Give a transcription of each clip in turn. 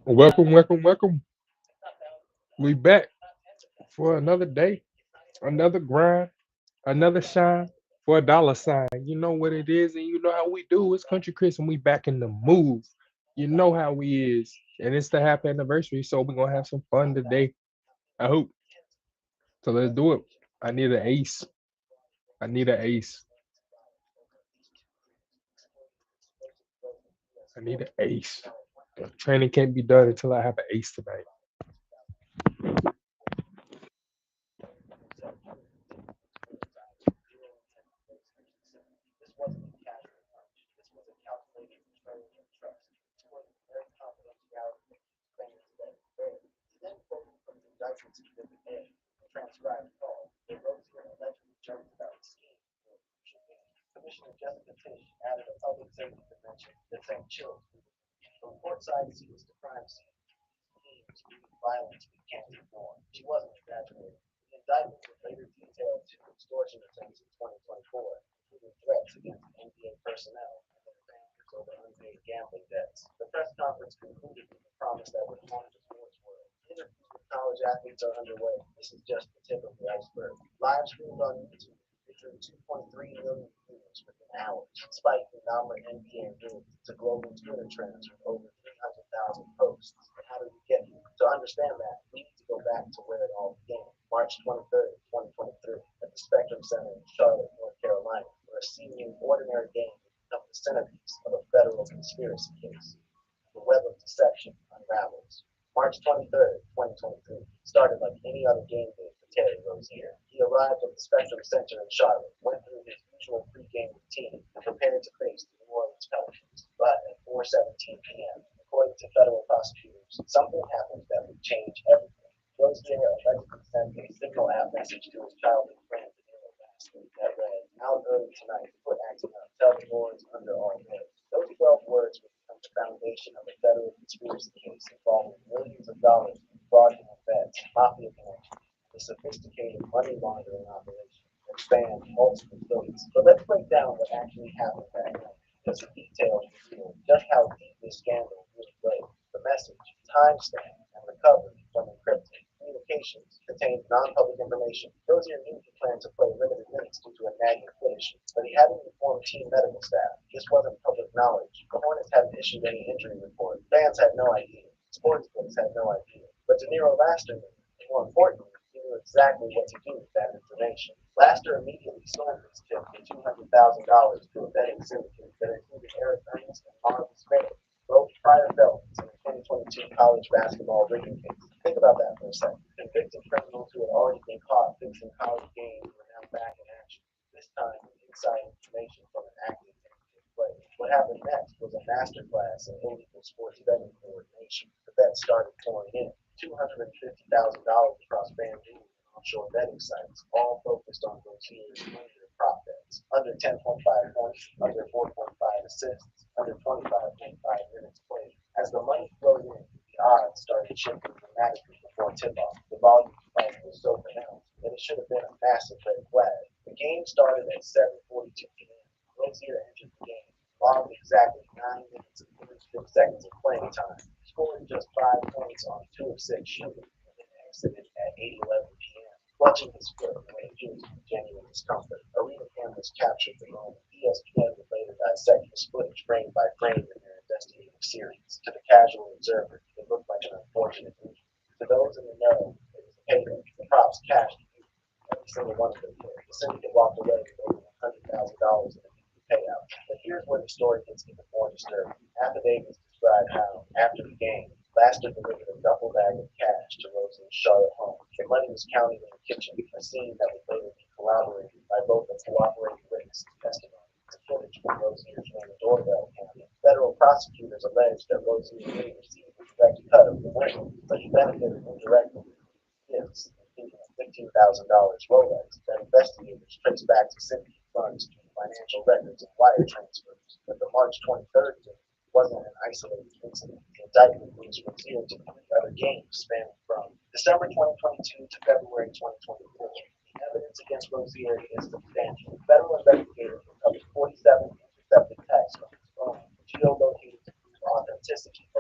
Welcome, welcome, welcome. We back for another day, another grind, another shine for a dollar sign. You know what it is, and you know how we do. It's Country Chris, and we back in the move. You know how we is, and it's the happy anniversary, so we're gonna have some fun today. I hope. So let's do it. I need an ace. I need an ace. I need an ace. Training can't be done until I have an ace tonight.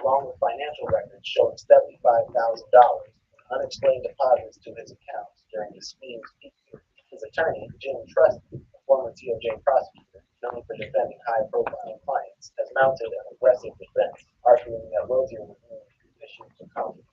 along with financial records showing $75,000 in unexplained deposits to his accounts during the scheme's peak year. His attorney, Jim Trusty, a former DOJ prosecutor known for defending high-profile clients, has mounted an aggressive defense, arguing that Rozier was merely issues of confidence,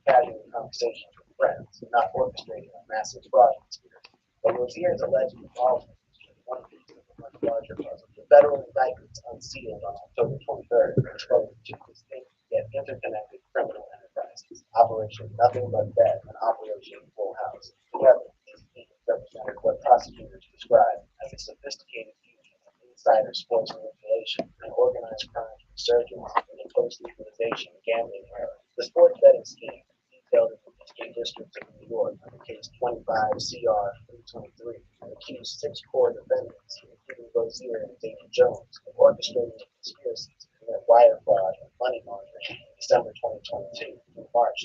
casual conversations with friends, not orchestrating a massive fraud conspiracy. But Rozier's alleged involvement is just one piece of a much larger puzzle. The federal indictments unsealed on October 23rd exposed two distinct yet interconnected criminal enterprises, Operation Nothing But Bet and Operation Full House. Together, these schemes represented what prosecutors describe as a sophisticated fusion of insider sports manipulation and organized crime resurgence in the post-legalization gambling era. The sports betting scheme, detailed in the Eastern District of New York under Case 25 CR 323, accused six core defendants, including Rozier and David Jones, of orchestrating the conspiracies to commit wire fraud and money laundering in December 2022 through March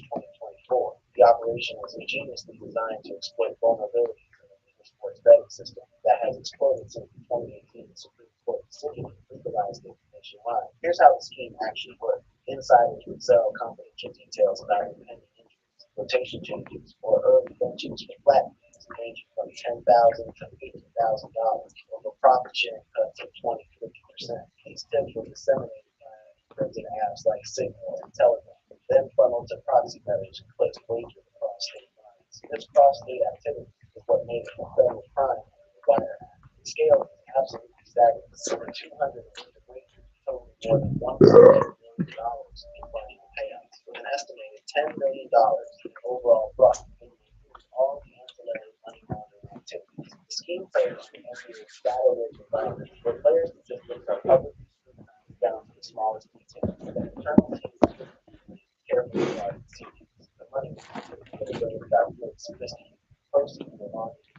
2024. The operation was ingeniously designed to exploit vulnerabilities in the legal sports betting system that has exploded since the 2018 Supreme Court decision to legalize it nationwide. Here's how the scheme actually worked. Insiders would sell confidential details about impending injuries, rotation changes, or early benches for flat fees ranging from $10,000 to $50,000, over profit sharing cuts of 20 to 50%. These tips were disseminated via encrypted apps like Signal and Telegram, then funneled to proxy bettors who placed wagers across state lines. This cross-state activity is what made it a federal crime under the Wire Act. The scale is absolutely staggering. Over 200 million wagers totaling more than $1.8 million in funds payouts, with an estimated $10 million in overall fraud, including all the ancillary money laundering activities. The scheme players would enter a shadow-rich environment where players' statistics are publicly scrutinized down to the smallest details, that internal teams carefully guarded secrets. The money was typically generated without really sophisticated proceeds or laundering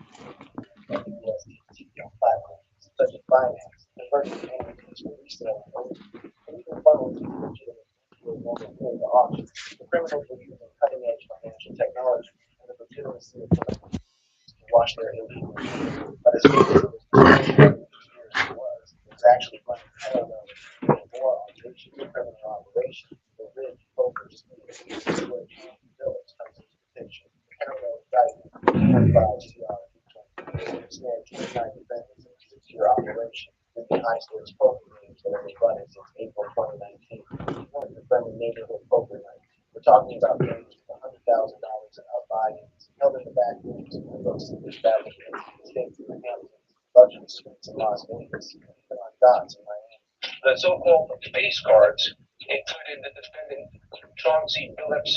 from the USDT platforms, such as Binance, converting entities for resale and overseas, and even funneled to legitimate NCAA auctions. The criminals were using cutting-edge financial technology and the legitimacy of to wash their illegal gains. But as dangerous as the conspiracy was, it was actually running parallel with even more audacious criminal operations. The rigged poker scheme, this is where Chauncey Billups comes into the picture. The parallel indictment, 25 CR 323, snared 29 defendants in a secure operation, leading high stakes poker games that have been running since April 2019. These weren't your friendly neighborhood poker nights. We're talking about games with $100,000 in up buy-ins, held in the back rooms of New York City establishments, states in the Hamptons, luxury suites in Las Vegas, and even on docks in Miami. The so-called face cards included the defendant Chauncey Billups,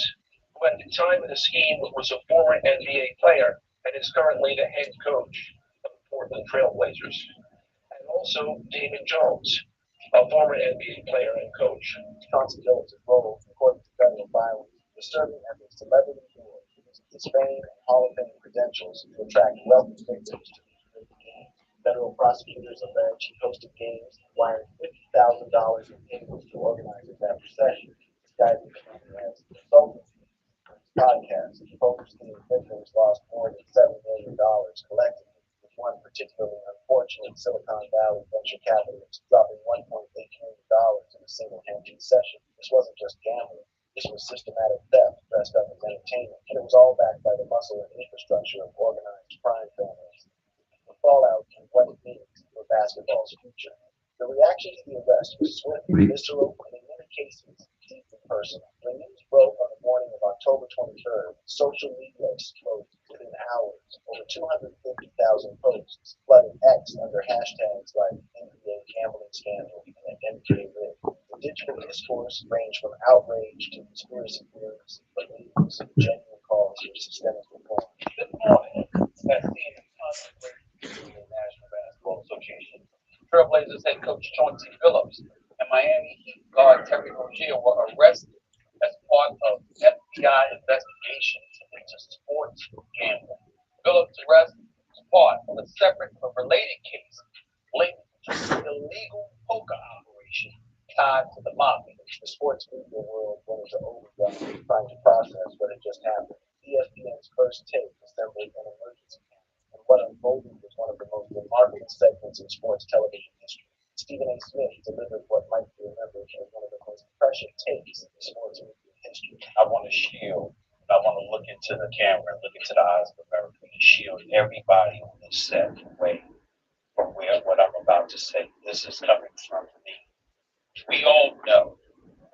who at the time of the scheme was a former NBA player and is currently the head coach of the Portland Trailblazers, and also David Jones, a former NBA player and coach. Chauncey Billups' role, according to federal filings, was serving as a celebrity doer, using his fame and Hall of Fame credentials to attract wealthy victims to these rigged games. Federal prosecutors allege he hosted games and wired $50,000 in payments to organizers after sessions, disguising the money as consulting fees. On his podcast, poker scheme victims lost more than $7 million collectively, with one particularly unfortunate Silicon Valley venture capitalist dropping $1.8 million in a single handshake session. This wasn't just gambling. This was systematic theft dressed up as entertainment, and it was all backed by the muscle and infrastructure of organized crime families. The fallout and what it means for basketball's future. The reaction to the arrest was swift, visceral, and in many cases, deeply personal. When news broke on the morning of October 23rd, social media exploded within hours. Over 250,000 posts flooded X under hashtags like NBA gambling scandal and NBA rig. The digital discourse ranged from outrage to conspiracy theories, beliefs, and genuine calls for systemic reform. This morning, as seen in contemplated the National Basketball Association, Trailblazers head coach Chauncey Billups and Miami Heat guard Terry Rozier were arrested as part of FBI investigations into sports gambling. Billups' arrest was part of a separate but related case linked to an illegal poker operation tied to the mafia. The sports media world went into overdrive trying to process what had just happened. ESPN's first take assembled an emergency panel, and what unfolded was one of the most remarkable segments in sports television history. Stephen A. Smith delivered what might be remembered as one of the most prescient takes in sports movie history. I want to shield. I want to look into the camera and look into the eyes of America and shield everybody on this set away from where what I'm about to say. This is coming from me. We all know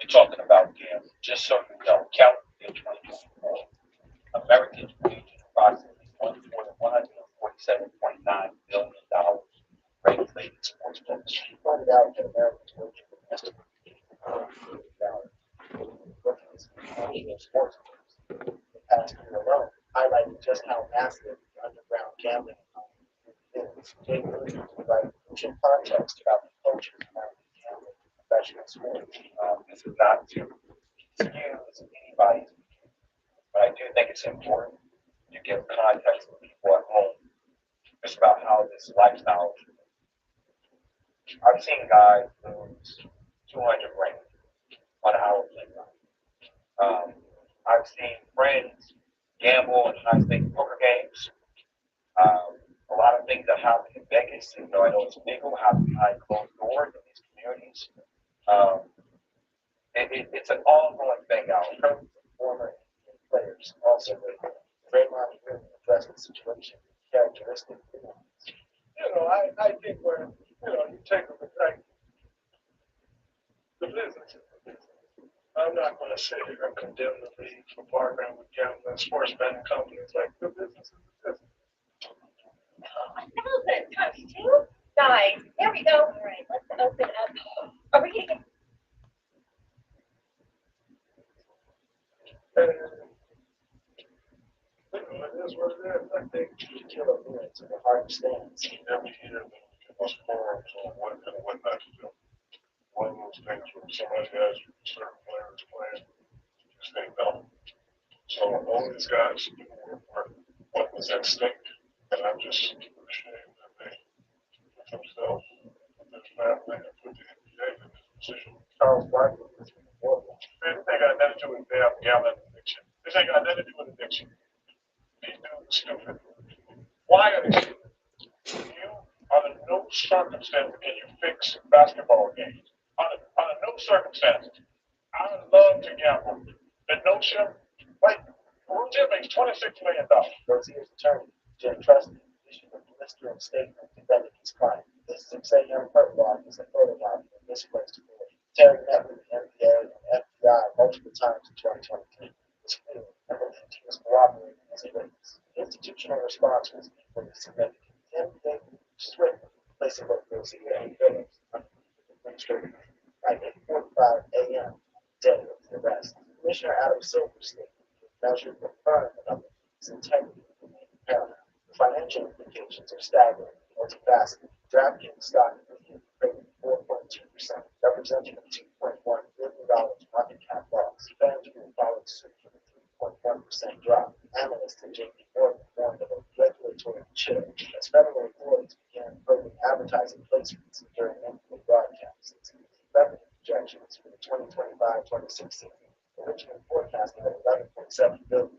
we're talking about gambling. Just so you know, calendar year 2024, Americans waged approximately $147.9 billion regulated sports books. He pointed out that Americans waged an estimated $100 billion annual sports books the past year alone, highlighting just how massive the underground gambling economy is. Jay Williams provided crucial context about the culture surrounding gambling in professional sports. This is not to excuse anybody's, but I do think it's important to give context to people at home. It's about how this lifestyle. I've seen guys lose 200 grand on an hour play run. I've seen friends gamble in high stakes poker games. A lot of things that happen in Vegas, I know it's legal, happen behind closed doors in these communities. Um, it's an ongoing thing now. Current former NBA players also with Draymond Green addressed the situation characteristic. I think where you take a look like the business. I'm not going to sit here and condemn the league for partnering with gambling sports betting companies. Like the business is the business. Thousand times two? Nice. There we go. All right, let's open up. Are we getting It is what it is. I think killer wins in the hard stands. Every year they give us forums on what and what not to do. One of those things where somebody has certain players playing, you say no. So all these guys were what was at stake. And I'm just ashamed that they put themselves, put their family, and put the NBA in this position. Charles Barkley is horrible. Man, this ain't got nothing to do with damn gambling addiction. This ain't got nothing to do with addiction. These dudes are stupid. Why are they stupid? You, under no circumstances, can you fix basketball games. Under no circumstances. I love to gamble. The notion, like, Rozier makes $26 million. Rozier's attorney, Jim Trusty, issued a blistering statement defending his client. This 6 a.m. hurt log is a photograph of misplaced authority. Terry met with the NBA and FBI multiple times in 2023. Was clear and believed he was cooperating as a witness. The institutional response was equally significant. The NBA moved swiftly, placing both Rozier and Phillips under administrative by 8:45 a.m. day of the arrest. Commissioner Adam Silver's statement measured the firm of his integrity remained paramount. The financial implications are staggering and multifaceted. DraftKings stock immediately traded 4.2%, representing a $2.1 billion market cap loss. FanDuel followed suit with a 3.1% drop. Analysts at JP Morgan warned of a regulatory chill as federal authorities began approving advertising placements during NBA broadcasts. Revenue projections for the 2025-26 season originally forecasted at $11.7 billion,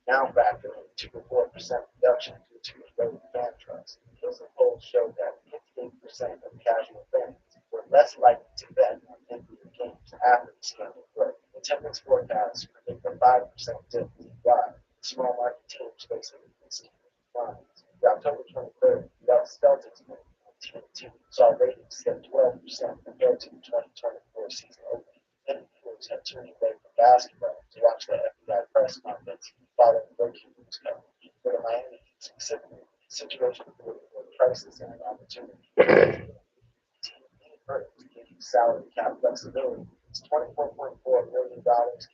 now factor in a 2 to 4% reduction due to eroded fan trust. Nielsen polls showed that 58% of casual fans were less likely to bet on NBA games after the scandal broke. Attendance forecasts predict a 5% dip league-wide, with small market teams facing significant declines. The October 23rd Celtics game on TNT saw ratings dip 12% compared to the 2024 season opening. Many viewers had tuned away from basketball to watch the FBI press conference following breaking news coverage. For the Miami Heat specifically, the situation proved a crisis and an opportunity. Team gave salary cap flexibility. It's $24.4 million.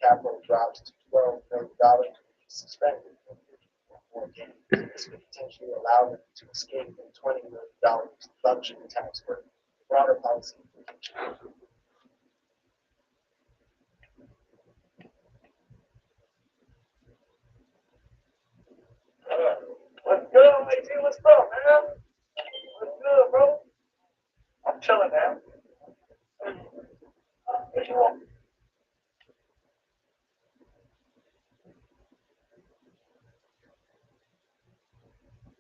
Capital drops to $12 million to be suspended for 54 games. This could potentially allow them to escape a $20 million luxury tax burden. The broader policy implications. What's good, AT? What's up, man? What's good, bro? I'm chilling now. What you want?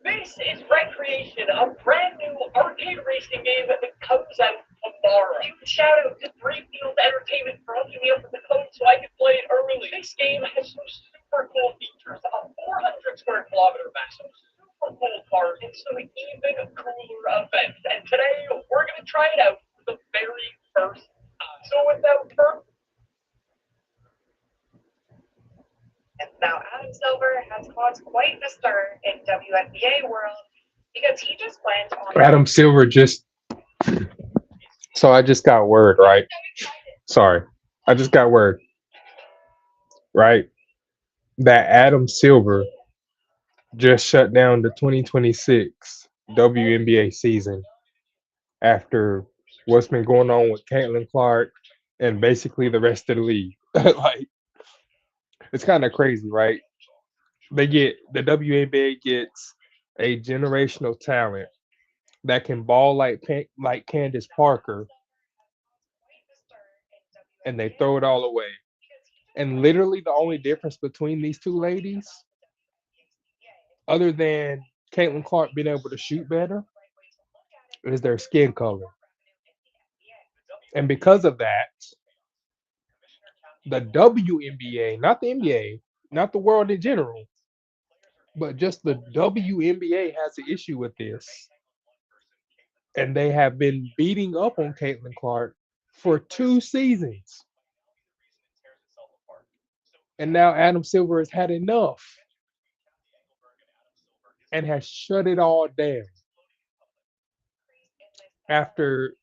This is Recreation, a brand new arcade racing game that comes out tomorrow. Huge shout out to Greenfield Entertainment for hooking me up with the code so I could play it early. This game has some super cool features, a 400 square kilometer map, some super cool cars, and some even cooler events. And today we're going to try it out for the very first time. So without further And now Adam Silver has caused quite the stir in WNBA world because he just went on. Adam Silver just. So I just got word, right? Sorry. I just got word, right? That Adam Silver just shut down the 2026 WNBA season after what's been going on with Caitlin Clark and basically the rest of the league. Like, it's kind of crazy, right? The WNBA gets a generational talent that can ball like Candace Parker, and they throw it all away. And literally, the only difference between these two ladies, other than Caitlin Clark being able to shoot better, is their skin color. And because of that, the WNBA, not the NBA, not the world in general, but just the WNBA has an issue with this. And they have been beating up on Caitlin Clark for 2 seasons. And now Adam Silver has had enough and has shut it all down after.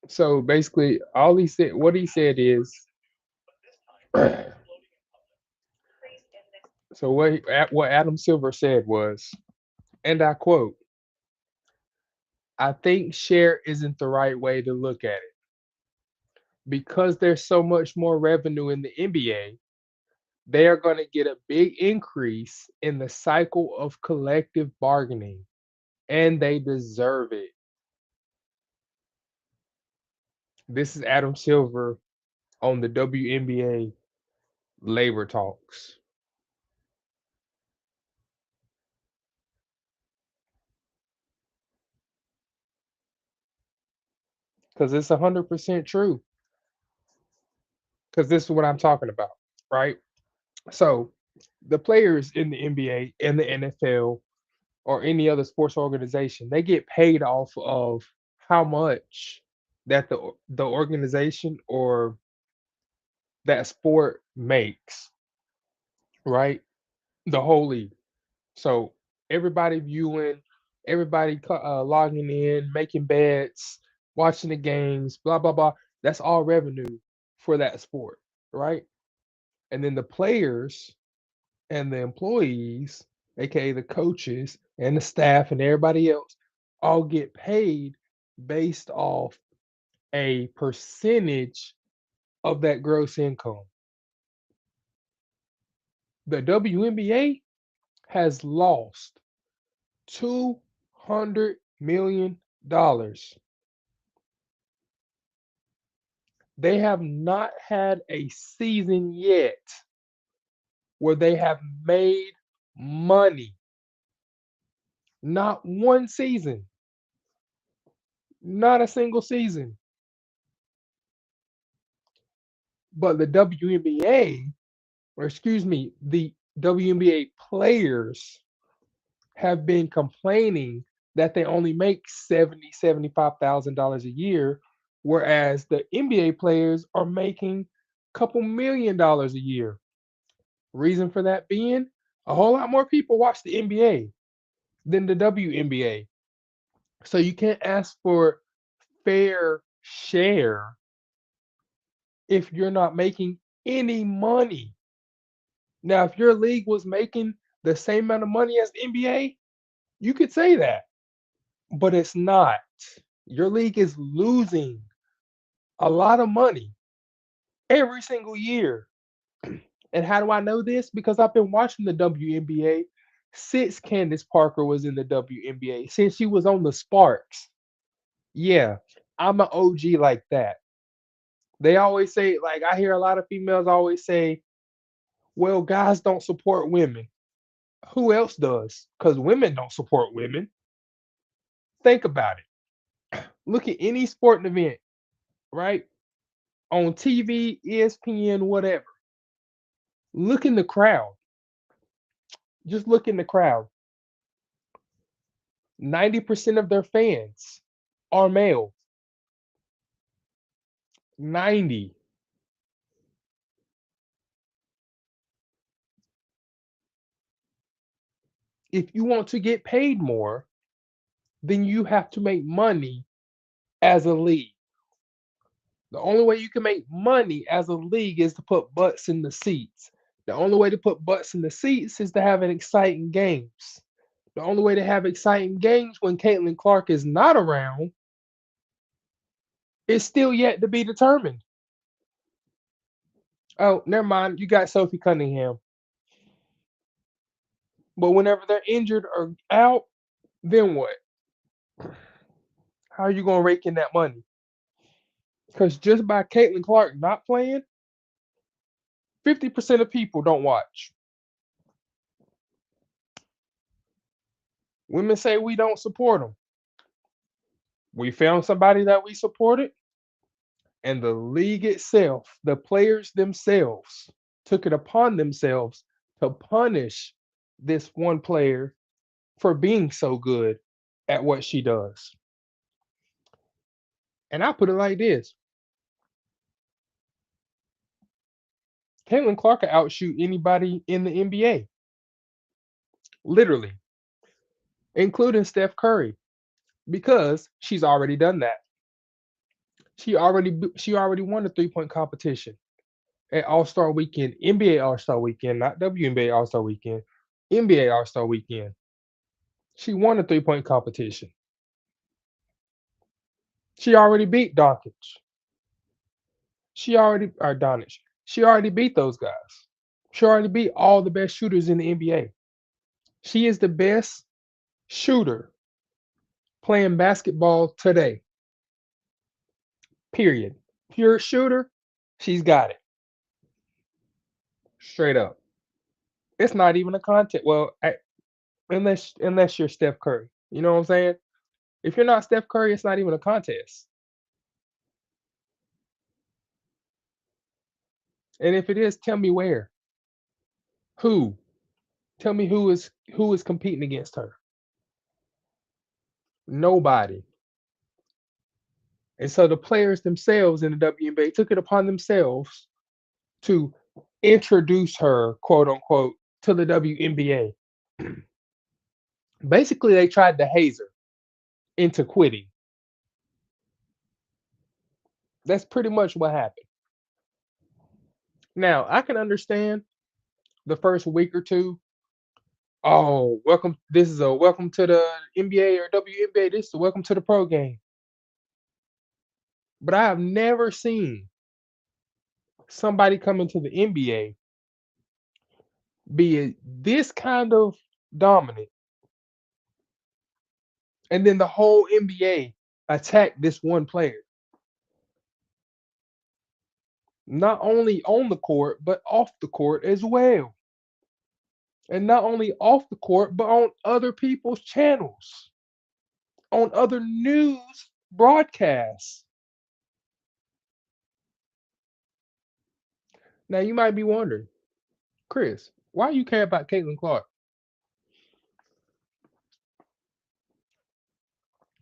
So basically, what he said is, so what Adam Silver said was, and I quote, "I think share isn't the right way to look at it because there's so much more revenue in the NBA. They are going to get a big increase in the cycle of collective bargaining, and they deserve it." This is Adam Silver on the WNBA labor talks, because it's 100% true. Because this is what I'm talking about, right? So the players in the NBA and the NFL or any other sports organization, they get paid off of how much that the organization or that sport makes, right? The whole league. So everybody viewing, everybody logging in, making bets, watching the games, blah blah blah. That's all revenue for that sport, right? And then the players and the employees, aka the coaches and the staff and everybody else, all get paid based off a percentage of that gross income. The WNBA has lost $200 million. They have not had a season yet where they have made money. Not one season, not a single season. But the WNBA, or excuse me, the WNBA players have been complaining that they only make $75,000 a year, whereas the NBA players are making a couple $1 million a year. Reason for that being a whole lot more people watch the NBA than the WNBA. So you can't ask for fair share if you're not making any money. Now, if your league was making the same amount of money as the NBA, you could say that, but it's not. Your league is losing a lot of money every single year. And how do I know this? Because I've been watching the WNBA since Candace Parker was in the WNBA, since she was on the Sparks. Yeah, I'm an OG like that. They always say, like, I hear a lot of females always say, Well, guys don't support women. Who else does? Because women don't support women. Think about it. Look at any sporting event, right? On TV, ESPN, whatever. Look in the crowd. Just look in the crowd. 90% of their fans are male. 90. If you want to get paid more, then you have to make money as a league. The only way you can make money as a league is to put butts in the seats. The only way to put butts in the seats is to have an exciting games. The only way to have exciting games when Caitlin Clark is not around is still yet to be determined. Oh, never mind. You got Sophie Cunningham. But whenever they're injured or out, then what? How are you gonna rake in that money? Because just by Caitlin Clark not playing, 50% of people don't watch. Women say we don't support them. We found somebody that we supported, and the league itself, the players themselves, took it upon themselves to punish this one player for being so good at what she does. And I put it like this: Caitlin Clark can outshoot anybody in the NBA, literally, including Steph Curry, because she's already done that. She already won the 3 point competition at All Star Weekend, NBA All Star Weekend, not WNBA All Star Weekend, NBA All Star Weekend. She won the 3 point competition. She already beat Doncic. She already or Donich. She already beat those guys. She already beat all the best shooters in the NBA. She is the best shooter playing basketball today. Period. Pure shooter, she's got it. Straight up. It's not even a contest. Well, unless you're Steph Curry. You know what I'm saying? If you're not Steph Curry, it's not even a contest. And if it is, tell me where. Who? Tell me who is competing against her. Nobody. And so the players themselves in the WNBA took it upon themselves to introduce her, quote unquote, to the WNBA. Basically, they tried to haze her into quitting. That's pretty much what happened. Now, I can understand the first week or two. Oh, welcome. This is a welcome to the NBA or WNBA. This is a welcome to the pro game. But I have never seen somebody come into the NBA be this kind of dominant, and then the whole NBA attack this one player, not only on the court but off the court as well, and not only off the court but on other people's channels, on other news broadcasts. Now you might be wondering, Chris, why you care about Caitlin Clark?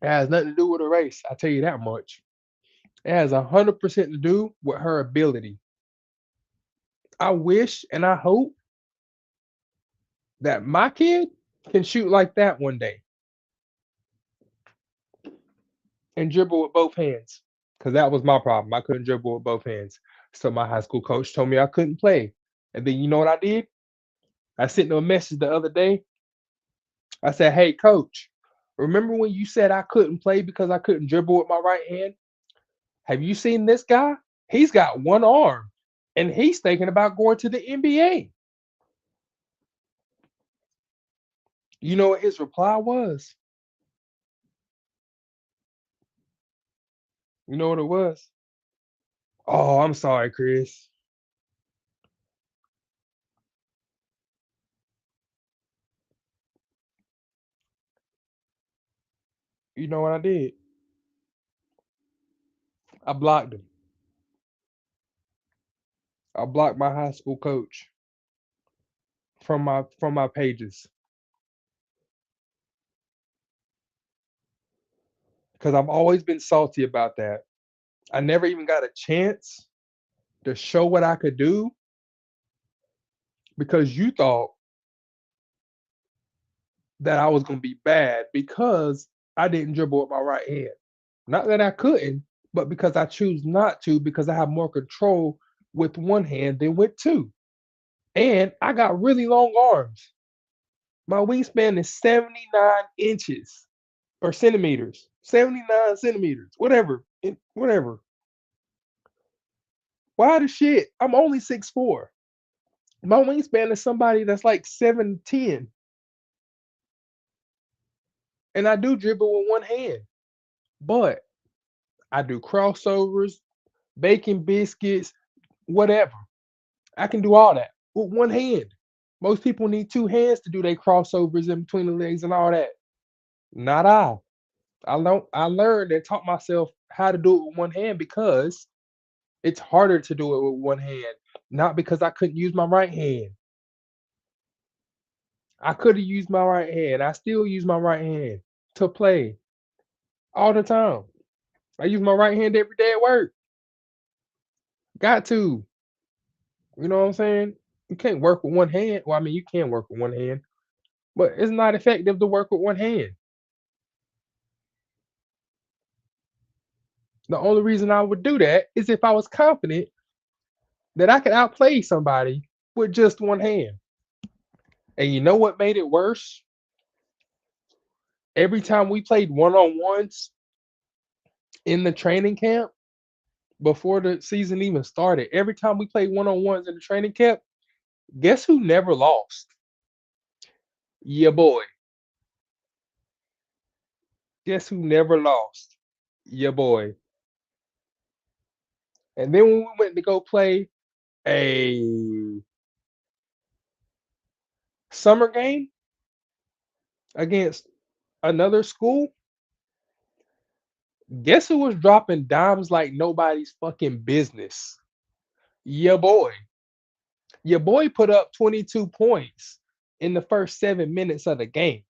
It has nothing to do with her race. I tell you that much. It has 100% to do with her ability. I wish and I hope that my kid can shoot like that one day and dribble with both hands. Because that was my problem. I couldn't dribble with both hands. So my high school coach told me I couldn't play. And then you know what I did? I sent him a message the other day. I said, hey, coach, remember when you said I couldn't play because I couldn't dribble with my right hand? Have you seen this guy? He's got one arm and he's thinking about going to the NBA. You know what his reply was? You know what it was? Oh, I'm sorry, Chris. You know what I did? I blocked him. I blocked my high school coach from my pages because I've always been salty about that. I never even got a chance to show what I could do because you thought that I was gonna be bad because I didn't dribble with my right hand. Not that I couldn't, but because I choose not to because I have more control with one hand than with two. And I got really long arms. My wingspan is 79 inches or centimeters. 79 centimeters. Whatever. Whatever. Why the shit? I'm only 6'4". My wingspan is somebody that's like 7'10". And I do dribble with one hand. But I do crossovers, baking biscuits, whatever. I can do all that with one hand. Most people need two hands to do their crossovers in between the legs and all that. Not I. I learned and taught myself how to do it with one hand because it's harder to do it with one hand, not because I couldn't use my right hand. I could have used my right hand. I still use my right hand to play all the time. I use my right hand every day at work. Got to. You know what I'm saying? You can't work with one hand. Well, I mean, you can work with one hand, but it's not effective to work with one hand. The only reason I would do that is if I was confident that I could outplay somebody with just one hand. And you know what made it worse? Every time we played one on ones in the training camp before the season even started, every time we played one on ones in the training camp, guess who never lost? Yeah, boy. Guess who never lost? Yeah, boy. And then when we went to go play a summer game against another school, guess who was dropping dimes like nobody's fucking business? Yeah, boy. Your boy put up 22 points in the first 7 minutes of the game.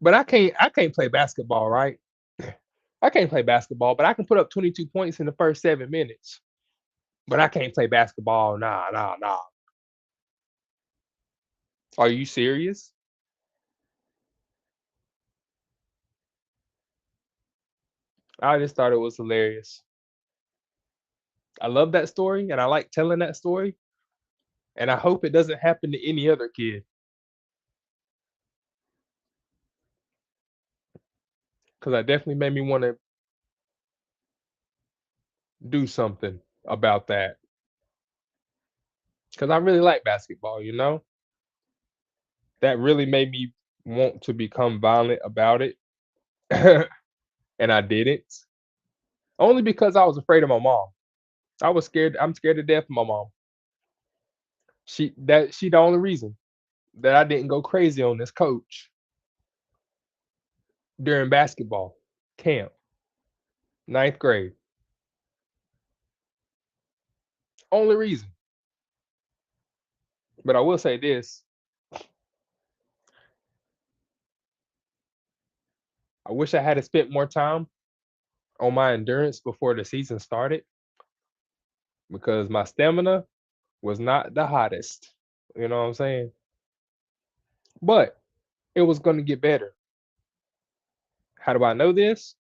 But I can't play basketball, right? I can't play basketball, but I can put up 22 points in the first 7 minutes. But I can't play basketball. Nah, nah, nah. Are you serious? I just thought it was hilarious. I love that story and I like telling that story. And I hope it doesn't happen to any other kid. Because I definitely made me want to do something about that. Because I really like basketball, you know? That really made me want to become violent about it. And I didn't. Only because I was afraid of my mom. I was scared. I'm scared to death of my mom. She the only reason that I didn't go crazy on this coach during basketball camp, ninth grade. Only reason. But I will say this: I wish I had spent more time on my endurance before the season started because my stamina was not the hottest. You know what I'm saying? But it was going to get better. How do I know this?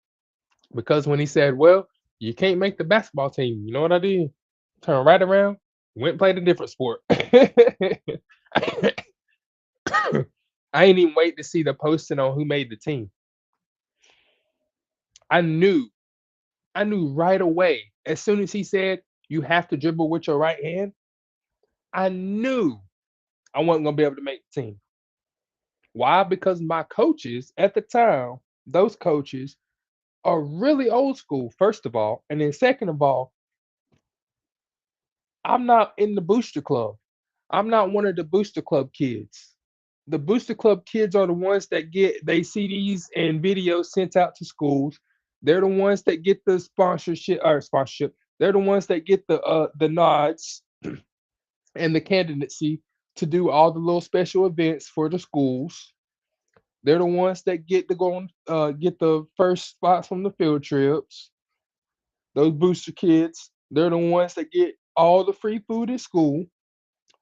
Because when he said, "Well, you can't make the basketball team," you know what I did? Turn right around, went and played a different sport. I ain't even wait to see the posting on who made the team. I knew, I knew right away. As soon as he said you have to dribble with your right hand, I knew I wasn't gonna be able to make the team. Why? Because my coaches at the time, those coaches are really old school, first of all. And then second of all, I'm not in the booster club. I'm not one of the booster club kids. The Booster Club kids are the ones that get they CDs and videos sent out to schools. They're the ones that get the sponsorship. They're the ones that get the nods and the candidacy to do all the little special events for the schools. They're the ones that get to go on, get the first spots from the field trips. Those booster kids, they're the ones that get all the free food at school,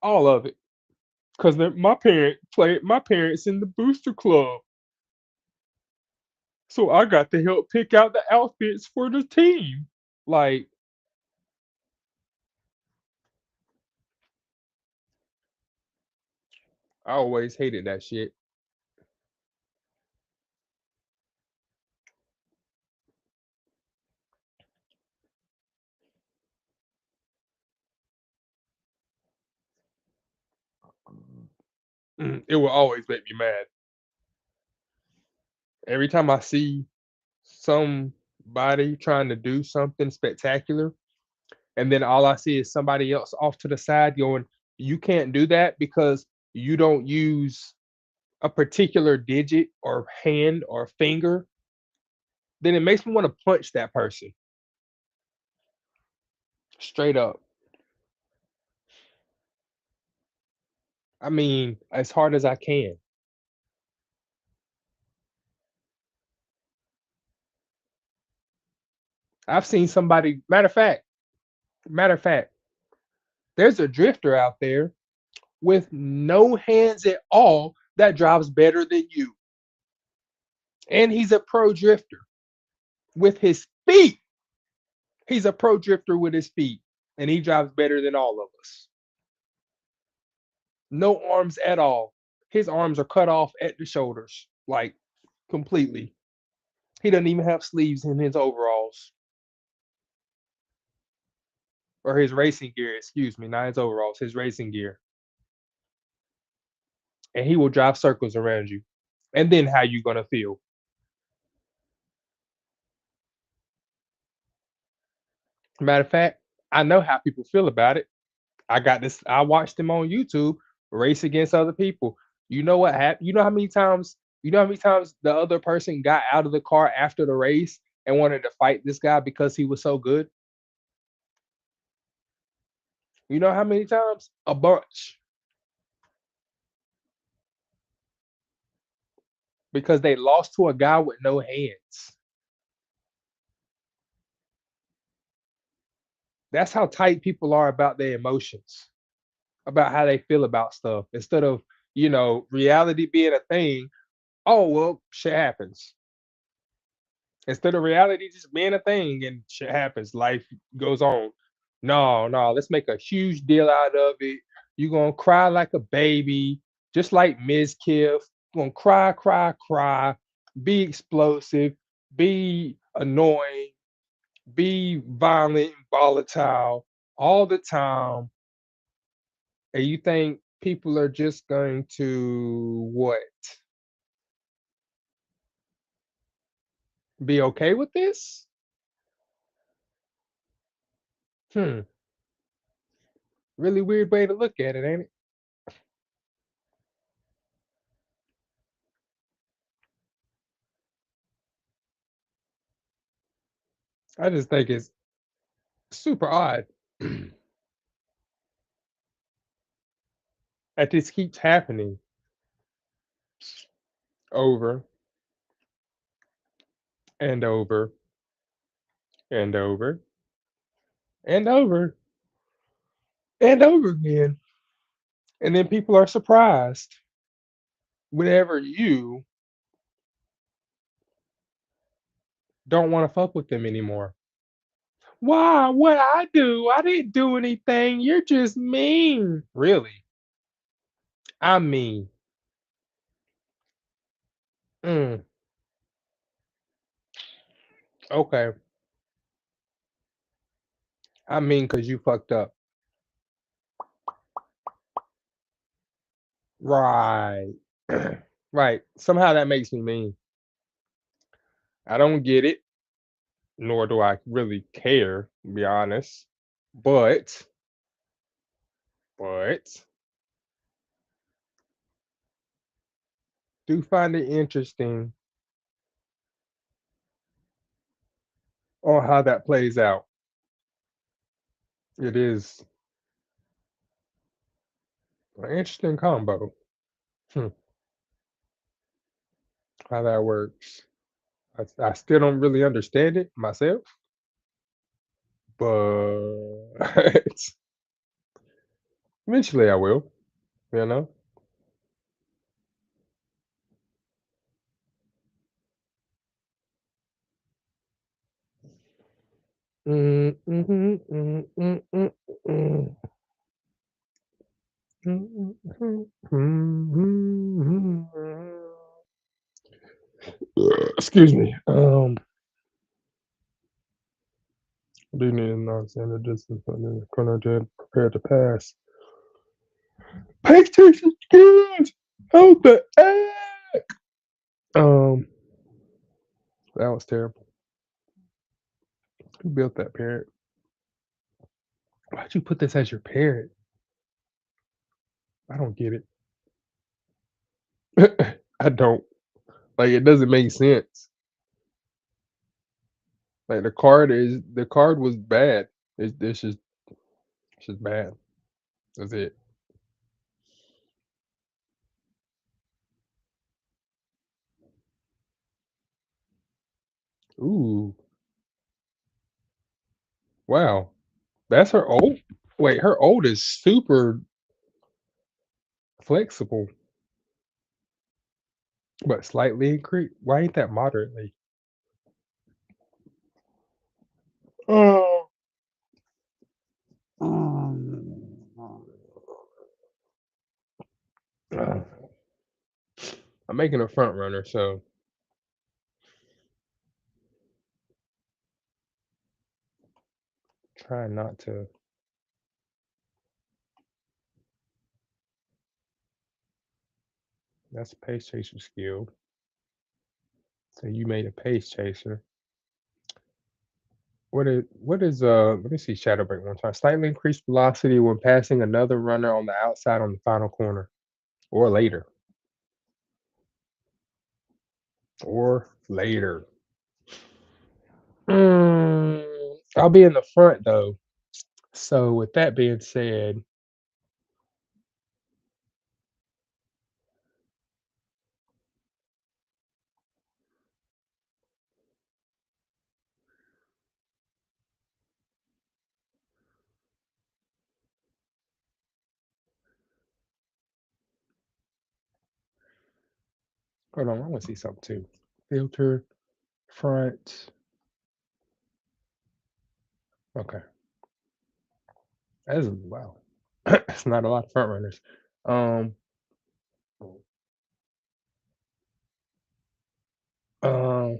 all of it. Cause my parents in the booster club, so I got to help pick out the outfits for the team. Like I always hated that shit. It will always make me mad every time I see somebody trying to do something spectacular, and then all I see is somebody else off to the side going, "You can't do that because you don't use a particular digit or hand or finger." Then it makes me want to punch that person straight up. I mean, as hard as I can. I've seen somebody. Matter of fact, there's a drifter out there with no hands at all that drives better than you, and he's a pro drifter with his feet. He's a pro drifter with his feet, and he drives better than all of us. No arms at all. His arms are cut off at the shoulders, like completely. He doesn't even have sleeves in his overalls or his racing gear. Excuse me, not his overalls, his racing gear. And he will drive circles around you. And then how you gonna feel? Matter of fact, I know how people feel about it. I got this. I watched him on YouTube race against other people. You know what happened? You know how many times? You know how many times the other person got out of the car after the race and wanted to fight this guy because he was so good? You know how many times? A bunch. Because they lost to a guy with no hands. That's how tight people are about their emotions, about how they feel about stuff. Instead of, reality being a thing, oh, well, shit happens. Instead of reality just being a thing and shit happens, life goes on. No, no, let's make a huge deal out of it. You're gonna cry like a baby, just like Ms. Kiff. Gonna cry, cry, cry, be explosive, be annoying, be violent, volatile all the time. And you think people are just going to what? Be okay with this? Hmm. Really weird way to look at it, ain't it? I just think it's super odd that this keeps happening over and over and over and over and over again. And then people are surprised whenever you don't want to fuck with them anymore. Why? What I do? I didn't do anything. You're just mean. Really? I mean, mm, okay. I mean, because you fucked up. Right. Right. Somehow that makes me mean. I don't get it, nor do I really care, to be honest. But, but, Do find it interesting on how that plays out. It is an interesting combo. Hmm, how that works. I still don't really understand it myself, but eventually I will. You know. Mm, mhm, mm, mm, mm, mm, mm, mm, mm, excuse me. Do need a non-standard distance on the corner to prepare to pass. PlayStation skills. How the heck? That was terrible. Who built that parent? Why'd you put this as your parent? I don't get it. I don't. Like it doesn't make sense. Like the card was bad. It's just bad. That's it. Ooh, wow. That's her old. Wait, her old is super flexible, but slightly increased. Why ain't that moderately? Oh. I'm making a front runner, so try not to. That's a pace chaser skill. So you made a pace chaser. Let me see shadow break one time. Slightly increased velocity when passing another runner on the outside on the final corner. Or later. Or later. I'll be in the front though. So with that being said, hold on, I want to see something too. Filter, front. Okay. That is wow. It's not a lot of front runners. Um um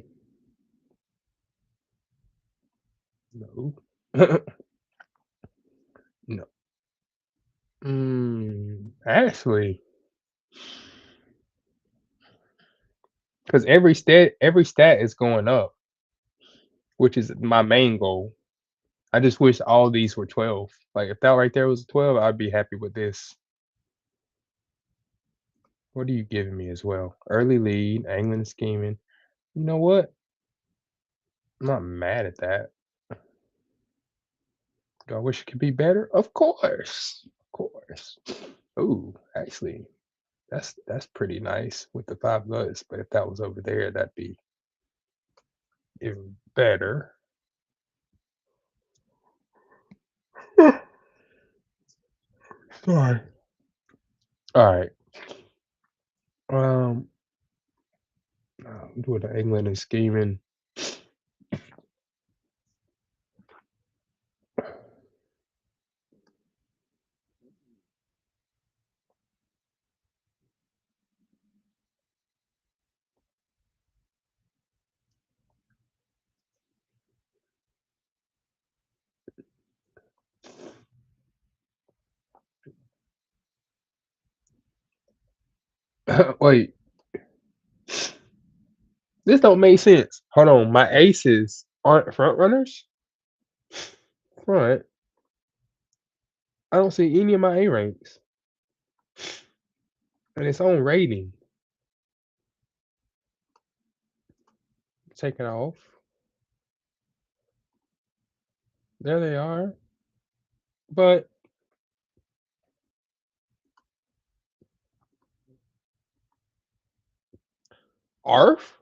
no. No. Actually, because every stat is going up, which is my main goal. I just wish all these were 12. Like if that right there was a 12, I'd be happy with this. What are you giving me as well? Early lead, angling and scheming. You know what? I'm not mad at that. Do I wish it could be better? Of course. Of course. Ooh, actually, that's pretty nice with the 5 guts, but if that was over there, that'd be even better. Sorry. All right. Um, doing the angling and scheming. Wait, this don't make sense. Hold on, my aces aren't front runners. Front. I don't see any of my A ranks, and its own rating. Take it off. There they are. But ARF?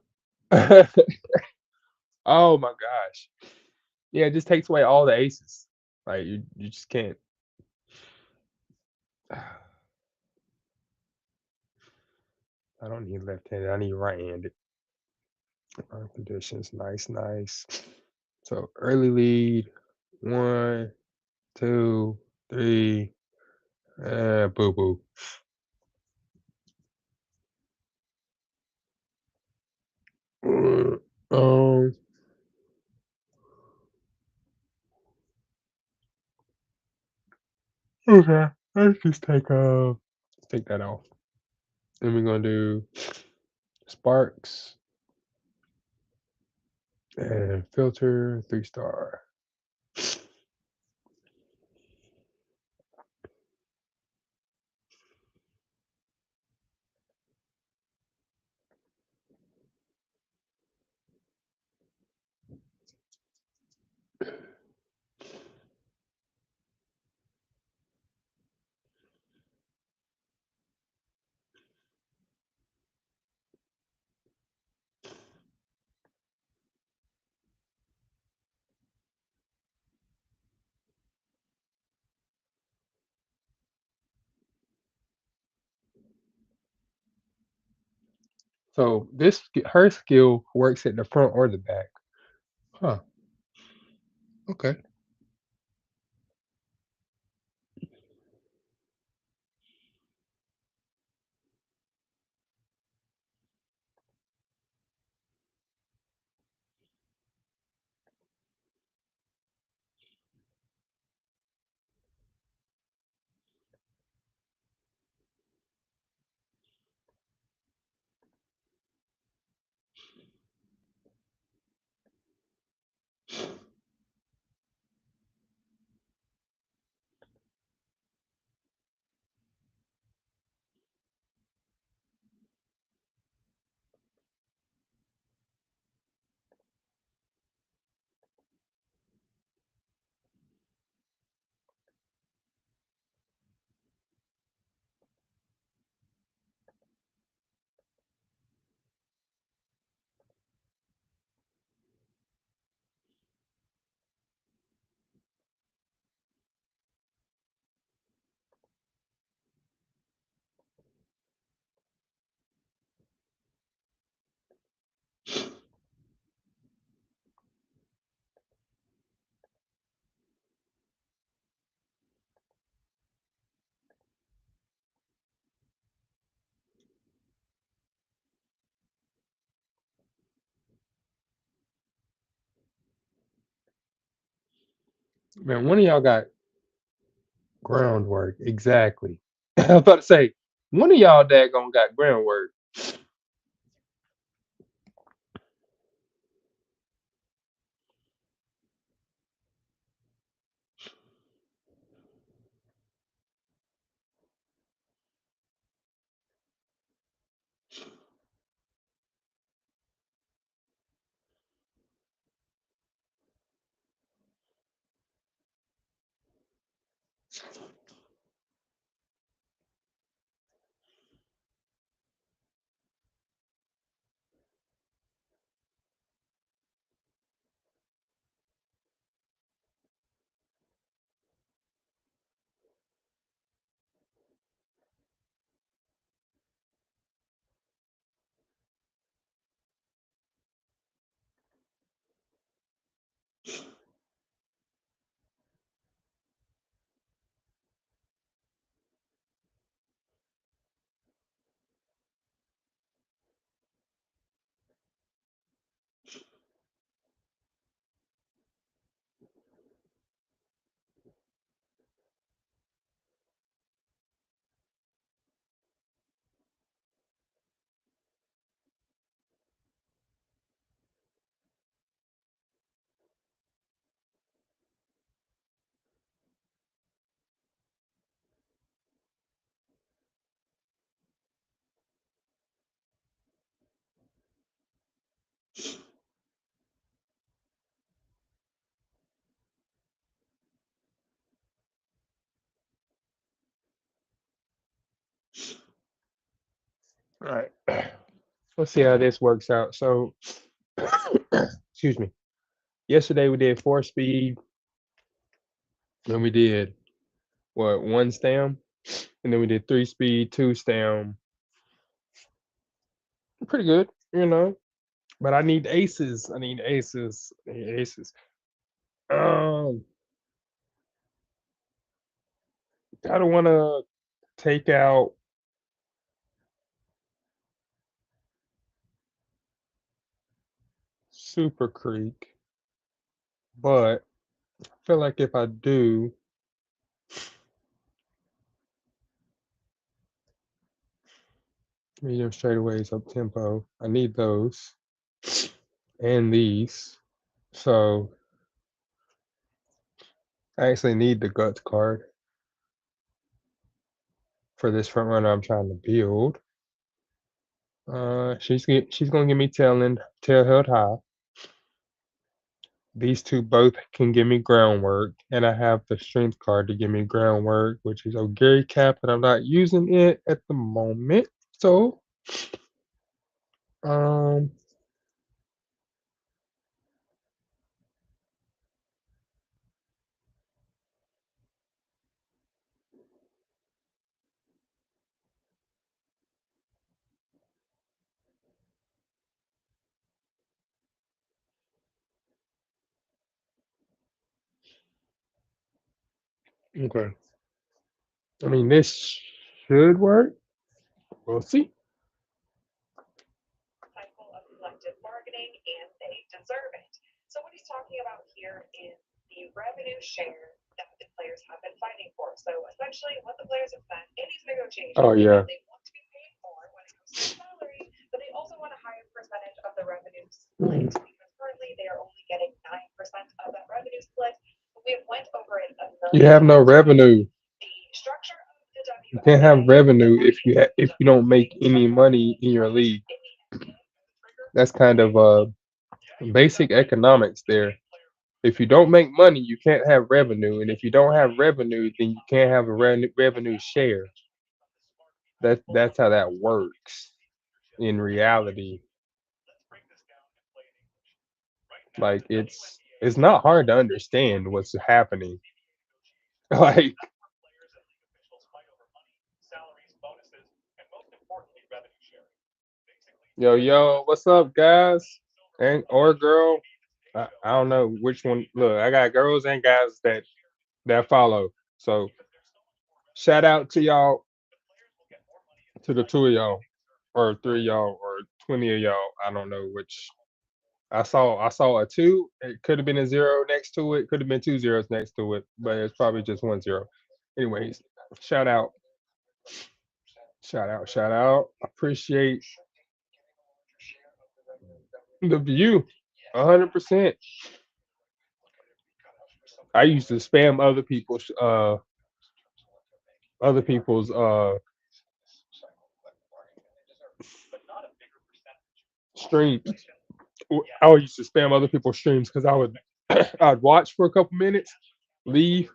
Oh my gosh. Yeah, it just takes away all the aces. Like you just can't. I don't need left-handed. I need right-handed. Arm conditions. Nice, nice. So early lead. One, two, three. Boo boo. Um. Okay. Let's just take that off. Then we're gonna do sparks and filter 3 star. So her skill works at the front or the back. Huh. Okay. Man, one of y'all got groundwork. Exactly. I was about to say, one of y'all daggone got groundwork. All right. Let's see how this works out. So, excuse me. Yesterday we did 4 speed, and we did what, one stem, and then we did 3 speed, two stem. Pretty good, you know. But I need aces. I need aces. I need aces. Um, I don't want to take out Super Creek, but I feel like if I do, medium straightaways up tempo, I need those and these. So I actually need the guts card for this front runner I'm trying to build. She's gonna give me tail held high. These two both can give me groundwork, and I have the strength card to give me groundwork, which is a Gary Cap, and I'm not using it at the moment. So, um, okay. I mean, this should work. We'll see. Cycle of collective bargaining, and they deserve it. So what he's talking about here is the revenue share that the players have been fighting for. So essentially, what the players have said in these Oh negotiations is yeah, that they want to be paid more when it comes to their salary, but they also want a higher percentage of the revenue split because currently they are only getting 9% of that revenue split. But we have went over it a you million have no times. revenue. The structure of the You can't WNBA have does revenue not change if the you don't make things any that are money being in your priced league. in the NBA. The trigger That's point kind of basic economics there. If you don't make money, you can't have revenue, and if you don't have revenue, then you can't have a revenue share. That's how that works in reality. Like it's not hard to understand what's happening. Like, yo, what's up, guys? And or girl, I don't know which one. Look, I got girls and guys that follow. So shout out to y'all, to the two of y'all, or three of y'all, or 20 of y'all. I don't know which. I saw a two. It could have been a zero next to it. Could have been two zeros next to it, but it's probably just one zero. Anyways, shout out, shout out. Appreciate the view. 100%. I used to spam other people's streams. I used to spam other people's streams because I would I'd watch for a couple minutes, leave,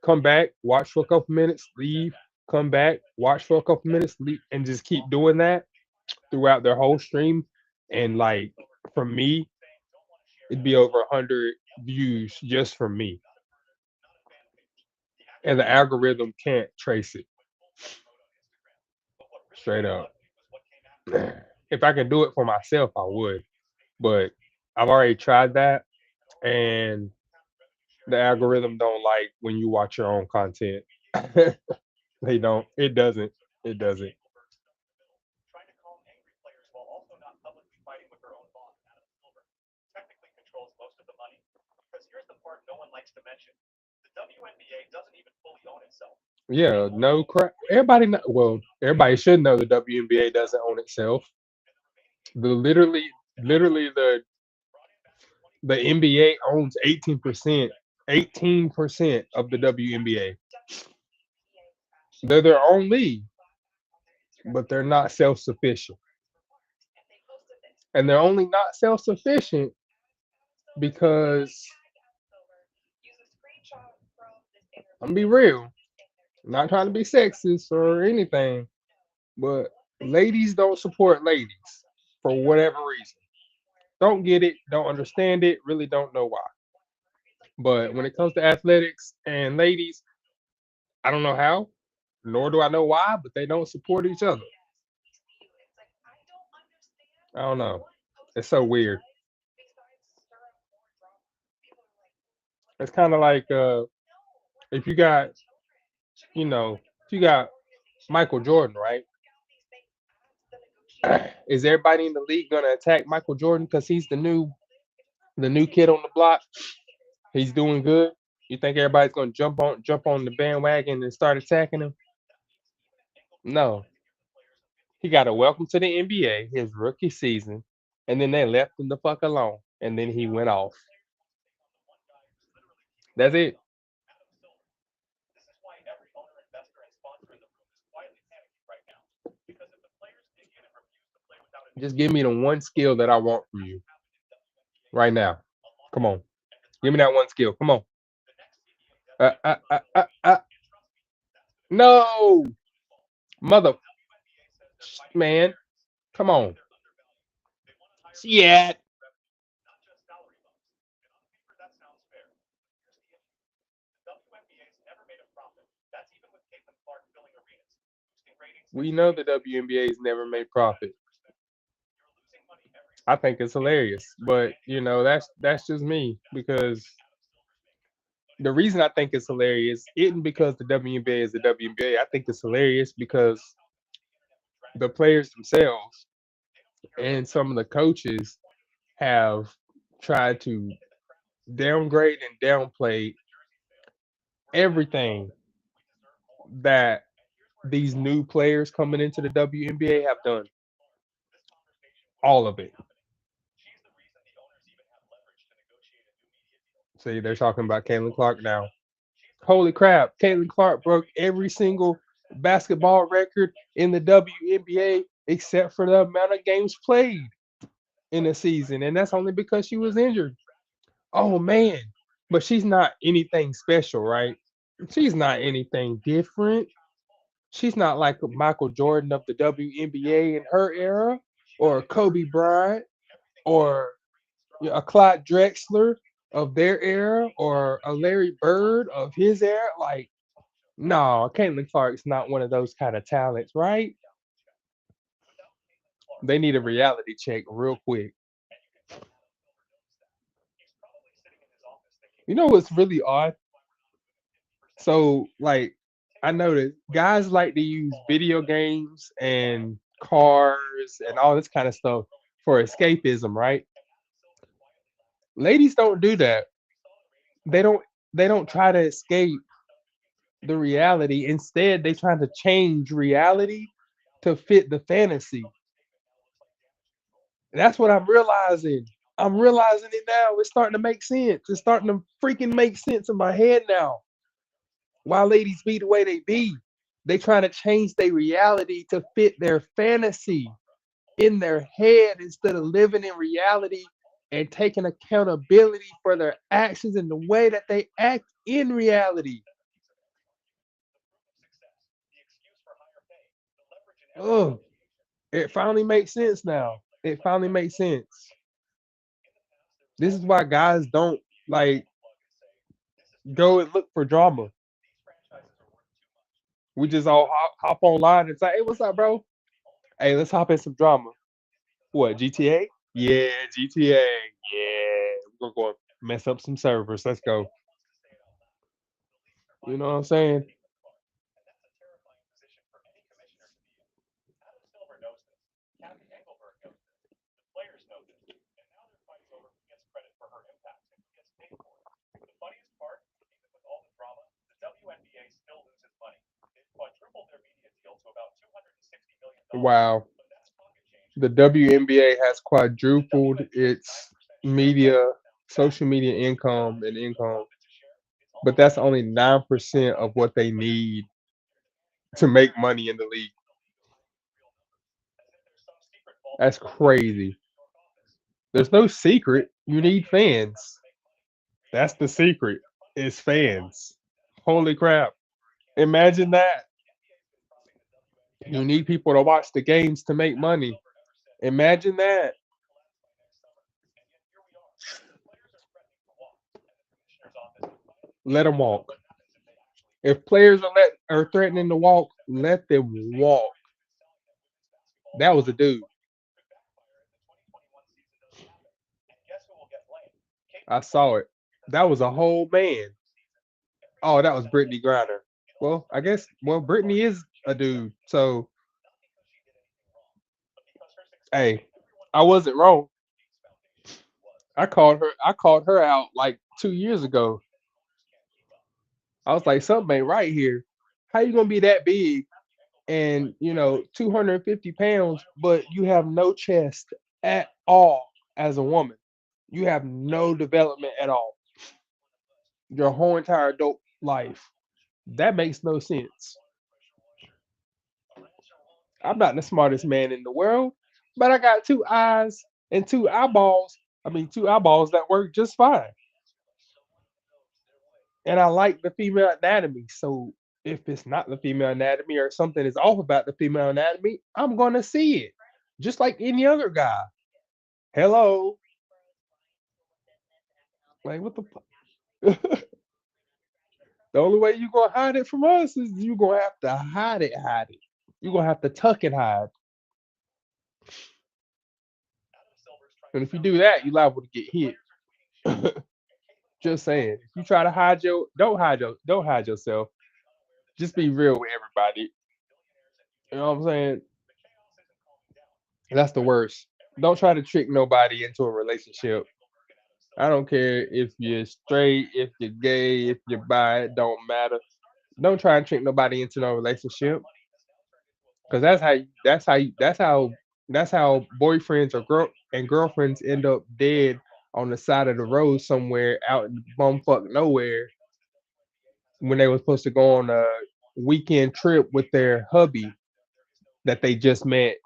come back, watch for a couple minutes, leave, come back, watch for a couple minutes, leave, and just keep doing that throughout their whole stream. And like for me, it'd be over 100 views just from me, and the algorithm can't trace it straight up. If I could do it for myself, I would, but I've already tried that, and the algorithm don't like when you watch your own content. They don't. It doesn't. It doesn't. Yeah, no crap. Everybody know, well, everybody should know the WNBA doesn't own itself. The literally the NBA owns 18%, 18% of the WNBA. They're their own league, but they're not self-sufficient. And they're only not self-sufficient because I'm gonna be real, not trying to be sexist or anything, but Ladies don't support ladies for whatever reason. Don't get it, don't understand it, really don't know why. But when it comes to athletics and ladies, I don't know how, nor do I know why, but they don't support each other. I don't know. It's so weird. It's kind of like if you got, if you got Michael Jordan, right? Is everybody in the league gonna attack Michael Jordan because he's the new kid on the block? He's doing good. You think everybody's gonna jump on the bandwagon and start attacking him? No. He got a welcome to the NBA his rookie season, and then they left him the fuck alone, and then he went off. That's it. Just give me the one skill that I want from you right now. Come on, give me that one skill. Come on. Uh, uh, uh, uh, uh. No, mother, man. Come on. Yeah. We know the WNBA's never made profit. I think it's hilarious, but that's just me because the reason I think it's hilarious isn't because the WNBA is the WNBA. I think it's hilarious because the players themselves and some of the coaches have tried to downgrade and downplay everything that these new players coming into the WNBA have done. All of it. See, they're talking about Caitlin Clark now. Holy crap, Caitlin Clark broke every single basketball record in the WNBA except for the amount of games played in a season, and that's only because she was injured. Oh man, but she's not anything special, right? She's not anything different. She's not like a Michael Jordan of the WNBA in her era, or a Kobe Bryant, or a Clyde Drexler of their era, or a Larry Bird of his era. Like, no, Caitlin Clark's not one of those kind of talents, right? They need a reality check real quick. You know what's really odd? So, like, I noticed guys like to use video games and cars and all this kind of stuff for escapism, right? Ladies don't do that. They don't. They don't try to escape the reality. Instead, they try to change reality to fit the fantasy. That's what I'm realizing. I'm realizing it now. It's starting to make sense. It's starting to freaking make sense in my head now. Why ladies be the way they be. They trying to change their reality to fit their fantasy in their head instead of living in reality and taking accountability for their actions and the way that they act in reality. Oh, it finally makes sense now. It finally makes sense. This is why guys don't like go and look for drama. We just all hop online and say, "Hey, what's up, bro? Hey, let's hop in some drama." What, GTA? Yeah, GTA. Yeah, we're gonna go mess up some servers. Let's go. You know what I'm saying? Wow. The WNBA has quadrupled its media, social media income and income, but that's only 9% of what they need to make money in the league. That's crazy. There's no secret. You need fans. That's the secret. Is fans. Holy crap. Imagine that. You need people to watch the games to make money. Imagine that. Let them walk. If players are threatening to walk, let them walk. That was a dude. I saw it. That was a whole man. Oh, that was Brittany Griner. Well, I guess Brittany is a dude. So hey, I wasn't wrong. I called her out like 2 years ago. I was like, something ain't right here. How you gonna be that big and 250 pounds, but you have no chest at all as a woman? You have no development at all. Your whole entire adult life. That makes no sense. I'm not the smartest man in the world, but I got two eyes and two eyeballs. I mean, two eyeballs that work just fine. And I like the female anatomy. So if it's not the female anatomy or something is off about the female anatomy, I'm gonna see it. Just like any other guy. Hello. Like what the the only way you gonna hide it from us is you gonna have to hide it. You gonna have to tuck and hide. And if you do that, you liable to get hit. Just saying. If you try to hide your don't hide yourself. Just be real with everybody. You know what I'm saying? That's the worst. Don't try to trick nobody into a relationship. I don't care if you're straight, if you're gay, if you're bi, it don't matter. Don't try and trick nobody into no relationship. Cause that's how boyfriends or girlfriends end up dead on the side of the road somewhere out in bumfuck nowhere when they were supposed to go on a weekend trip with their hubby that they just met.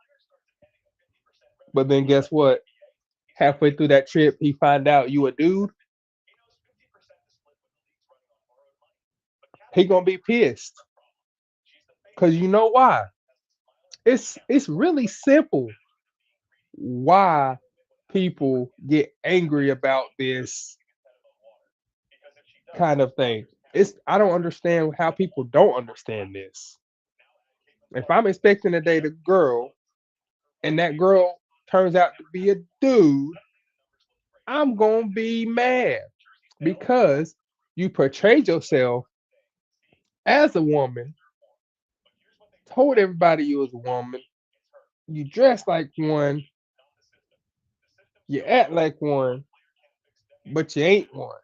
But then guess what? Halfway through that trip, he find out you a dude. He gonna be pissed. Cause you know why? It's really simple why people get angry about this kind of thing. It's I don't understand how people don't understand this. If I'm expecting to date a girl and that girl turns out to be a dude, I'm gonna be mad because you portrayed yourself as a woman, told everybody you was a woman, you dress like one, you act like one, but you ain't one.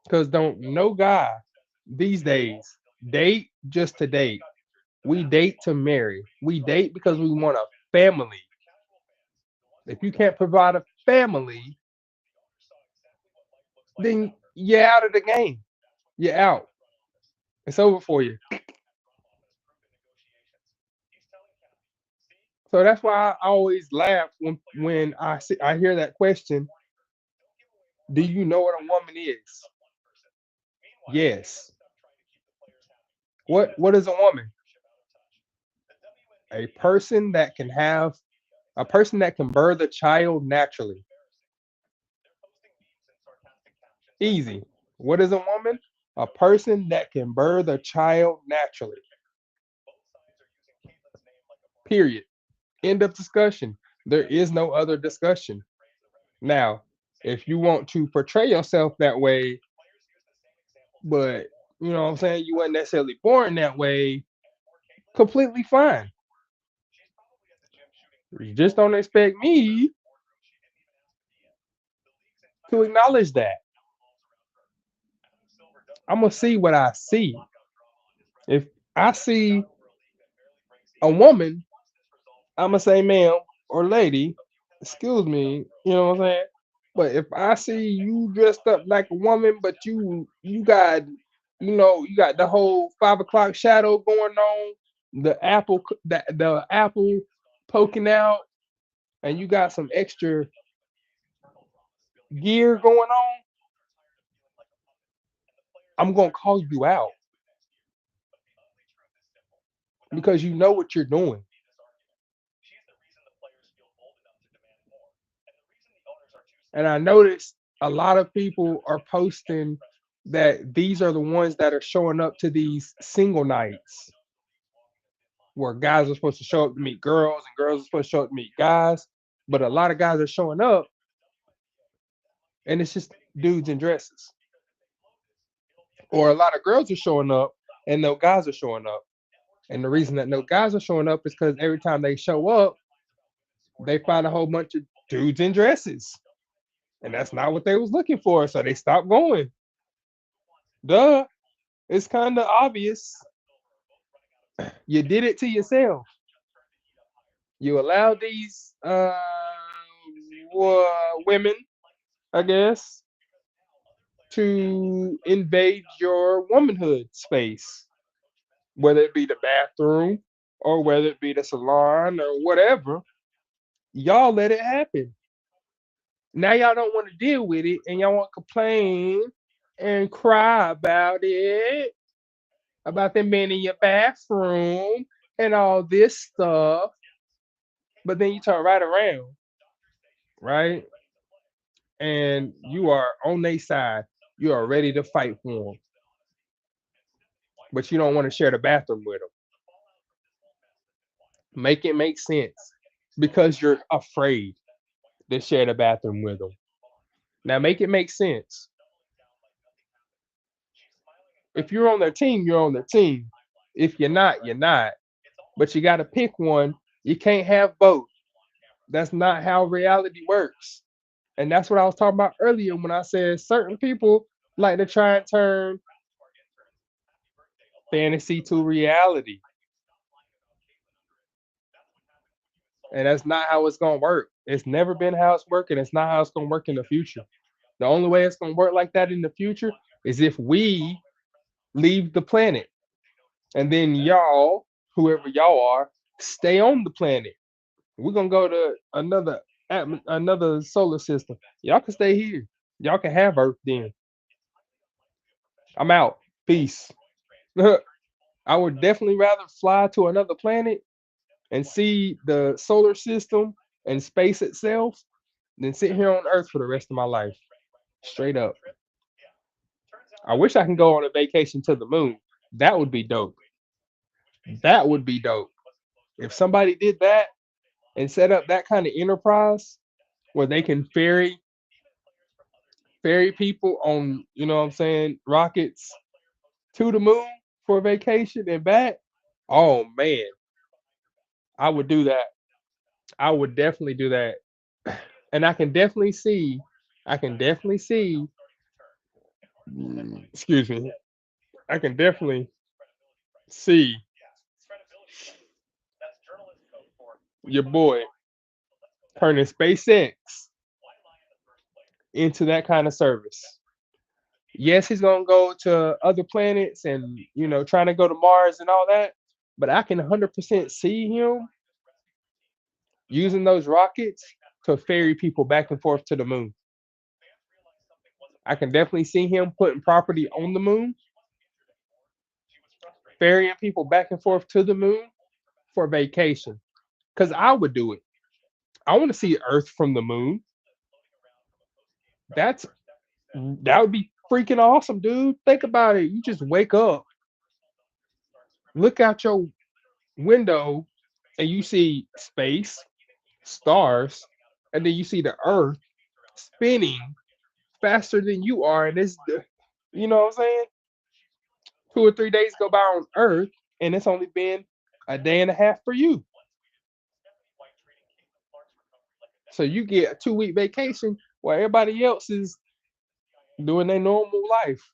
Cause don't no guy these days date just to date. We date to marry. We date because we want a family. If you can't provide a family, then you're out of the game. You're out. It's over for you. So that's why I always laugh when I hear that question. Do you know what a woman is? Yes. What is a woman? A person that can have a person that can birth a child naturally. Easy. What is a woman? A person that can birth a child naturally. Period. End of discussion. There is no other discussion. Now, if you want to portray yourself that way, but you know what I'm saying, you weren't necessarily born that way, completely fine. You just don't expect me to acknowledge that. I'm gonna see what I see. If I see a woman, I'm gonna say ma'am or lady, excuse me, you know what I'm saying? But if I see you dressed up like a woman, but you got you got the whole 5 o'clock shadow going on, the apple poking out, and you got some extra gear going on, I'm gonna call you out. because you know what you're doing. She's the reason the players feel bold enough to demand more, and the reason the owners are too And I scared noticed a to lot of negotiate people terms are with them. posting that these are the ones that are showing up to these single nights Everyone knows the league's walking a thin line. where guys are supposed to show up to meet girls and girls are supposed to show up to meet guys. But a lot of guys are showing up and it's just dudes in dresses. Or a lot of girls are showing up and no guys are showing up. And the reason that no guys are showing up is because every time they show up, they find a whole bunch of dudes in dresses. And that's not what they was looking for. So they stopped going. Duh. It's kind of obvious. You did it to yourself. You allowed these women, I guess, to invade your womanhood space, whether it be the bathroom or whether it be the salon or whatever. Y'all let it happen. Now y'all don't want to deal with it and y'all want to complain and cry about them being in your bathroom and all this stuff. But then you turn right around, right? And you are on their side. You are ready to fight for them, but you don't want to share the bathroom with them. Make it make sense because you're afraid to share the bathroom with them. Now make it make sense. If you're on their team, you're on their team. If you're not, you're not. But you got to pick one. You can't have both. That's not how reality works. And that's what I was talking about earlier when I said certain people like to try and turn fantasy to reality. And that's not how it's gonna work. It's never been how it's working. It's not how it's gonna work in the future. The only way it's gonna work like that in the future is if we leave the planet. And then y'all, whoever y'all are, stay on the planet. We're gonna go to another solar system. Y'all can stay here. Y'all can have Earth then. I'm out. Peace. I would definitely rather fly to another planet and see the solar system and space itself than sit here on Earth for the rest of my life. Straight up. I wish I can go on a vacation to the moon. That would be dope. That would be dope. If somebody did that and set up that kind of enterprise where they can ferry people on, you know what I'm saying, rockets to the moon for a vacation and back. Oh man, I would do that. I would definitely do that. And I can definitely see, excuse me, I can definitely see your boy turning SpaceX into that kind of service. Yes, he's gonna go to other planets and trying to go to Mars and all that, but I can 100% see him using those rockets to ferry people back and forth to the moon. I can definitely see him putting property on the moon, ferrying people back and forth to the moon for vacation. Cause I would do it. I want to see Earth from the moon. That's that would be freaking awesome, dude. Think about it. You just wake up, look out your window, and you see space, stars, and then you see the Earth spinning faster than you are, and you know what I'm saying? 2 or 3 days go by on Earth, and it's only been a day and a half for you. So you get a 2 week vacation while everybody else is doing their normal life.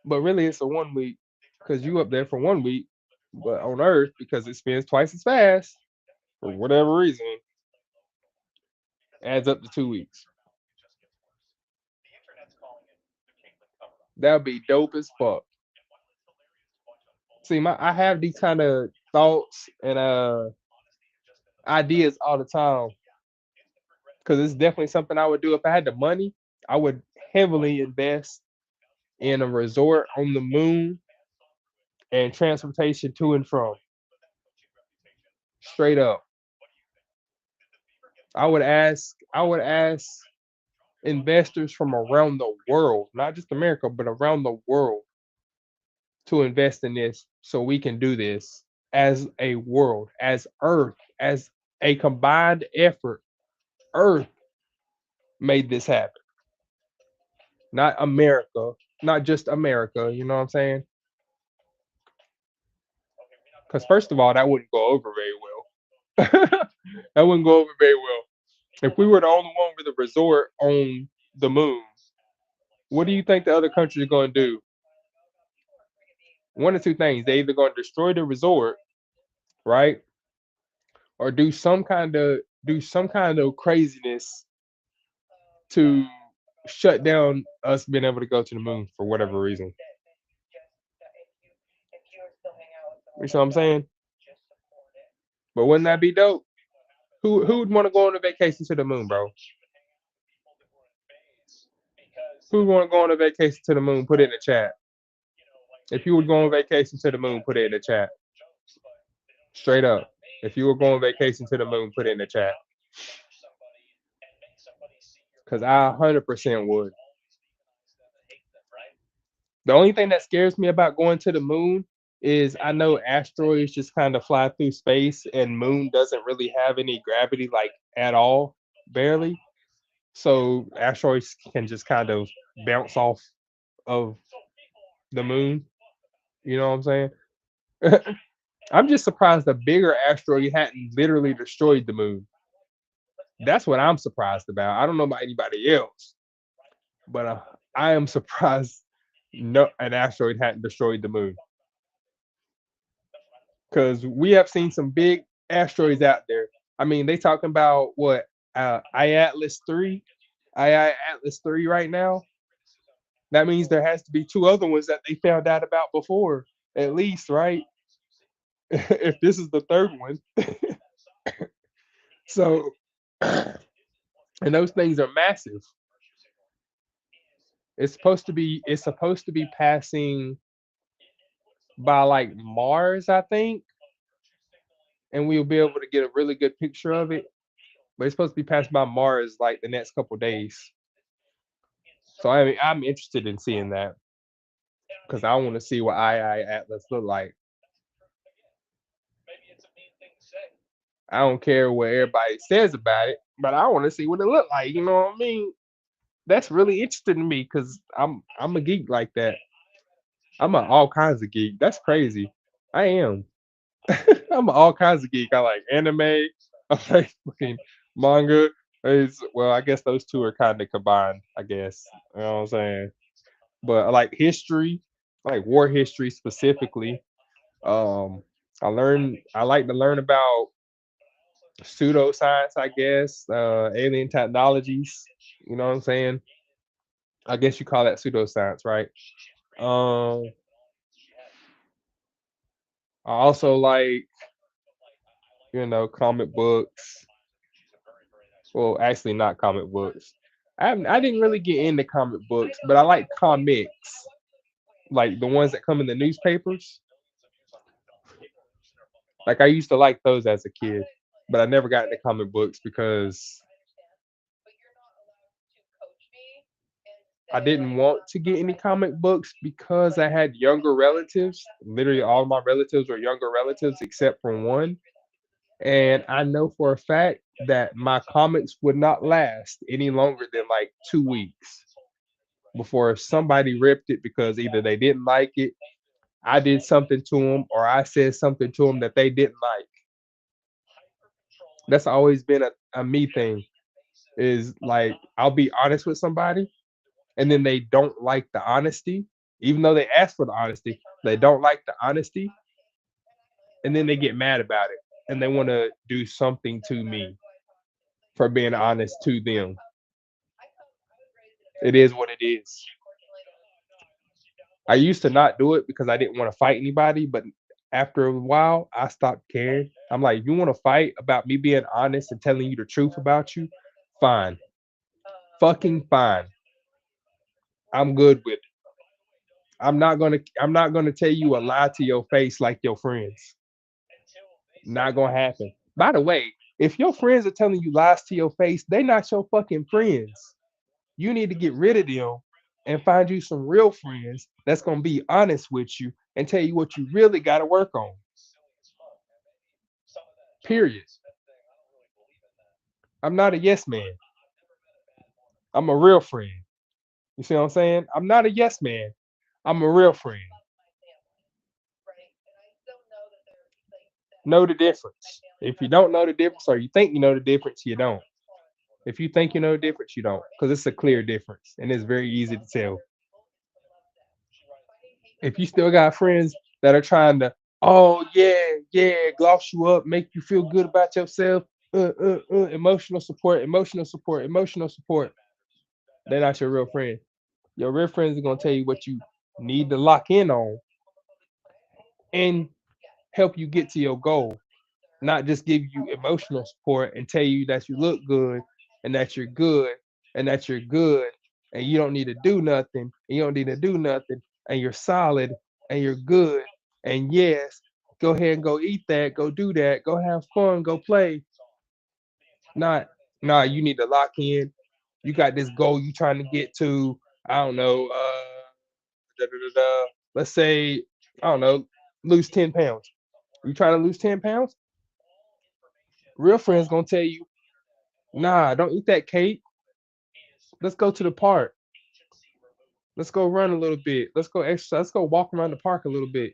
But really, it's a 1 week because you up there for 1 week, but on Earth because it spins twice as fast for whatever reason, adds up to 2 weeks. That would be dope as fuck. See, I have these kind of thoughts and ideas all the time because it's definitely something I would do if I had the money. I would heavily invest in a resort on the moon and transportation to and from. Straight up. I would ask investors from around the world, not just America, but around the world to invest in this so we can do this as a world, as Earth, as a combined effort. Earth made this happen, not America, not just America. You know what I'm saying? Because first of all, that wouldn't go over very well. That wouldn't go over very well. If we were the only one with a resort on the moon, what do you think the other countries are going to do? One or two things. They either going to destroy the resort, right, or do some kind of craziness to shut down us being able to go to the moon for whatever reason. You see what I'm saying? But wouldn't that be dope? Who would want to go on a vacation to the moon, bro? Who would want to go on a vacation to the moon? Put it in the chat. If you would go on vacation to the moon, put it in the chat. Straight up. If you were going on vacation to the moon, put it in the chat. Cause I 100% would. The only thing that scares me about going to the moon is I know asteroids just kind of fly through space and moon doesn't really have any gravity like at all, barely. So asteroids can just kind of bounce off of the moon. You know what I'm saying? I'm just surprised the bigger asteroid hadn't literally destroyed the moon. That's what I'm surprised about. I don't know about anybody else, but I am surprised no an asteroid hadn't destroyed the moon because we have seen some big asteroids out there. I mean, they talking about what I Atlas 3, I Atlas 3 right now. That means there has to be two other ones that they found out about before, at least, right? If this is the third one, so and those things are massive. It's supposed to be passing by like Mars, I think, and we'll be able to get a really good picture of it. But it's supposed to be passed by Mars like the next couple days. So I'm interested in seeing that because I want to see what II Atlas look like. I don't care what everybody says about it, but I want to see what it look like. You know what I mean? That's really interesting to me because I'm a geek like that. I'm a all kinds of geek. That's crazy. I am. I'm a all kinds of geek. I like anime. I like fucking manga. Well, I guess those two are kind of combined. I guess you know what I'm saying. But I like history. I like war history specifically. Um, I like to learn about pseudoscience. I guess alien technologies. You know what I'm saying? I guess you call that pseudoscience, right? Um, I also like comic books. Well, actually, not comic books. I didn't really get into comic books, but I like comics, like the ones that come in the newspapers. Like I used to like those as a kid, but I never got into comic books because I didn't want to get any comic books because I had younger relatives. Literally, all my relatives were younger relatives except for one. And I know for a fact that my comics would not last any longer than like 2 weeks before somebody ripped it because either they didn't like it, I did something to them, or I said something to them that they didn't like. That's always been a me thing. Is like I'll be honest with somebody, and then they don't like the honesty, even though they ask for the honesty. They don't like the honesty, and then they get mad about it, and they want to do something to me for being honest to them. It is what it is. I used to not do it because I didn't want to fight anybody, but after a while, I stopped caring. I'm like, you want to fight about me being honest and telling you the truth about you? Fine. Fucking fine. I'm good with it. I'm not gonna tell you a lie to your face like your friends. Not gonna happen. By the way, if your friends are telling you lies to your face, they not your fucking friends. You need to get rid of them and find you some real friends that's gonna be honest with you and tell you what you really gotta work on. Period. I'm not a yes man. I'm a real friend. You see what I'm saying? I'm not a yes man. I'm a real friend. Know the difference. If you don't know the difference or you think you know the difference, you don't. If you think you know the difference, you don't. Because it's a clear difference and it's very easy to tell. If you still got friends that are trying to, oh yeah, yeah, gloss you up, make you feel good about yourself, emotional support, emotional support, emotional support, they're not your real friend. Your real friends are gonna tell you what you need to lock in on and help you get to your goal, not just give you emotional support and tell you that you look good and that you're good and that you're good and you don't need to do nothing and you don't need to do nothing and you're solid and you're good and yes, go ahead and go eat that, go do that, go have fun, go play. Not, nah, you need to lock in. You got this goal you trying to get to. I don't know. Da, da, da, da. Let's say I don't know, lose 10 pounds. You trying to lose 10 pounds? Real friends gonna tell you, nah, don't eat that cake. Let's go to the park. Let's go run a little bit. Let's go exercise. Let's go walk around the park a little bit.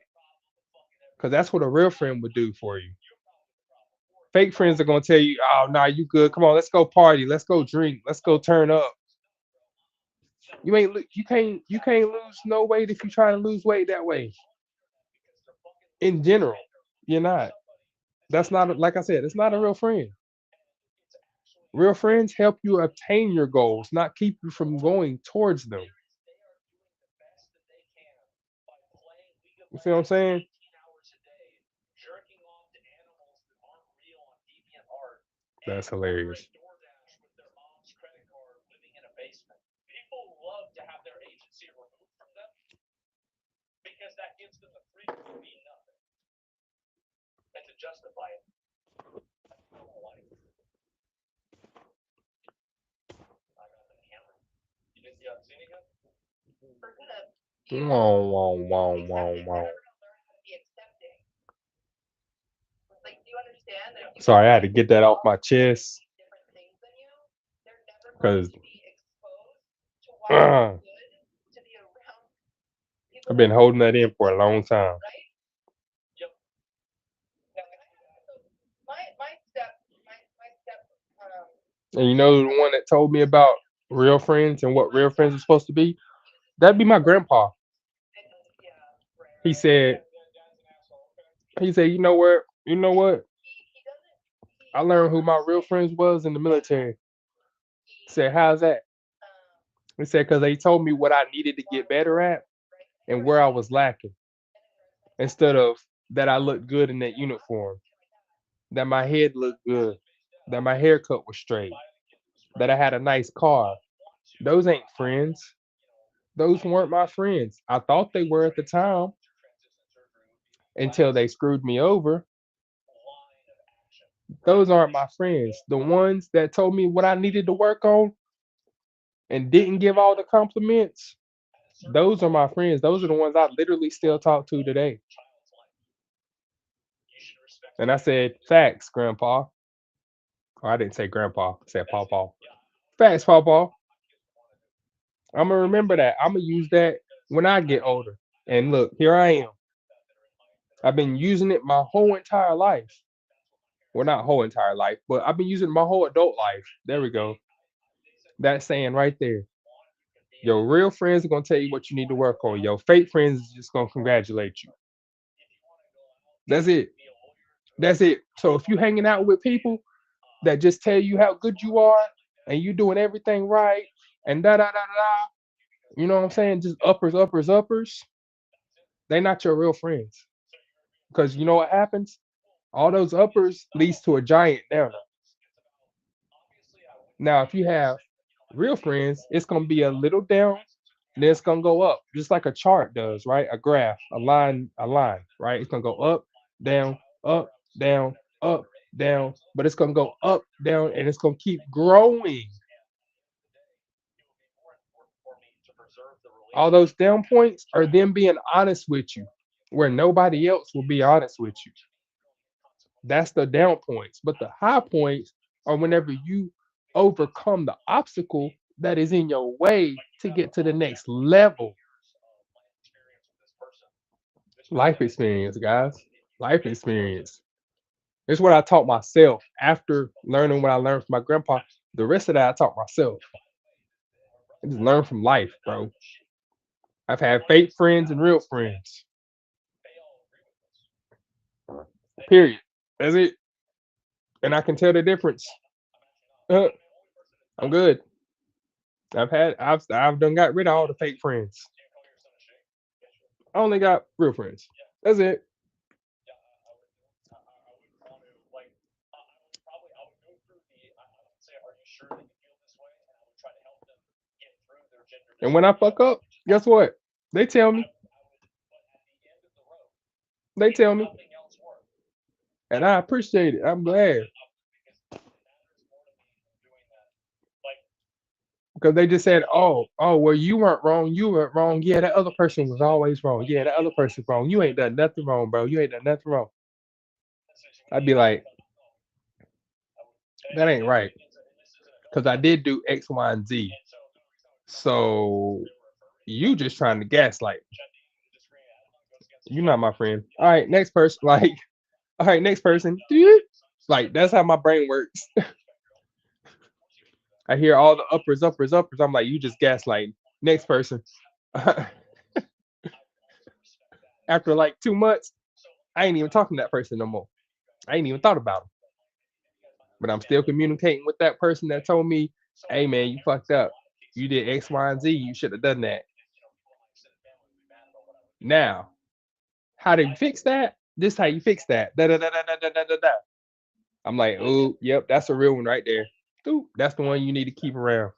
Cause that's what a real friend would do for you. Fake friends are gonna tell you, oh nah, you good. Come on, let's go party. Let's go drink. Let's go turn up. You can't lose no weight if you try to lose weight that way. In general, you're not. That's not like I said. It's not a real friend. Real friends help you obtain your goals, not keep you from going towards them. You see what I'm saying? That's hilarious. Wow, wow, wow, wow, wow. Sorry, I had to get that off my chest because I've been holding that in for a long time. And you know the one that told me about real friends and what real friends are supposed to be? That'd be my grandpa. He said, you know what? You know what? I learned who my real friends was in the military. He said, how's that? He said, because they told me what I needed to get better at and where I was lacking. Instead of that I looked good in that uniform, that my head looked good, that my haircut was straight, that I had a nice car. Those ain't friends. Those weren't my friends. I thought they were at the time until they screwed me over. Those aren't my friends. The ones that told me what I needed to work on and didn't give all the compliments, those are my friends. Those are the ones I literally still talk to today. And I said, facts, Grandpa. Or I didn't say Grandpa, I said Pawpaw. Facts, Pawpaw. I'm gonna remember that. I'm gonna use that when I get older. And look, here I am. I've been using it my whole entire life. Well, not whole entire life, but I've been using it my whole adult life. There we go. That saying right there. Your real friends are gonna tell you what you need to work on. Your fake friends is just gonna congratulate you. That's it. That's it. So if you hanging out with people that just tell you how good you are and you doing everything right and da da da da, you know what I'm saying? Just uppers, uppers, uppers. They not your real friends. Because you know what happens? All those uppers leads to a giant downer. Now, if you have real friends, it's gonna be a little down, then it's gonna go up, just like a chart does, right? A graph, a line, right? It's gonna go up, down, up, down, but it's gonna go up, down, and it's gonna keep growing. All those down points are them being honest with you, where nobody else will be honest with you. That's the down points. But the high points are whenever you overcome the obstacle that is in your way to get to the next level. Life experience, guys. Life experience. It's what I taught myself after learning what I learned from my grandpa. The rest of that I taught myself. I just learned from life, bro. I've had fake friends and real friends. Period. That's it. And I can tell the difference. Uh, I'm good. I've done got rid of all the fake friends. I only got real friends. That's it. And when I fuck up, guess what? They tell me. They tell me. And I appreciate it. I'm glad. Because they just said, oh, well, you weren't wrong. You weren't wrong. Yeah, that other person was always wrong. Yeah, that other person's wrong. You ain't done nothing wrong, bro. You ain't done nothing wrong. I'd be like, that ain't right. Because I did do X, Y, and Z. So you just trying to gaslight. You're not my friend. All right, next person. Like, all right, next person. Like, that's how my brain works. I hear all the uppers, uppers, uppers. I'm like, you just gaslighting. Next person. After like 2 months, I ain't even talking to that person no more. I ain't even thought about them. But I'm still communicating with that person that told me, hey man, you fucked up. You did X, Y, and Z. You should have done that. Now, how do you fix that? This how you fix that. Da da da da da da da da. Da. I'm like, oh, yep, that's a real one right there. Ooh, that's the one you need to keep around.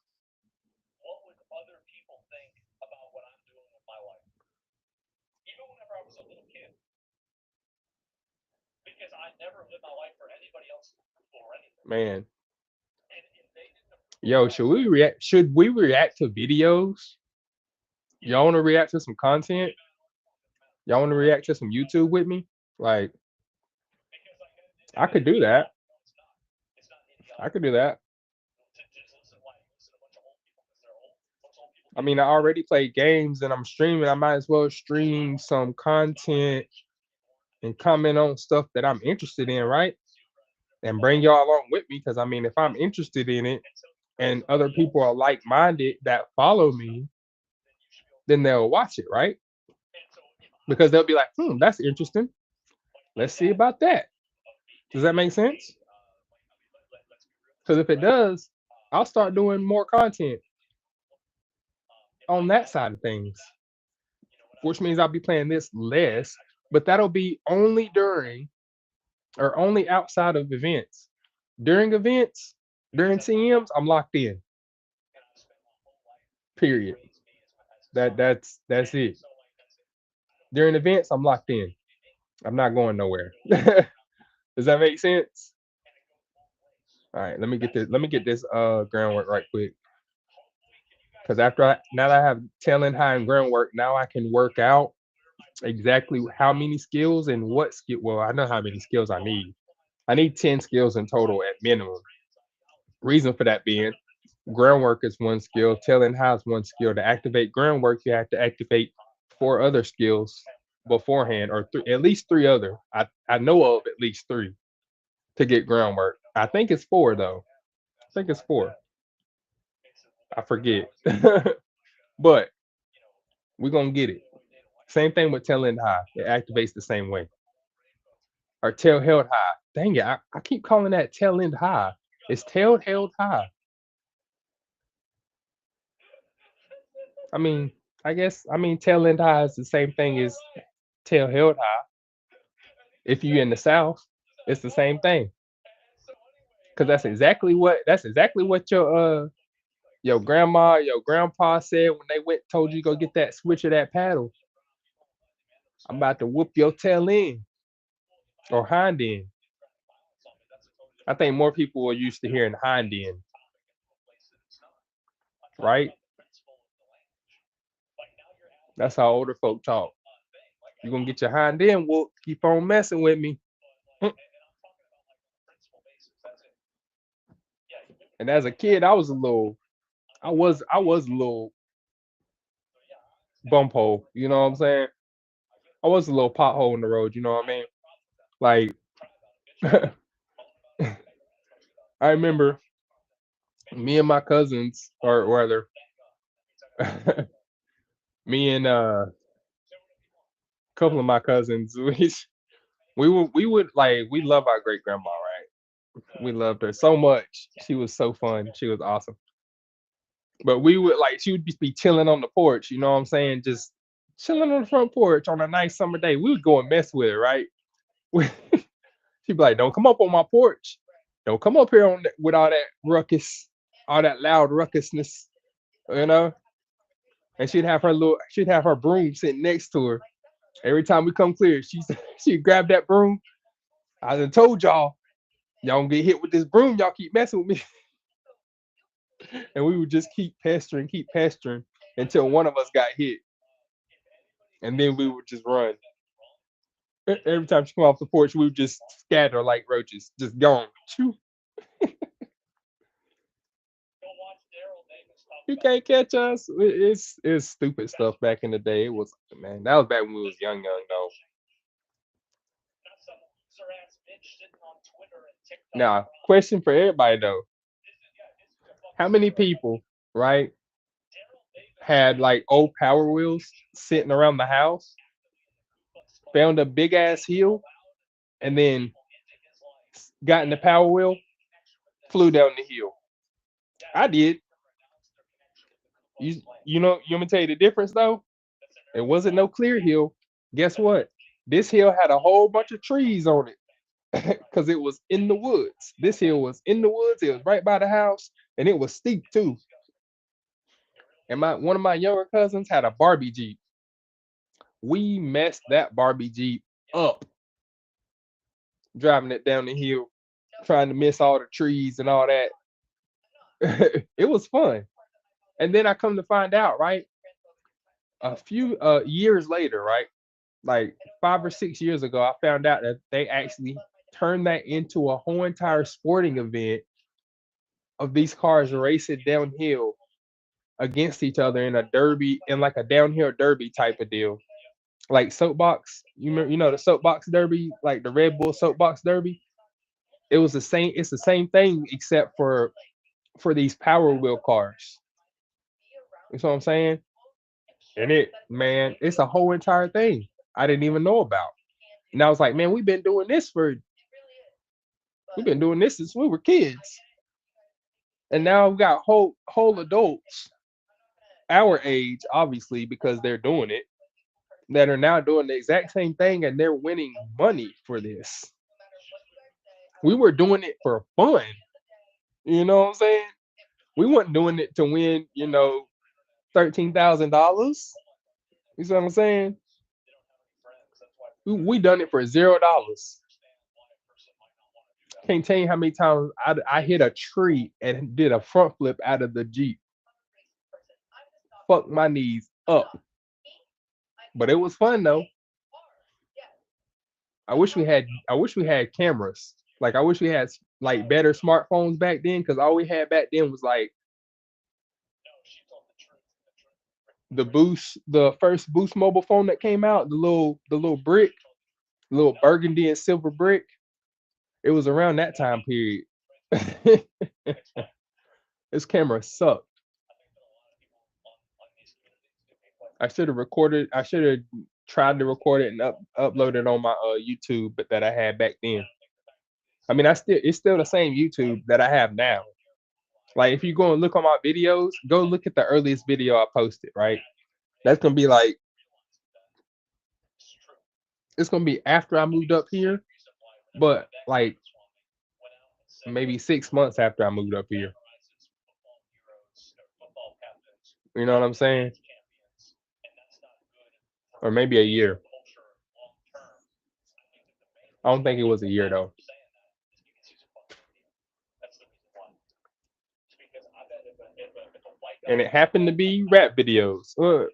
Man, yo, should we react? Should we react to videos? Y'all want to react to some content? Y'all want to react to some YouTube with me? Like, I could do that. I could do that. I mean, I already play games and I'm streaming. I might as well stream some content and comment on stuff that I'm interested in, right? And bring y'all along with me because I mean, if I'm interested in it and other people are like minded that follow me, then they'll watch it, right? Because they'll be like, that's interesting. Let's see about that. Does that make sense? Because if it does, I'll start doing more content on that side of things, which means I'll be playing this less, but that'll be only during or only outside of events. During events, during TMs, I'm locked in. Period. That's it. During events, I'm locked in. I'm not going nowhere. Does that make sense? All right, let me get this. Let me get this groundwork right quick. Because now that I have telling high and groundwork, now I can work out exactly how many skills and what skill. Well, I know how many skills I need. I need 10 skills in total at minimum. Reason for that being groundwork is one skill, telling how is one skill. To activate groundwork, you have to activate four other skills beforehand, or at least three other. I know of at least three to get groundwork. I think it's four though. I think it's four. I forget. But we're gonna get it. Same thing with tail end high. It activates the same way. Or tail held high. Dang it, I keep calling that tail end high. It's tail held high. I mean, I mean tail end high is the same thing as tail held high. If you in the South, it's the same thing. Cause that's exactly what your grandma, your grandpa said when they went told you to go get that switch of that paddle. I'm about to whoop your tail end or hind end. I think more people are used to hearing hind end, right? That's how older folk talk. You gonna get your hind end whooped. Keep on messing with me. Mm. And as a kid, I was a little bump hole. You know what I'm saying? I was a little pothole in the road. You know what I mean? Like I remember me and my cousins, or rather, me and a couple of my cousins, we would like we love our great grandma, right? We loved her so much. She was so fun. She was awesome. But we would like she would just be chilling on the porch. You know what I'm saying? Just chilling on the front porch on a nice summer day. We would go and mess with her, right? She'd be like, "Don't come up on my porch. Don't come up here with all that ruckus, all that loud ruckusness." You know. And she'd have her broom sitting next to her. Every time we come clear, she'd grab that broom. I done told y'all gonna get hit with this broom. Y'all keep messing with me, and we would just keep pestering until one of us got hit, and then we would just run. Every time she come off the porch, we would just scatter like roaches, just gone. Choo. You can't catch us. It's stupid stuff back in the day. It was man, that was back when we was young though. Now, question for everybody though: how many people, right, had like old Power Wheels sitting around the house, found a big ass hill, and then got in the Power Wheel, flew down the hill? I did. You want me to tell you the difference though? It wasn't no clear hill. Guess what? This hill had a whole bunch of trees on it because it was in the woods. This hill was in the woods. It was right by the house, and it was steep too. And my one of my younger cousins had a Barbie Jeep. We messed that Barbie Jeep up driving it down the hill, trying to miss all the trees and all that. It was fun. And then I come to find out, right? A few years later, right? Like 5 or 6 years ago, I found out that they actually turned that into a whole entire sporting event of these cars racing downhill against each other in a derby, in like a downhill derby type of deal. Like soapbox, you know the soapbox derby, like the Red Bull soapbox derby. It was the same. It's the same thing except for these Power Wheel cars. You know what I'm saying? And man, it's a whole entire thing I didn't even know about. And I was like, man, we've been doing this since we were kids, and now we've got whole adults our age, obviously because they're doing it, that are now doing the exact same thing, and they're winning money for this. We were doing it for fun. You know what I'm saying? We weren't doing it to win, $13,000. You see what I'm saying? We done it for $0. Can't tell you how many times I hit a tree and did a front flip out of the Jeep. Fuck my knees up. But it was fun though. I wish we had cameras. Like I wish we had like better smartphones back then, because all we had back then was like the first Boost mobile phone that came out, the little brick, little burgundy and silver brick. It was around that time period. This camera sucked. I should have recorded. I should have tried to record it and upload it on my YouTube, but that I had back then. I mean, it's still the same YouTube that I have now. Like if you go and look on my videos, go look at the earliest video I posted. Right, that's gonna be like it's gonna be after I moved up here, but like maybe 6 months after I moved up here. You know what I'm saying? Or maybe a year. I don't think it was a year though. and it happened to be rap videos. Look,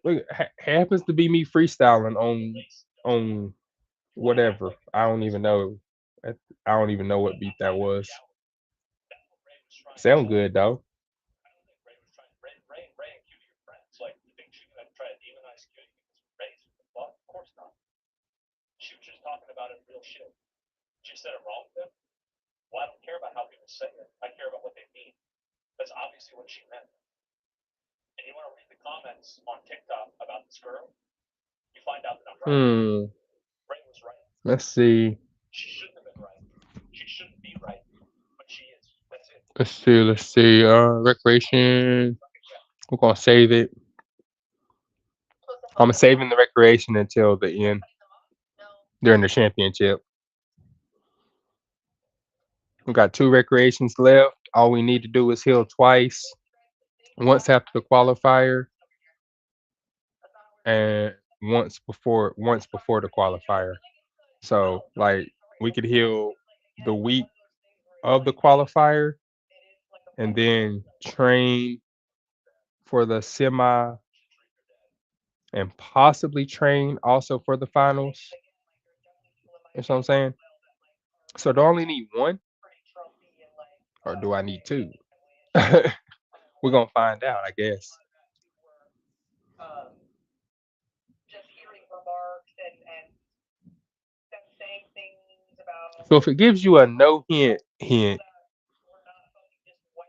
happens to be me freestyling on whatever. I don't even know. I don't even know what beat that was. Sound good though. Ray was trying. Ray and Cutie are friends. Like, you think she gonna try to demonize Cutie because Ray's the fuck? Of course not. She was just talking about it real shit. She said it wrong with him. Well, I don't care about how people say it. I care about what they mean. That's obviously what she meant. And you want to read the comments on TikTok about this girl? You find out that I'm right. Hmm. Ray was right. Let's see. She shouldn't have been right. She shouldn't be right, but she is. That's it. Let's see. Let's see. Recreation. We're gonna save it. I'm saving the recreation until the end during the championship. We got two recreations left. All we need to do is heal twice. Once after the qualifier and once before the qualifier. So like we could heal the week of the qualifier and then train for the semi and possibly train also for the finals. You know what I'm saying? So do I only need one or do I need two? We're gonna find out, I guess. Um, just hearing remarks and them saying things about So if it gives you a no hint, that we're not fucking just white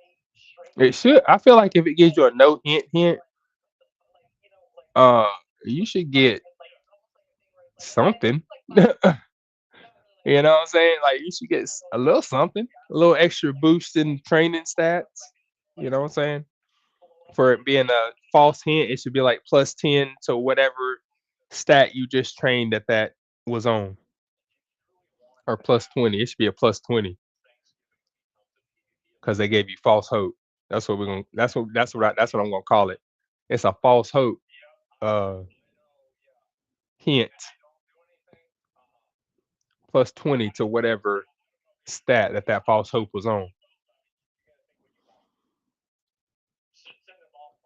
straight it should. I feel like if it gives you a no hint, like uh, you should get something. You know what I'm saying? Like you should get a little something, a little extra boost in training stats. You know what I'm saying? For it being a false hint, it should be like +10 to whatever stat you just trained that was on, or +20. It should be a +20 because they gave you false hope. That's what we're gonna. That's what I'm gonna call it. It's a false hope uh hint +20 to whatever stat that false hope was on.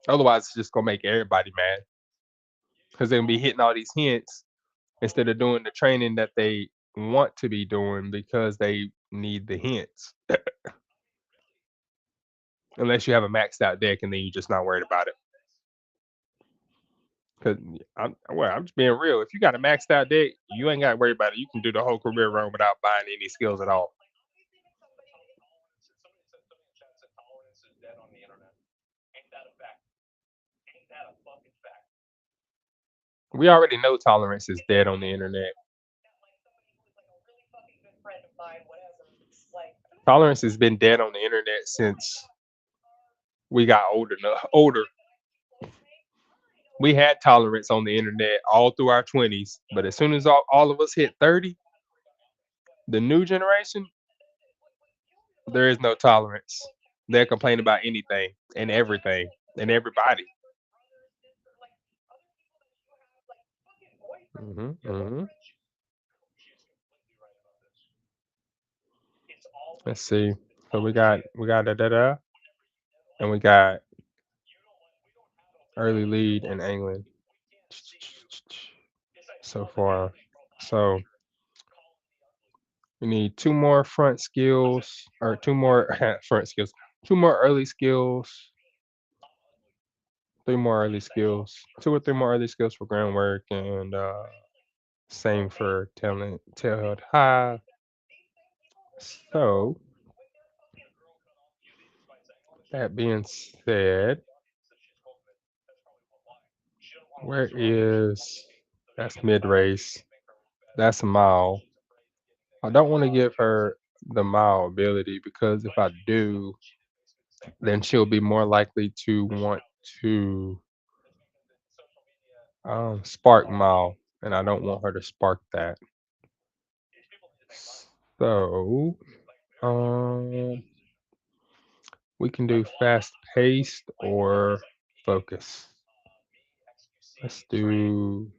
Otherwise, it's just gonna make everybody mad because they're gonna be hitting all these hints instead of doing the training that they want to be doing because they need the hints. Unless you have a maxed out deck and then you're just not worried about it. Because I'm just being real. If you got a maxed out deck, you ain't got to worry about it. You can do the whole career run without buying any skills at all. somebody in chat said tolerance is dead on the internet. Ain't that a fact? Ain't that a fucking fact? We already know tolerance is dead on the internet. Like somebody who is like a really fucking good friend of mine, whatever. Like Tolerance has been dead on the internet since we got older. We had tolerance on the internet all through our 20s, but as soon as all of us hit 30, the new generation, there is no tolerance. They'll complain about anything and everything and everybody. Hmm. Hmm. Let's see. So we got da, and we got early lead in England so far. So we need two more front skills or two more front skills, two more early skills, three more early skills, two or three more early skills for groundwork, and same for talent tailhead high. So that being said, where is that's mid race? That's a mile. I don't want to give her the mile ability because if I do, then she'll be more likely to want to spark mile, and I don't want her to spark that. So um, we can do fast paced or focus. Let's do.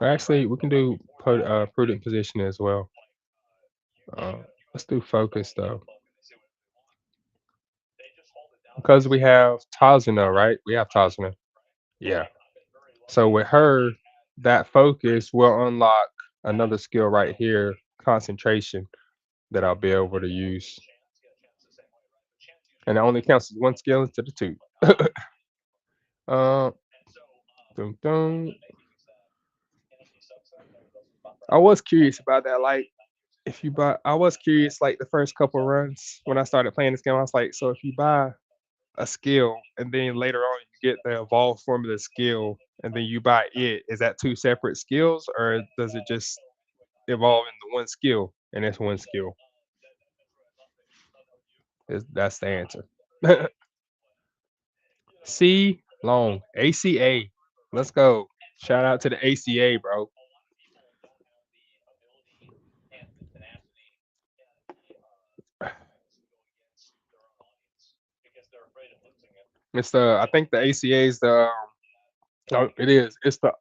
Actually, we can do prudent position as well. Uh, let's do focus though. because we have Tazuna, right? We have Tazuna. Yeah. So with her, that focus will unlock another skill right here, concentration, that I'll be able to use. And it only counts as one skill instead of two. uh, dun, dun. I was curious about that. Like, if you buy, I was curious. Like the first couple runs when I started playing this game, I was like, so if you buy a skill and then later on you get the evolved form of the skill and then you buy it, is that two separate skills or does it just evolve into one skill and it's one skill? That's the answer. C long ACA. Let's go. Shout out to the ACA, bro. It's the I think the ACA is the oh, it is. It's the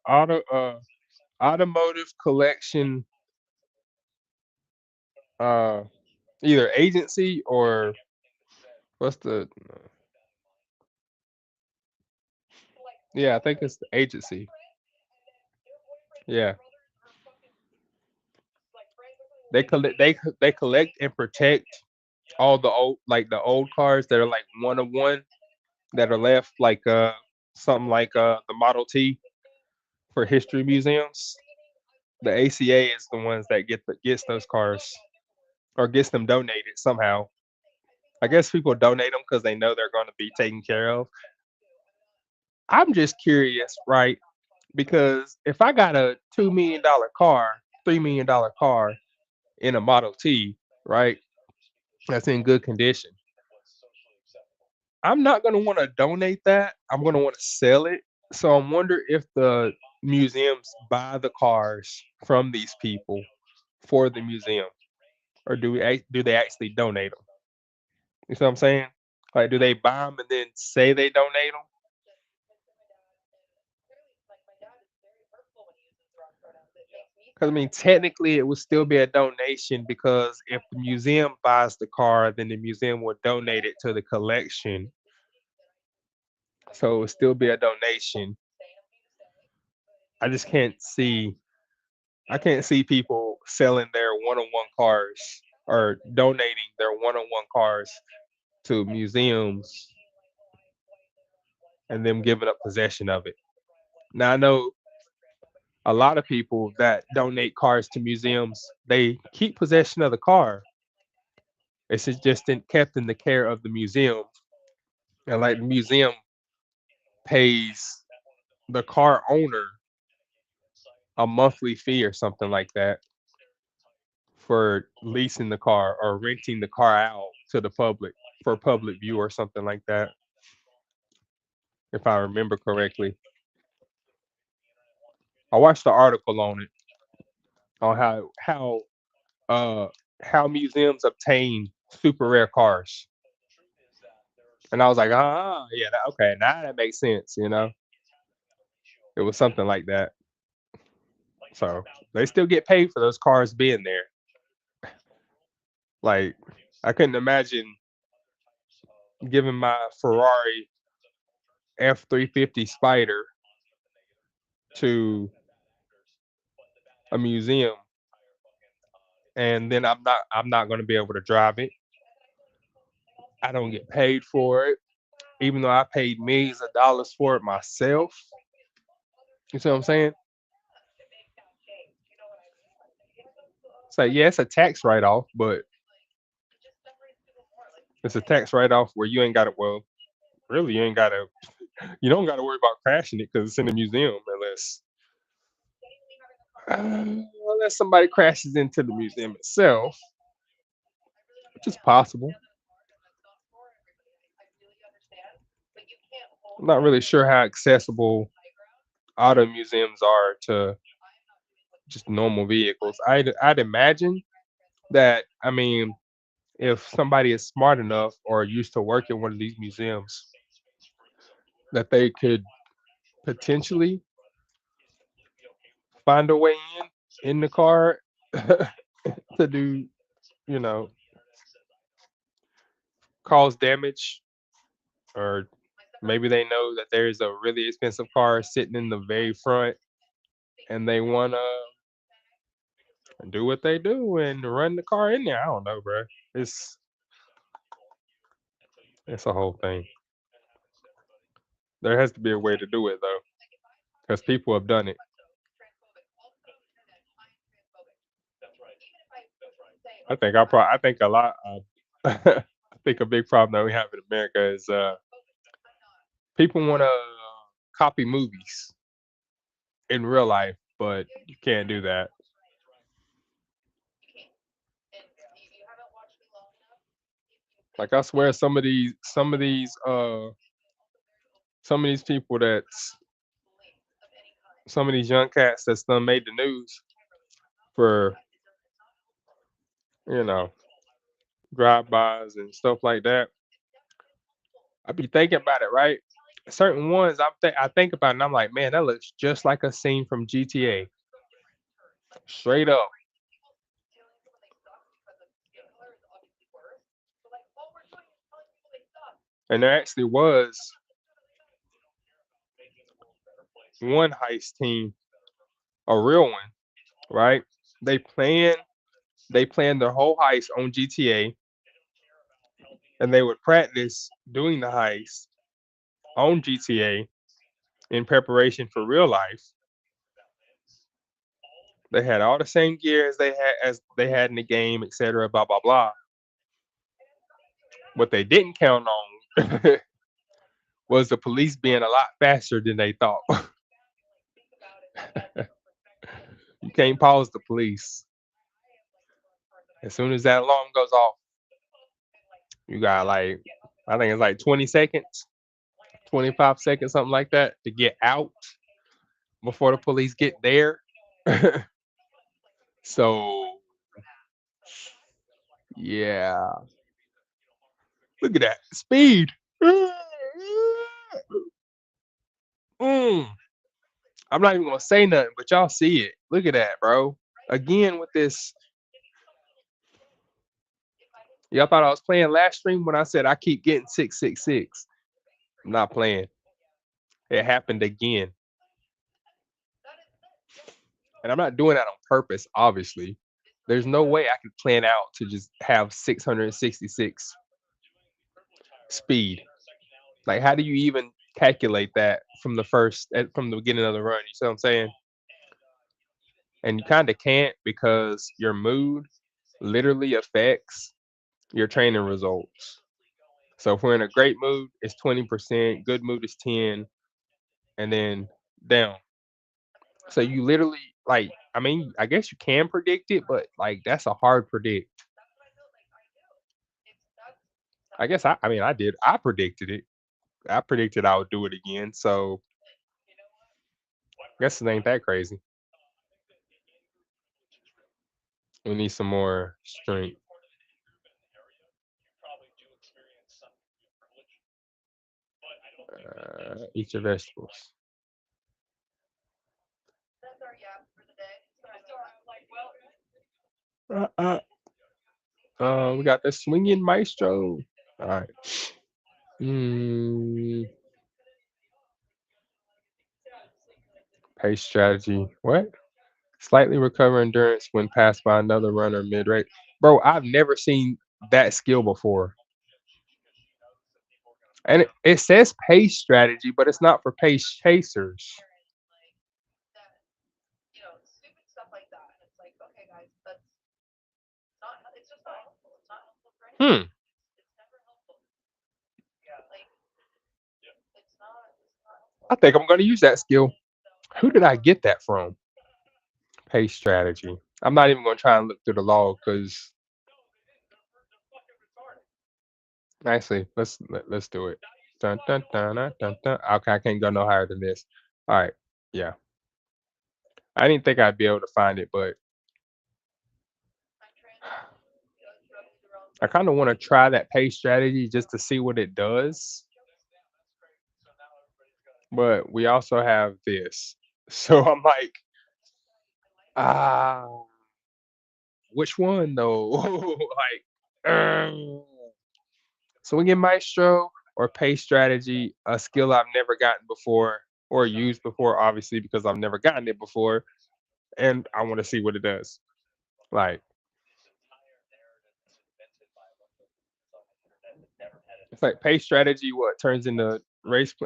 automotive collection uh either agency or what's the yeah, I think it's the agency. Yeah. They collect and protect all the old cars that are like one of one that are left like something like the Model T for history museums. The ACA is the ones that gets those cars or gets them donated somehow. I guess people donate them because they know they're going to be taken care of. I'm just curious, right? Because if I got a $2 million car, $3 million car in a Model T, right? That's in good condition. I'm not gonna want to donate that. I'm gonna want to sell it. So I wonder if the museums buy the cars from these people for the museum, or do they actually donate them? You see what I'm saying? Like, do they buy them and then say they donate them? Because I mean, technically, it would still be a donation because if the museum buys the car, then the museum will donate it to the collection. So it would still be a donation. I just can't see. I can't see people selling their one-on-one cars or donating their one-on-one cars to museums and them giving up possession of it. Now I know a lot of people that donate cars to museums, they keep possession of the car. Kept in the care of the museum, and like the museum pays the car owner a monthly fee or something like that for leasing the car or renting the car out to the public for public view or something like that, if I remember correctly. I watched the article on it on uh how museums obtain super rare cars, and I was like, ah, yeah, okay, now that makes sense. It was something like that. So they still get paid for those cars being there. Like I couldn't imagine giving my Ferrari F-350 Spider to a museum and then I'm not going to be able to drive it. I don't get paid for it, even though I paid millions of dollars for it myself. You see what I'm saying? It's like, yeah, it's a tax write off, but it's a tax write off where you ain't got to, well, really, you don't got to worry about crashing it because it's in the museum unless somebody crashes into the museum itself, which is possible. I'm not really sure how accessible auto museums are to just normal vehicles. I'd imagine that, I mean, if somebody is smart enough or used to work in one of these museums, that they could potentially find a way in the car to do, you know, cause damage or maybe they know that there's a really expensive car sitting in the very front, and they wanna do what they do and run the car in there. I don't know, bro. It's it's a whole thing. There has to be a way to do it though, because people have done it. I think a lot. I think a big problem that we have in America is people want to copy movies in real life, but you can't do that. Like I swear, some of these people that's some of these young cats that's done made the news for you know drive-bys and stuff like that. I be thinking about it, right? Certain ones I think about it and I'm like, man, that looks just like a scene from GTA. Straight up. And there actually was one heist team, a real one, right? They planned they planned their whole heist on GTA, and they would practice doing the heist on GTA in preparation for real life. They had all the same gear as they had in the game, etc. Blah blah blah. What they didn't count on was the police being a lot faster than they thought. You can't pause the police. As soon as that alarm goes off, you got like I think it's like 20 seconds, 25 seconds, something like that, to get out before the police get there. So yeah, look at that speed. Mm. I'm not even gonna say nothing, but y'all see it. Look at that, bro. Again with this, y'all thought I was playing last stream when I said I keep getting 666. I'm not playing. It happened again, and I'm not doing that on purpose. Obviously, there's no way I could plan out to just have 666 speed. Like, how do you even calculate that from the beginning of the run? You see what I'm saying? And you kind of can't because your mood literally affects your training results. So if we're in a great mood, it's 20%, good mood is 10, and then down. So you literally like I mean, I guess you can predict it, but like that's a hard predict. I mean I did. I predicted it. I predicted I would do it again. So I guess it ain't that crazy. We need some more strength. Eat your vegetables. Uh, uh, we got the swinging maestro. All right. Mm, pace strategy. What? Slightly recover endurance when passed by another runner mid rate. Bro, I've never seen that skill before. And it says pace strategy, but it's not for pace chasers. Hmm. I think I'm going to use that skill. Who did I get that from? Pace strategy. I'm not even going to try and look through the log because actually, let's do it. Dun, dun, dun, dun, dun, dun. Okay, I can't go no higher than this. All right. Yeah. I didn't think I'd be able to find it, but I kind of want to try that pace strategy just to see what it does. But we also have this. So I'm like, ah, which one though? Like, so we get Maestro or pace strategy, a skill I've never gotten before or used before, obviously, because I've never gotten it before, and I want to see what it does. Like, it's like pace strategy, what turns into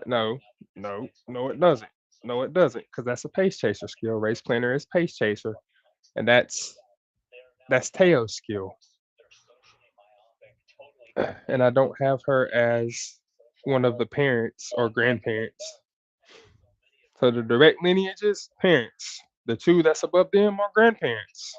No, no, no, it doesn't. No, it doesn't, because that's a pace chaser skill. Race planner is pace chaser, and that's Teo's skill. And I don't have her as one of the parents or grandparents. So the direct lineages, parents. The two that's above them are grandparents.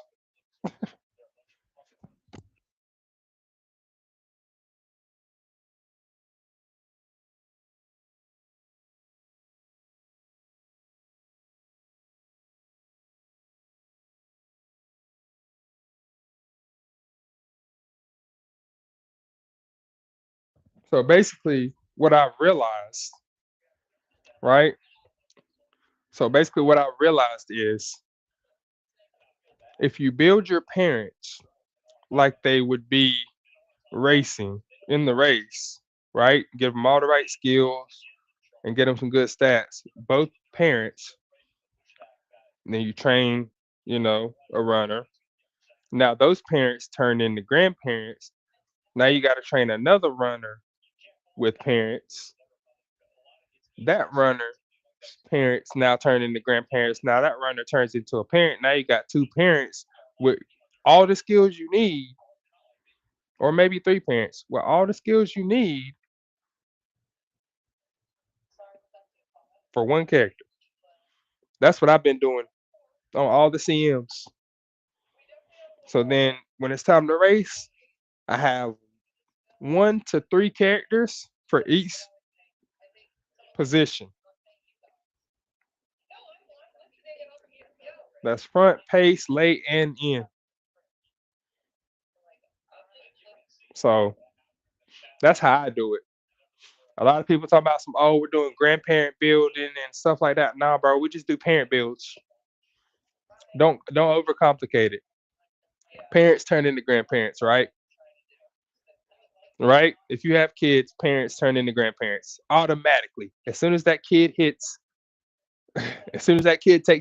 So basically, what I've realized, right? So basically, what I've realized is if you build your parents like they would be racing in the race, right? Give them all the right skills and get them some good stats. Both parents, then you train, a runner. Now those parents turn into grandparents. Now you got to train another runner with parents. That runner parents now turn into grandparents. Now that runner turns into a parent. Now you got two parents with all the skills you need, or maybe three parents with all the skills you need for one character. That's what I've been doing on all the CMs. So then when it's time to race, I have 1 to 3 characters for each position. That's front, pace, late, and in. So that's how I do it. A lot of people talk about we're doing grandparent building and stuff like that. Nah, bro, we just do parent builds. Don't overcomplicate it. Parents turn into grandparents, right? Right? If you have kids, parents turn into grandparents automatically. As soon as that kid takes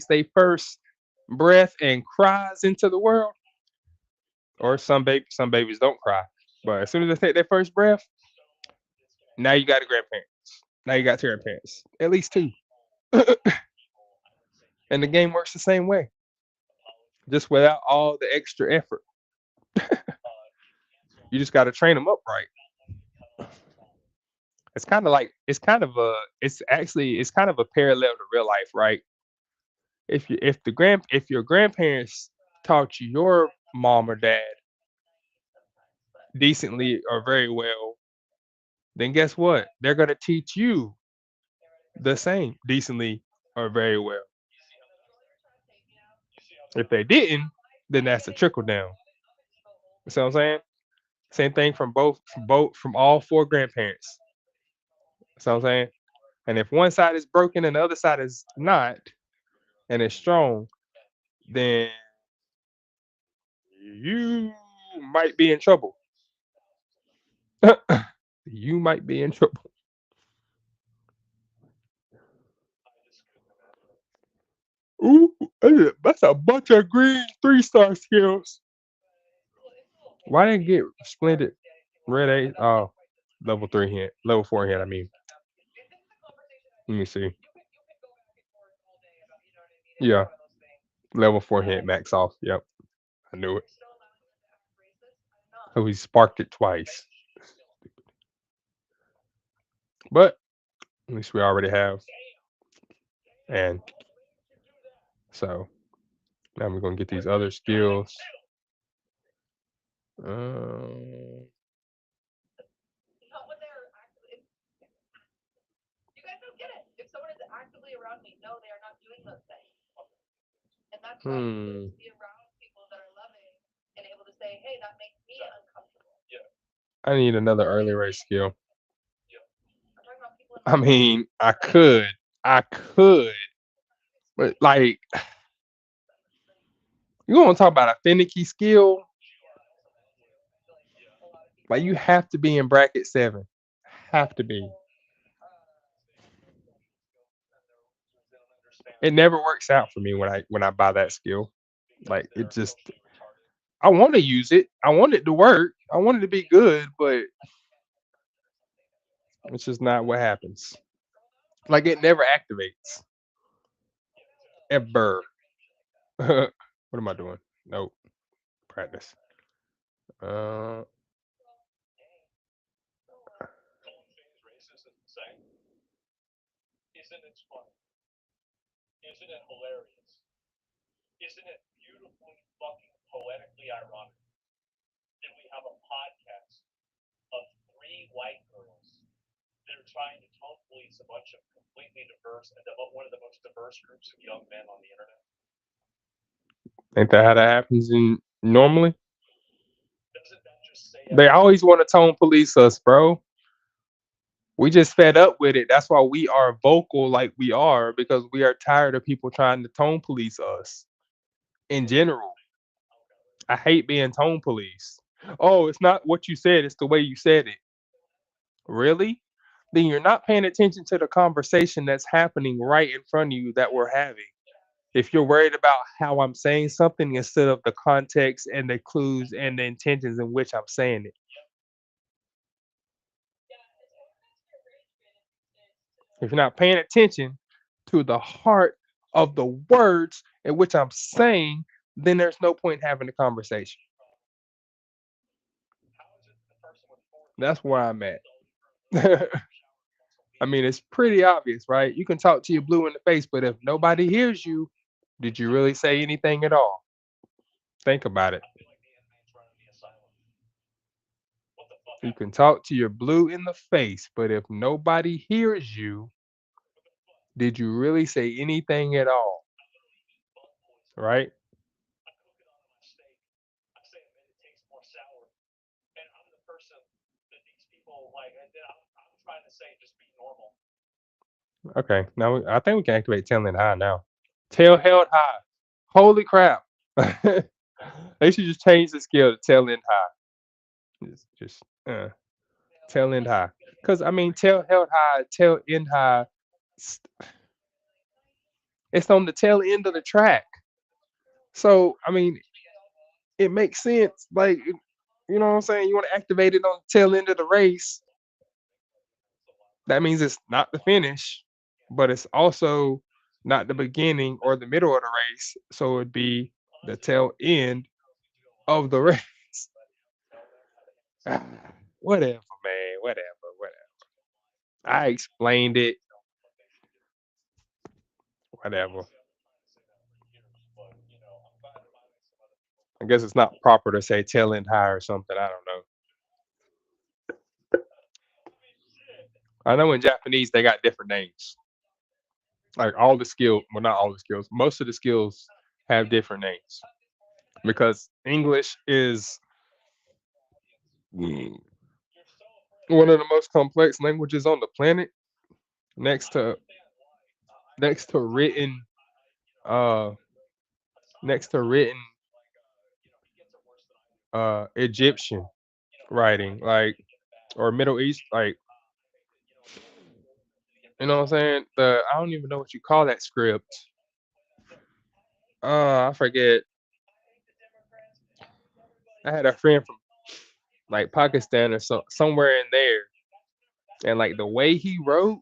their first breath and cries into the world, or some babies don't cry, but as soon as they take their first breath, now you got a grandparent. Now you got two grandparents, at least two, and the game works the same way, just without all the extra effort. You just got to train them up right. It's kind of like it's kind of a parallel to real life, right? If your grandparents taught you your mom or dad decently or very well, then guess what? They're gonna teach you the same decently or very well. If they didn't, then that's a trickle down. You see what I'm saying? Same thing from all four grandparents. You know what I'm saying? And if one side is broken and the other side is not, and it's strong, then you might be in trouble. You might be in trouble. Ooh, that's a bunch of green 3-star skills. Why didn't get splendid red A? Oh, level 3 hint, level 4 hint. I mean, let me see. Yeah, level 4 hint max off. Yep, I knew it. So he sparked it twice, but at least we already have. And so now we're gonna get these other skills. Um, hmm. I need another early race skill. I mean, I could, but like, you want to talk about a finicky skill? Like, you have to be in bracket 7. Have to be. They don't understand It that never works out for me when I buy that skill. because Like it they're just emotionally retarded. I want to use it. I want it to work. I want it to be good, but it's just not what happens. Like it never activates ever. What am I doing? Nope. Practice. Uh, Calling Shane's racist is insane. Isn't it funny? Isn't it hilarious? Isn't it beautifully fucking poetically ironic that we have a podcast of three white girls that are trying to tone police a bunch of completely diverse and one of the most diverse groups of young men on the internet? ain't that how that happens in normally? Doesn't that just say They everything? always want to tone police us, bro. We just fed up with it. That's why we are vocal like we are because we are tired of people trying to tone police us in general. I hate being tone police. Oh, it's not what you said, it's the way you said it. Really? Then you're not paying attention to the conversation that's happening right in front of you that we're having. If you're worried about how I'm saying something instead of the context and the clues and the intentions in which I'm saying it. If you're not paying attention to the heart of the words in which I'm saying, then there's no point in having the conversation. How is it that the person with four kids That's where can't I'm at. self shower once a I week? mean, it's pretty obvious, right? You can talk to your blue in the face, but if nobody hears you, did you really say anything at all? Think about it. I feel like the inmates running the asylum. What the fuck You happened can to them? talk to your blue in the face, but if nobody hears you, What the fuck? did you really say anything at all? I literally eat bug poison. Right? I cook it onto my steak. I say it made it taste more sour. And I'm the person that these people like. And then I'm trying to say just be normal. Okay. Now I think we can activate tail end high now. Tail held high. Holy crap. They should just change the skill to tail end high. Just tail end high. Because, I mean, tail held high, tail end high, s- it's on the tail end of the track. So, I mean, it makes sense. Like, you know what I'm saying? You want to activate it on the tail end of the race. That means it's not the finish, but it's also not the beginning or the middle of the race. So it'd be the tail end of the race. Ah, whatever, man. Whatever. Whatever. I explained it. Whatever. Honestly, I've been trying to say that for years, but I'm glad finally some other people I told guess me. it's not proper to say tail end high or something. I don't know. I mean, shit. I know in Japanese they got different names. Like all the skill, well, not all the skills. Most of the skills have different names because English is mm, You're so afraid. one of the most complex languages on the planet. Next I don't to understand why. next to written, uh, My son next always to tells written, me, like, he gets it worse than I do. But, Egyptian people writing, act like they like can get it bad. or Middle East, like I think that, people are older than the you know what I'm infrastructure. saying. The I don't even know what you call that script. Look, I forget. I had a friend from like Pakistan or somewhere in there, and like the way he wrote,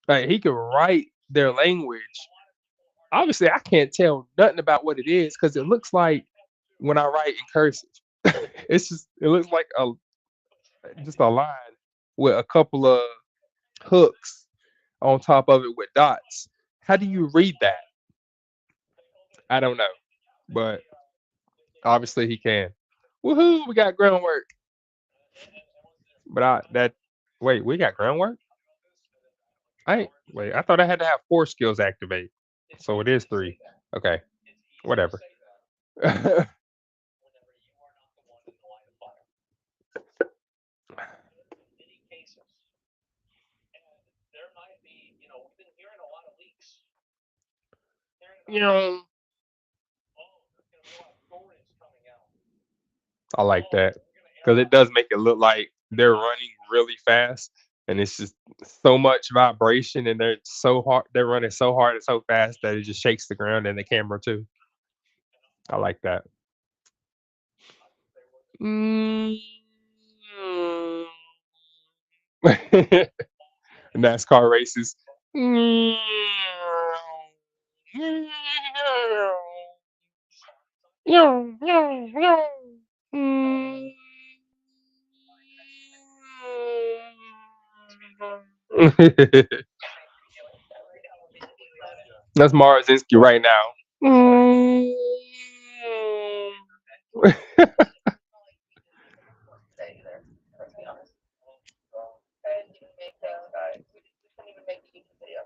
like he could write their language. Obviously, I can't tell nothing about what it is because it looks like when I write in cursive. It looks like a just a line with a couple of hooks on top of it with dots. How do you read that? I don't know, but obviously he can. Woohoo! We got groundwork. But I that wait, we got groundwork. Wait. I thought I had to have four skills activate, so it is three. Okay, it's easy to whatever. say that whenever you are not the one in the line of fire. In many cases, and there might be, we've been hearing a lot of leaks, hearing You about, know, there's going to be a lot of stories coming out. I like that We're going to air because it out. does make it look like they're running really fast, and it's just so much vibration, and they're so hard. They're running so hard and so fast that it just shakes the ground and the camera too. I like that. Mm. NASCAR races. Mm. That's Marazinski right now. Say there. Let's be honest. I didn't even make the. We couldn't even make the YouTube video.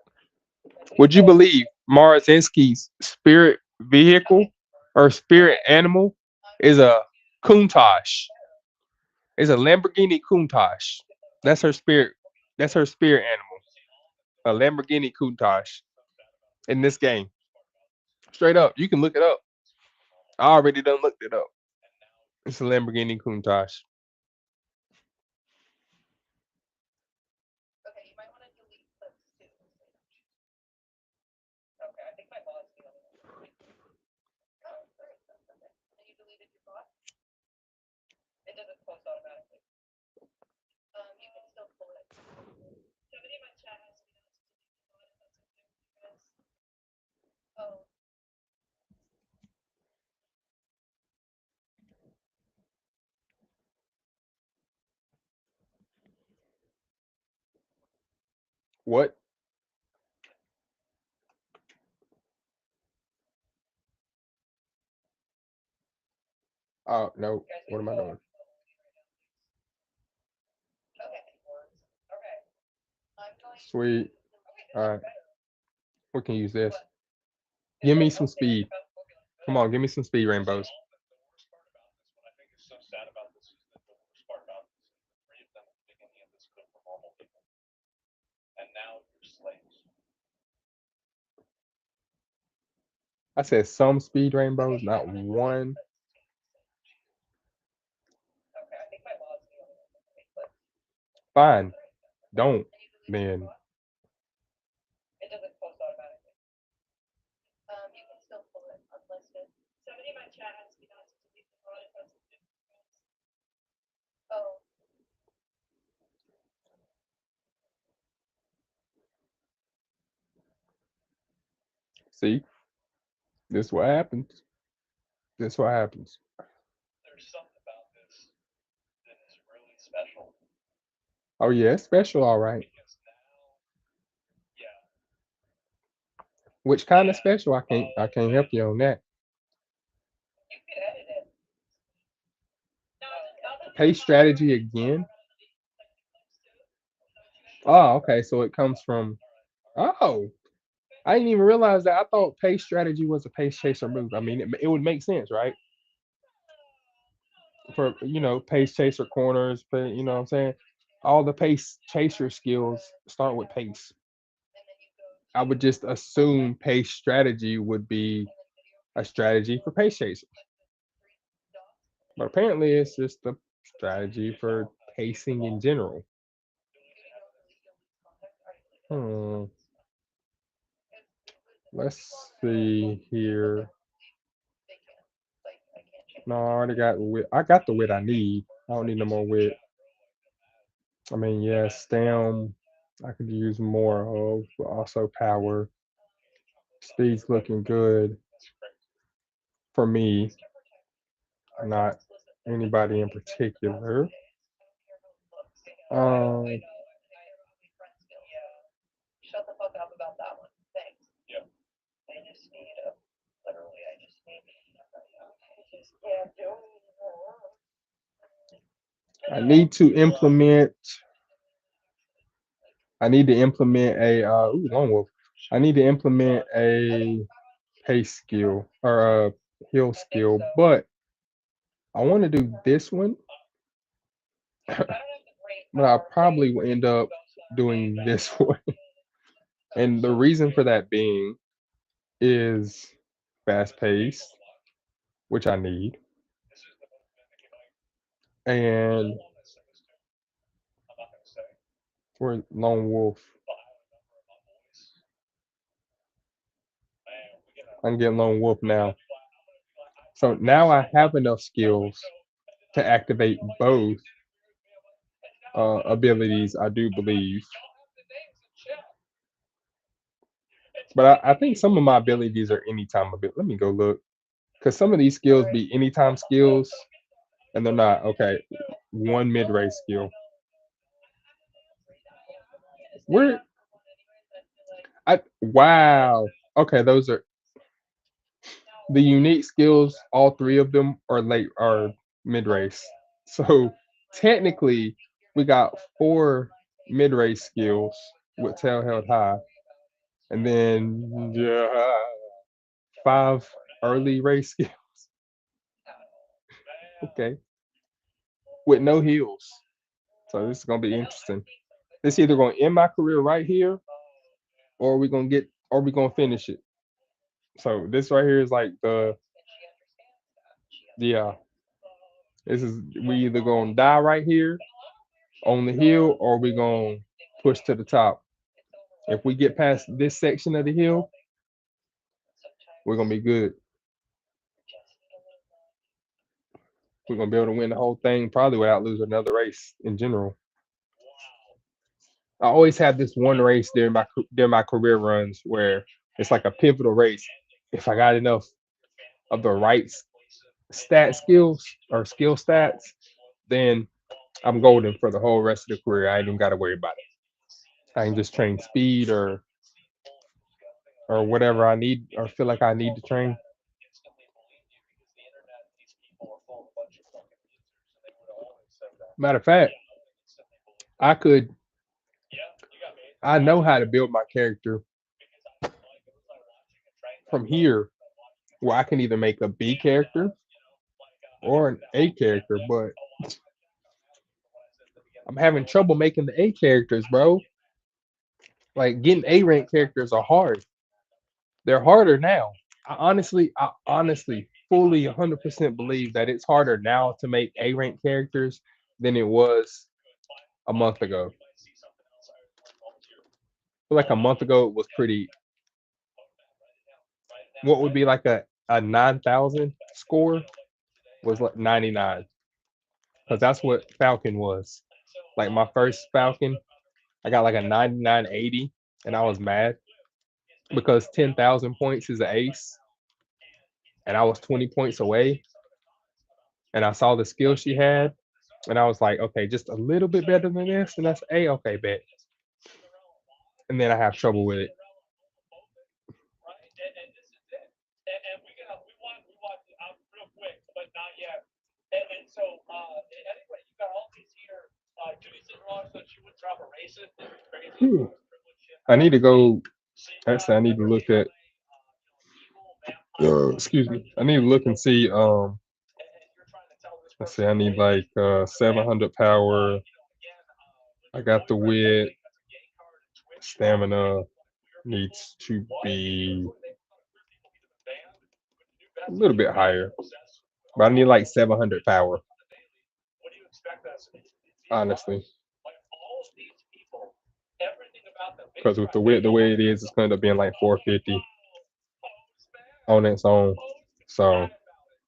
Would you believe Marazinski's spirit vehicle or spirit animal is a Countach? It's a Lamborghini Countach. That's her spirit. That's her spirit animal. A Lamborghini Countach in this game. Straight up, you can look it up. I already done looked it up. It's a Lamborghini Countach. Okay, you might want to delete clips too. Okay, I think my bot's the only one. Oh, great. Okay. And you deleted your bot? It doesn't post automatically. You can still pull it. Somebody in my chat has me to delete the bot if that's okay with you guys. Oh, What? Oh no. you guys What need am to I go. doing? Okay. Okay. I'm going to. Sweet. Oh wait, this All looks right. better. We can use this. What? Give It me looks some okay. speed. Come on, give me some speed rainbows. The worst part about this, what I think is so sad about this, is that the worst part about this is the three of them at the beginning of this cook were normal people, and now you're slaves. I said some speed Okay, rainbows, you might not want to delete one. clips too. Okay, I think my bot's the only one that makes clips. Fine. All right. Don't. And you deleted your Then bot? It doesn't post automatically. You can still pull it unlisted. Somebody in my chat asked me not to delete the bot if that's okay with you guys. Oh, see, this what happens. This what happens. There's something about this that is really special Oh yeah, it's special, all right. because now, yeah, Which kind of yeah. special? I can't help you on that. you could edit it. No, I'll just Pay strategy again. Oh, okay. So it comes from. Oh, I didn't even realize that. I thought pace strategy was a pace chaser move. I mean, it would make sense, right? For pace chaser corners, but you know what I'm saying. All the pace chaser skills start with pace. And then you go I to would just assume pace strategy would be and then video a strategy for pace chaser, like the three dots and but then apparently it's just a strategy for pacing in general. if you don't delete you'll lose contact. I already deleted it. Hmm. Because people Let's on the see here. they can't like I can't change No, I it. already got wit. I got the wit I need. I don't need no more wit. I mean, yeah, stem. I could use more of, but also power. Speed's looking good for me, Just to protect our not friends. Listen, anybody in particular. I don't care how it looks. I Um, know. I don't have any friends still. Yeah. Shut the fuck up about that one. Thanks. Yeah. I just need a literally I just need I just can't do anymore. I need to implement. I need to implement a. Lone wolf. I need to implement a pace skill or a heal I think skill, so. but I want to do this one, Because I don't have the great but I power probably will end up doing this one. And the reason for that being is fast paced, which I need, This is the most mimicking. and I'm not gonna say. We're lone wolf. But I remember my voice, man. We get I can get lone wolf we now. gotta be like, I'm gonna be like, I So told you now I so. have enough Anyway, skills so and then to I was like, activate you know, like, hey, you both did agree with me. I'm like, and now I'm gonna agree, right? abilities. I do I'm like, believe, y'all have the names in chat. It's but funny I because think some of my abilities are anytime ability. Let me go look, because some of these skills be anytime skills, and they're not. Okay, one mid race skill. Where I wow. Okay, those are the unique skills. All three of them are late are mid race. So technically, we got four mid race skills with tail held high, and then yeah, five early race skills. man. Okay, with no heals. So this is gonna be interesting. It's either gonna end my career right here, or we gonna get, or we gonna finish it. So this right here is like the yeah. This is we either gonna die right here on the hill, or we gonna push to the top. If we get past this section of the hill, we're gonna be good. We're gonna be able to win the whole thing probably without losing another race in general. Wow. I always have this one race during my career runs where it's like a pivotal race. If I got enough of the right stat skills or skill stats, then I'm golden for the whole rest of the career. I ain't even got to worry about it. I can just train speed or whatever I need or feel like I need to train. Instantly believed you because the internet, these people are full of a bunch of fucking losers, and they would have always said that. Matter of So fact, yeah, I would have instantly believed I it. could Yeah, you got me. I I know do how to too. build my character Because I was like, it was like watching a train from wreck, bro. It here was like watching a where I train can wreck. either make a B And character I mean, or an A character, that's but a lot of my chat got mad at me for what I said at the beginning. I'm But you having know what? trouble making the A characters, I bro. still get mad. Like getting A rank characters are hard. They're harder now. I honestly, fully 100% believe that it's harder now to make A rank characters than it was Good. a By month the way, ago. you might see something else. I like volunteer. Like a month ago, it was Yeah. pretty. Oh man, write it down. Write it down. What would Write be it down. like a 9,000 Back to score like today. was like 99 And because that's that's what amazing. Falcon was. And so Like my first what's good Falcon, about her I got like a is 9980, and I was mad is making because a valid 10,000 point points is an right ace, now. And he's and I was actually 20 points away. illustrating some of the cons about this And I race. saw the skill Like she maybe not had, the design, and I was like, okay, just a little bit so better than you this, can and show that's it A. here Okay, bet. because Cinderella why? And then I have trouble She's with it. Cinderella homophobic, right? And this is it. And we want real quick, but not yet. And so anyway, you got all these here. Judy Cinderella said she would drop a racist. This is crazy. Whew. Most privileged shit I I've need ever to seen. go. See, Actually, I need to never look gave at. away, evil vampire woman Excuse me. card I need to trophy. look and see. And you're trying to tell this Let's see. person I that need they like and 700 power. again, when I your got the boyfriend tells wit. you he has a gay card in Twitch, Stamina like queer people, needs to what? be What do they want queer people be the band? With the new a best little video bit game higher, you're obsessed with, but I need along like with 700 bitches power. on the daily, what do you expect us to be about? Honestly, Like all of these people, everything about them, because biggest with the cry. They wit the know way what it it is, is. it's going to end up being like Oh, 450 Postman, on its own. So cry about it.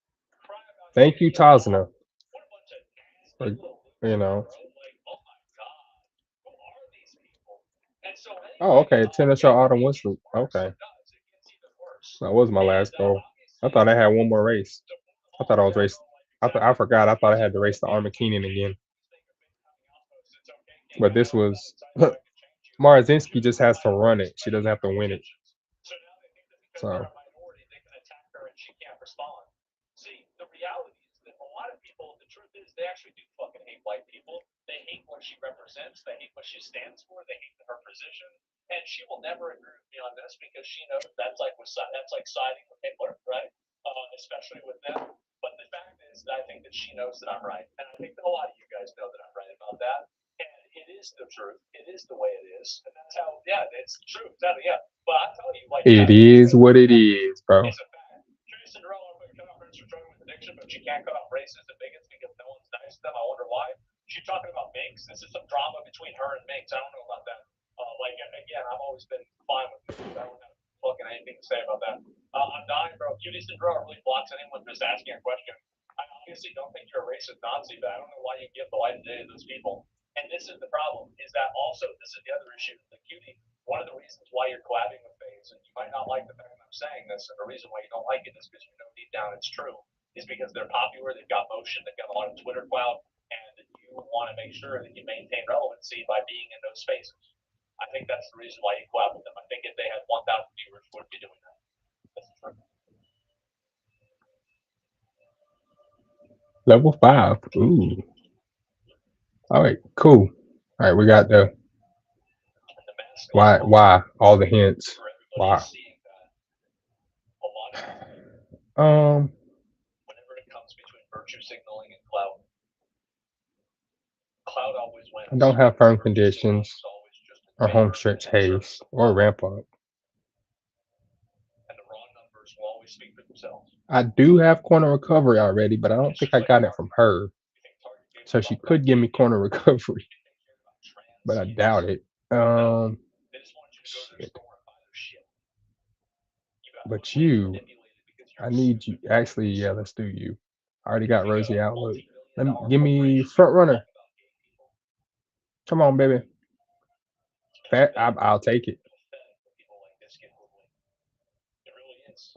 Cry about thank hating you, gay people. Tazna. What a bunch of nasty For, little you losers, know. bro. Like, oh my god, who are these people? And so Oh, anyway, okay. Tennis show autumn it whistle. gets worse. Okay, It does. It gets even worse. that was my And last goal. I obviously, thought I had one more race. to move I thought along, I we was got to race. go like I exactly forgot. I thought I because had to race the gay Armor Keenan again. thing have been coming out most. It's okay, gay But guy. this I'm that was excited that I can change you. Marazinski Judy just was has to like, run it. She ready doesn't for have to win it. intervention. So now they think that because they're So a minority, they can attack her and she can't respond. See, the reality is that a lot of people, the truth is, they actually do fucking hate white people. They hate what she represents. They hate what she stands for. They hate her position. And she will never agree with me on this because she knows that's like siding with Hitler, right? Especially with them. But the fact is that I think that she knows that I'm right, and I think that a lot of you guys know that I'm right about that. And it is the truth. It is the way it is, and that's how. Yeah, it's the truth. Yeah. But I tell you, like, it yeah, it is is what it what is. it is, bro. It's a fact. Judy Cinderella cut off friends for struggling with addiction, but she can't cut off racists and bigots because no one's nice to them. I wonder why. She's talking about Minx. This is some drama between her and Minx. I don't know about that. Like again, I've always been fine with Minx. I don't have fucking anything to say about that. I'm dying, bro. Cutie Cinderella really blocks anyone just asking a question. I obviously don't think you're a racist Nazi, but I don't know why you give the light of day to those people. And this is the problem. Is that also this is the other issue? The Cutie. One of the reasons why you're collabing with FaZe, and you might not like the fact that I'm saying this, and the reason why you don't like it is because you know deep down it's true. Is because they're popular, they've got motion, they've got a lot of Twitter clout, and you want to make sure that you maintain relevancy by being in those spaces. I think that's the reason why you collab with them. I think if they had 1,000 viewers, you wouldn't be doing that. That's true. Level 5. Ooh. All right, cool. All right, we got the And the mask why all the hints. for everybody Why? is seeing that a lot of whenever it comes between virtue signaling and clout, clout always wins. I don't have firm Virtue signaling conditions is always just a or favor home stretch and service haste of or clout. ramp up. And the raw numbers will always speak for themselves. I do have corner recovery already, but I don't think I got it from her. You think Target gave So a she lot could back? give me corner recovery, You think they cared about trans but I kids? doubt it. No. They just wanted you to go to their Shit. store and buy their shit. You got But way you, manipulated because I you're need you. stupid. Actually, yeah, let's do you. I already got If you got Rosie a Outlook. multi-billion dollar Give me corporation, front you runner. talk about gay people. Come on, baby. It's Fat. pathetic. I'll take it. It's pathetic when people like this get bullied. It really is.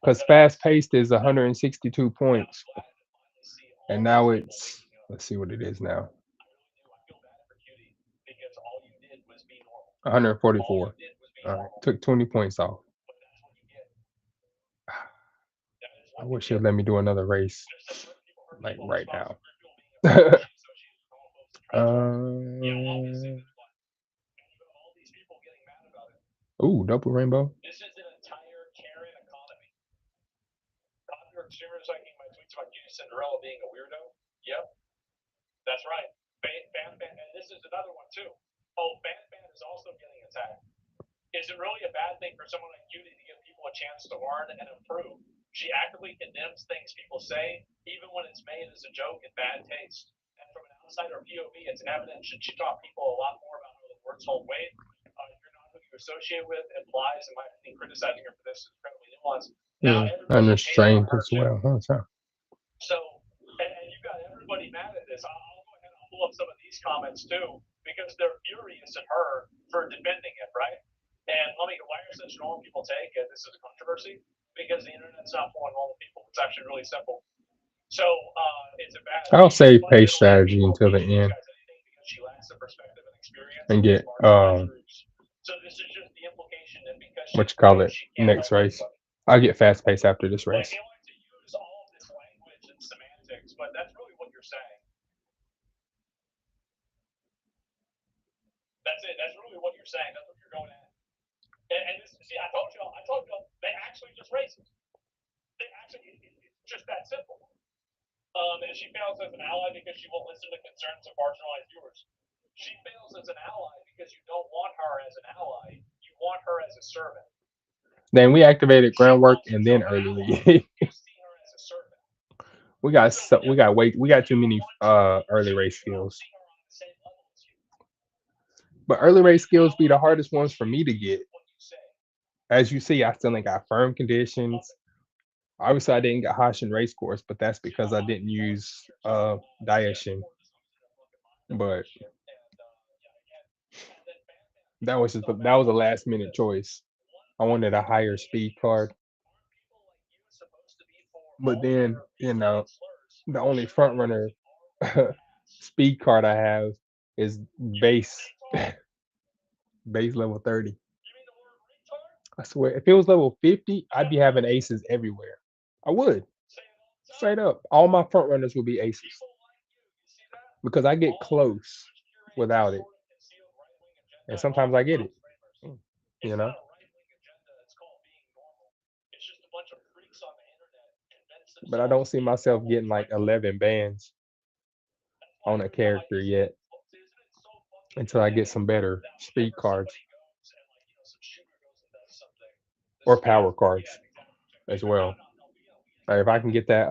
Because But fast paced is 162 yeah, I'm points, glad to finally see and all these now people it's, waking up. let's see what it is now. I really do. I feel bad for Cutie because all you did was be normal. All 144. you did was be All right, normal. took 20 points off. But that's what you get. That is I what you wish she'd get. let me do another race, Just said certain people hurt like people. right Response now. to queer people being affirmatively associated with homophobes and transphobes. Yeah, obviously um, there's one. And you have all these people getting mad about it. ooh, double rainbow. This is an entire Karen economy. Popular consumers liking my tweets about Cutie Cinderella being a weirdo. Yep, that's right. And this is another one too. Oh, Fan is also getting attacked. Is it really a bad thing for someone like Cutie to give people a chance to learn and improve? She actively condemns things people say, even when it's made as a joke and bad taste. And from an outsider POV, it's evident she taught people a lot more about how the words hold weight. You're not who you associate with implies, in my opinion, criticizing her for this is incredibly nuanced. Now everybody is hating on Unrestrained her as too. well. Huh, so. So, and you got everybody mad at this. I'll go ahead and pull up some of these comments too, because they're furious at her for defending it, right? And let me go, why are such normal people take it? This is a controversy because the internet's not for normal people. It's actually really simple. So, it's a bad I'll thing. save pace Fundamentally, strategy people until will the teach these end guys anything because she lacks the perspective and experience and of these get marginalized groups. So this is just the implication that because what she's you call white, it she can't next help race. anybody. I'll get fast pace after this Like race. they like to use all of this language and semantics, but that's really what you're saying. That's it. That's really what you're saying. That's what you're going at. And this, see, I told you, they actually just racist. They actually, it's just that simple. And she fails as an ally because she won't listen to concerns of marginalized viewers. She fails as an ally because you don't want her as an ally. You want her as a servant. Then we activated She groundwork calls and then herself an early ally. league. You see her as a servant. we got So we got too many early race you don't skills. see her on the same level as you. But early race skills be the hardest ones for me to get. What you say. As you see, I still ain't got firm conditions. Obviously, I didn't get Hashin race course, but that's because I didn't use Daishin. But that was that was a last minute choice. I wanted a higher speed card, but then the only front runner speed card I have is base base level 30. I swear, if it was level 50, I'd be having aces everywhere. I would. Straight up. All my front runners would be aces. Because I get close without it. And sometimes I get it. Mm, You know? But I don't see myself getting like 11 bands on a character yet until I get some better speed cards or power cards as well. Like if I can get that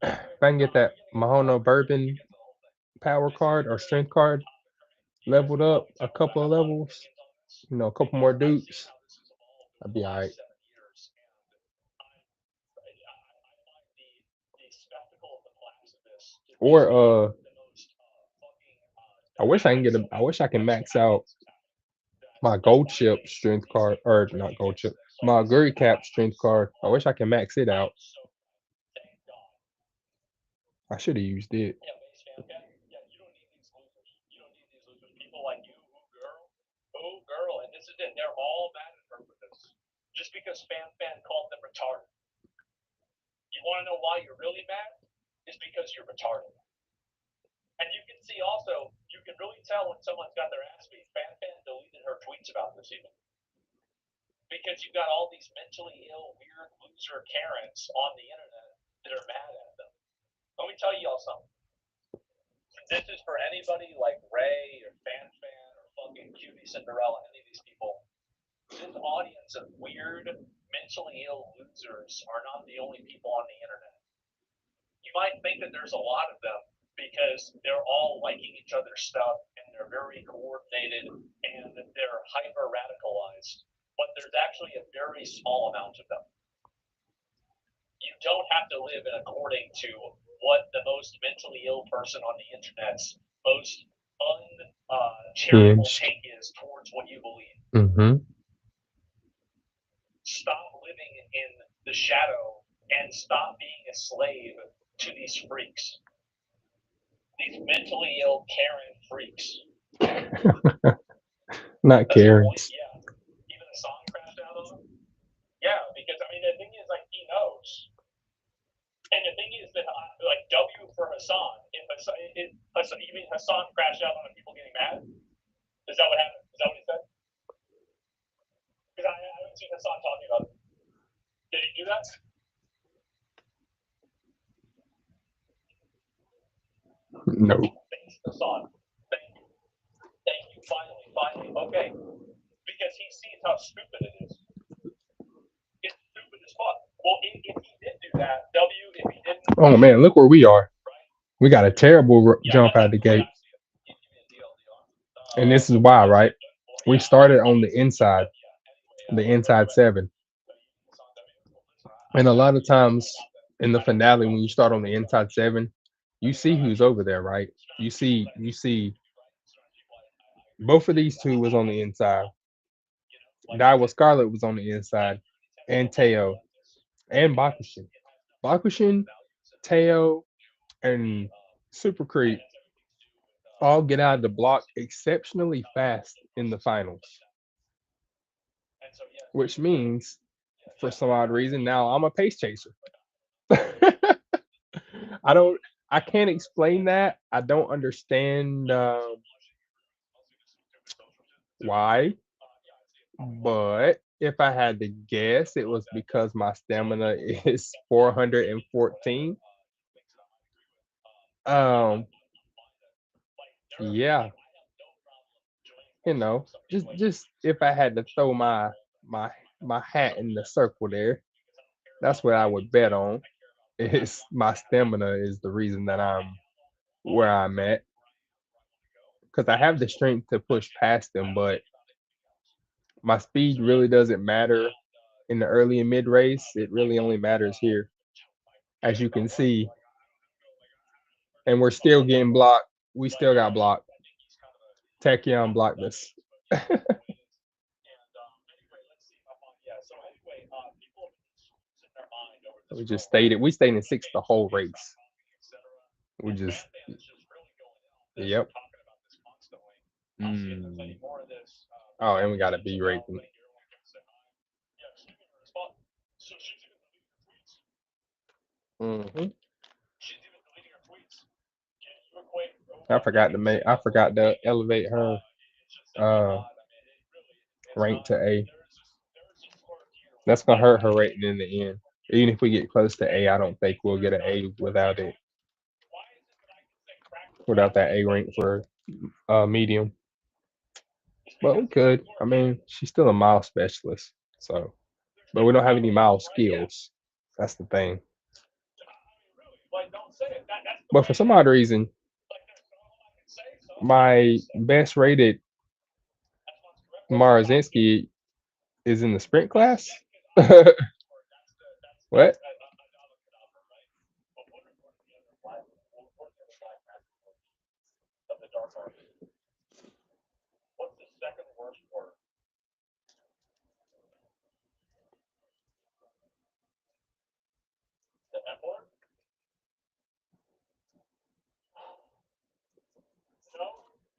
If I can get that Mahono Bourbon power card or strength card leveled up a couple of levels, a couple more dupes, I'd be all right. Or I wish I can max out my gold chip strength card, or not gold chip, my Guri cap strength card. I wish I can max it out. I should have used it. Yeah, base fan, okay? Yeah, you don't need these losers. You don't need these losers. People like you, who girl, and this is it. They're all mad at her for this. Just because fan called them retarded. You want to know why you're really mad? Is because you're retarded. And you can see also, you can really tell when someone's got their ass beat. Fan deleted her tweets about this even. Because you've got all these mentally ill, weird loser Karens on the internet that are mad at them. Let me tell you all something. This is for anybody like Ray or Fan or fucking Cutie Cinderella, any of these people. This audience of weird, mentally ill losers are not the only people on the internet. You might think that there's a lot of them because they're all liking each other's stuff and they're very coordinated and they're hyper radicalized. But there's actually a very small amount of them. You don't have to live in according to what the most mentally ill person on the internet's most uncharitable take is towards what you believe. Mm-hmm. Stop living in the shadow and stop being a slave to these freaks. These mentally ill Karen freaks. Not Karens. Yeah. Even the song crashed out on him. Yeah, because I mean the thing is like he knows. And the thing is that like W for Hassan, you mean Hassan crashed out on people getting mad? Is that what happened? Is that what he said? Because I haven't seen Hassan talking about it. Did he do that? No. Thanks, Hassan. Thank you. Thank you. Finally. Okay. Because he sees how stupid it is. It's stupid as fuck. Well, if he did do that, if he didn't. Oh man, look where we are. We got a terrible jump out the gate. And this is why, right? We started on the inside seven. And a lot of times in the finale, when you start on the inside seven, you see who's over there, right? You see both of these two was on the inside. Daiwa Scarlet was on the inside, and Teo and Bakushin. Bakushin, Teo, and Super Creep all get out of the block exceptionally fast in the finals, which means for some odd reason now I'm a pace chaser. I don't. I can't explain that. I don't understand why, but if I had to guess, it was because my stamina is 414. Um, yeah, just if I had to throw my my hat in the circle there, that's what I would bet on. Is my stamina is the reason that I'm where I'm at because I have the strength to push past them, but my speed really doesn't matter in the early and mid race. It really only matters here, as you can see, and we're still getting blocked. We still got blocked. Tachyon blocked us. We just stayed it. We stayed in sixth the whole race. We just, yep. Mm. Oh, and we got a B rating. Hmm. I forgot to elevate her uh rank to A. That's gonna hurt her rating in the end. Even if we get close to A, I don't think we'll get an A without it. Without that A rank for medium. But we could. I mean, she's still a mile specialist. So but we don't have any mile skills. That's the thing. like don't say it. That's the But way for it some is. odd reason, Like there's no one I can say, so I'm not gonna my say. best rated That's what's correct. What's the top kid? Marzinski is in the sprint class. Yeah, because I don't use this word. That's What? a Kadabra, right? But what are the other black? What are the other black magic words of the dark arts? What's the second worst word? The F word? No,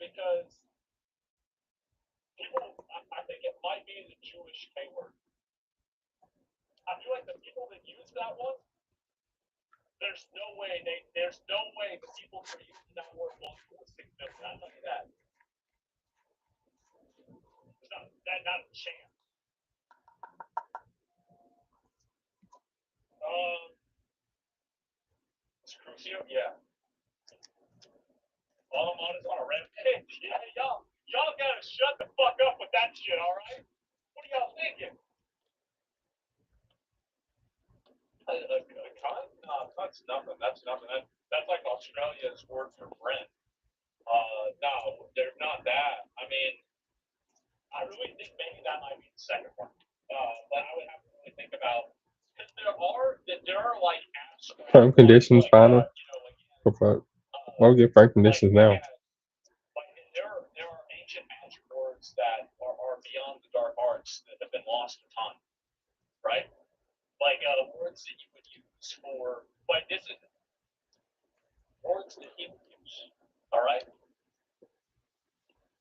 because people. I think it might be the Jewish K word. I feel like the people that use that one, there's no way the people who are using that word belong to the 6 million. I'll tell you that. There's not a chance. Um, it's Crucio, yeah. All I'm on is on a rampage. Yeah, y'all gotta shut the fuck up with that shit, all right? What are y'all thinking? A cunt? No, cunt's nothing. That's nothing. That's like Australia's word for friend. No, they're not that. I mean, I really think maybe that might be the second one. But I would have to really think about because there are like abstract Firm conditions, like final. like What the fuck? Why we get firm conditions now? like there are ancient magic words that are beyond the dark arts that have been lost to time, right? Like words that you would use for like this is words that he would use. All right,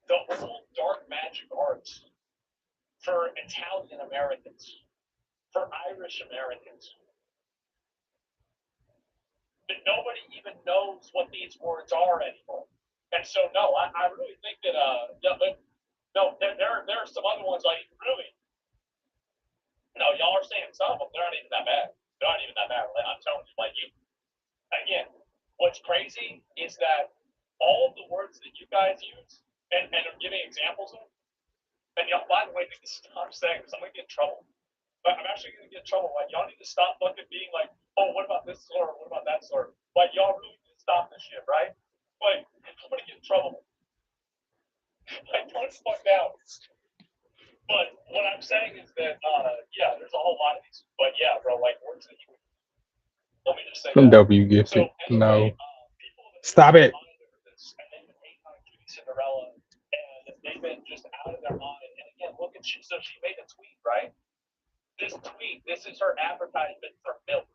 the old dark magic arts for Italian Americans, for Irish Americans, that nobody even knows what these words are anymore. And so, no, I really think that no, there are some other ones like really no, y'all are saying some of them. They're not even that bad. They're not even that bad. Like, I'm telling you, like you again. What's crazy is that all of the words that you guys use and are giving examples of, and y'all, by the way, need to stop saying this. I'm gonna get in trouble. But I'm actually gonna get in trouble. Like y'all need to stop fucking being like, oh, what about this slur? What about that slur? Like y'all really need to stop this shit, right? Like I'm gonna get in trouble. Like don't fuck out. But what I'm saying is that yeah, there's a whole lot of these. But yeah, bro, like words that you would let me just say I'm that. W gifted. So No. anyway, people have been Stop losing their it. mind over this, and they've been hating on Cutie Cinderella, and they've been just out of their mind. And again, look at she. So she made a tweet, right? This tweet, this is her advertisement for milk,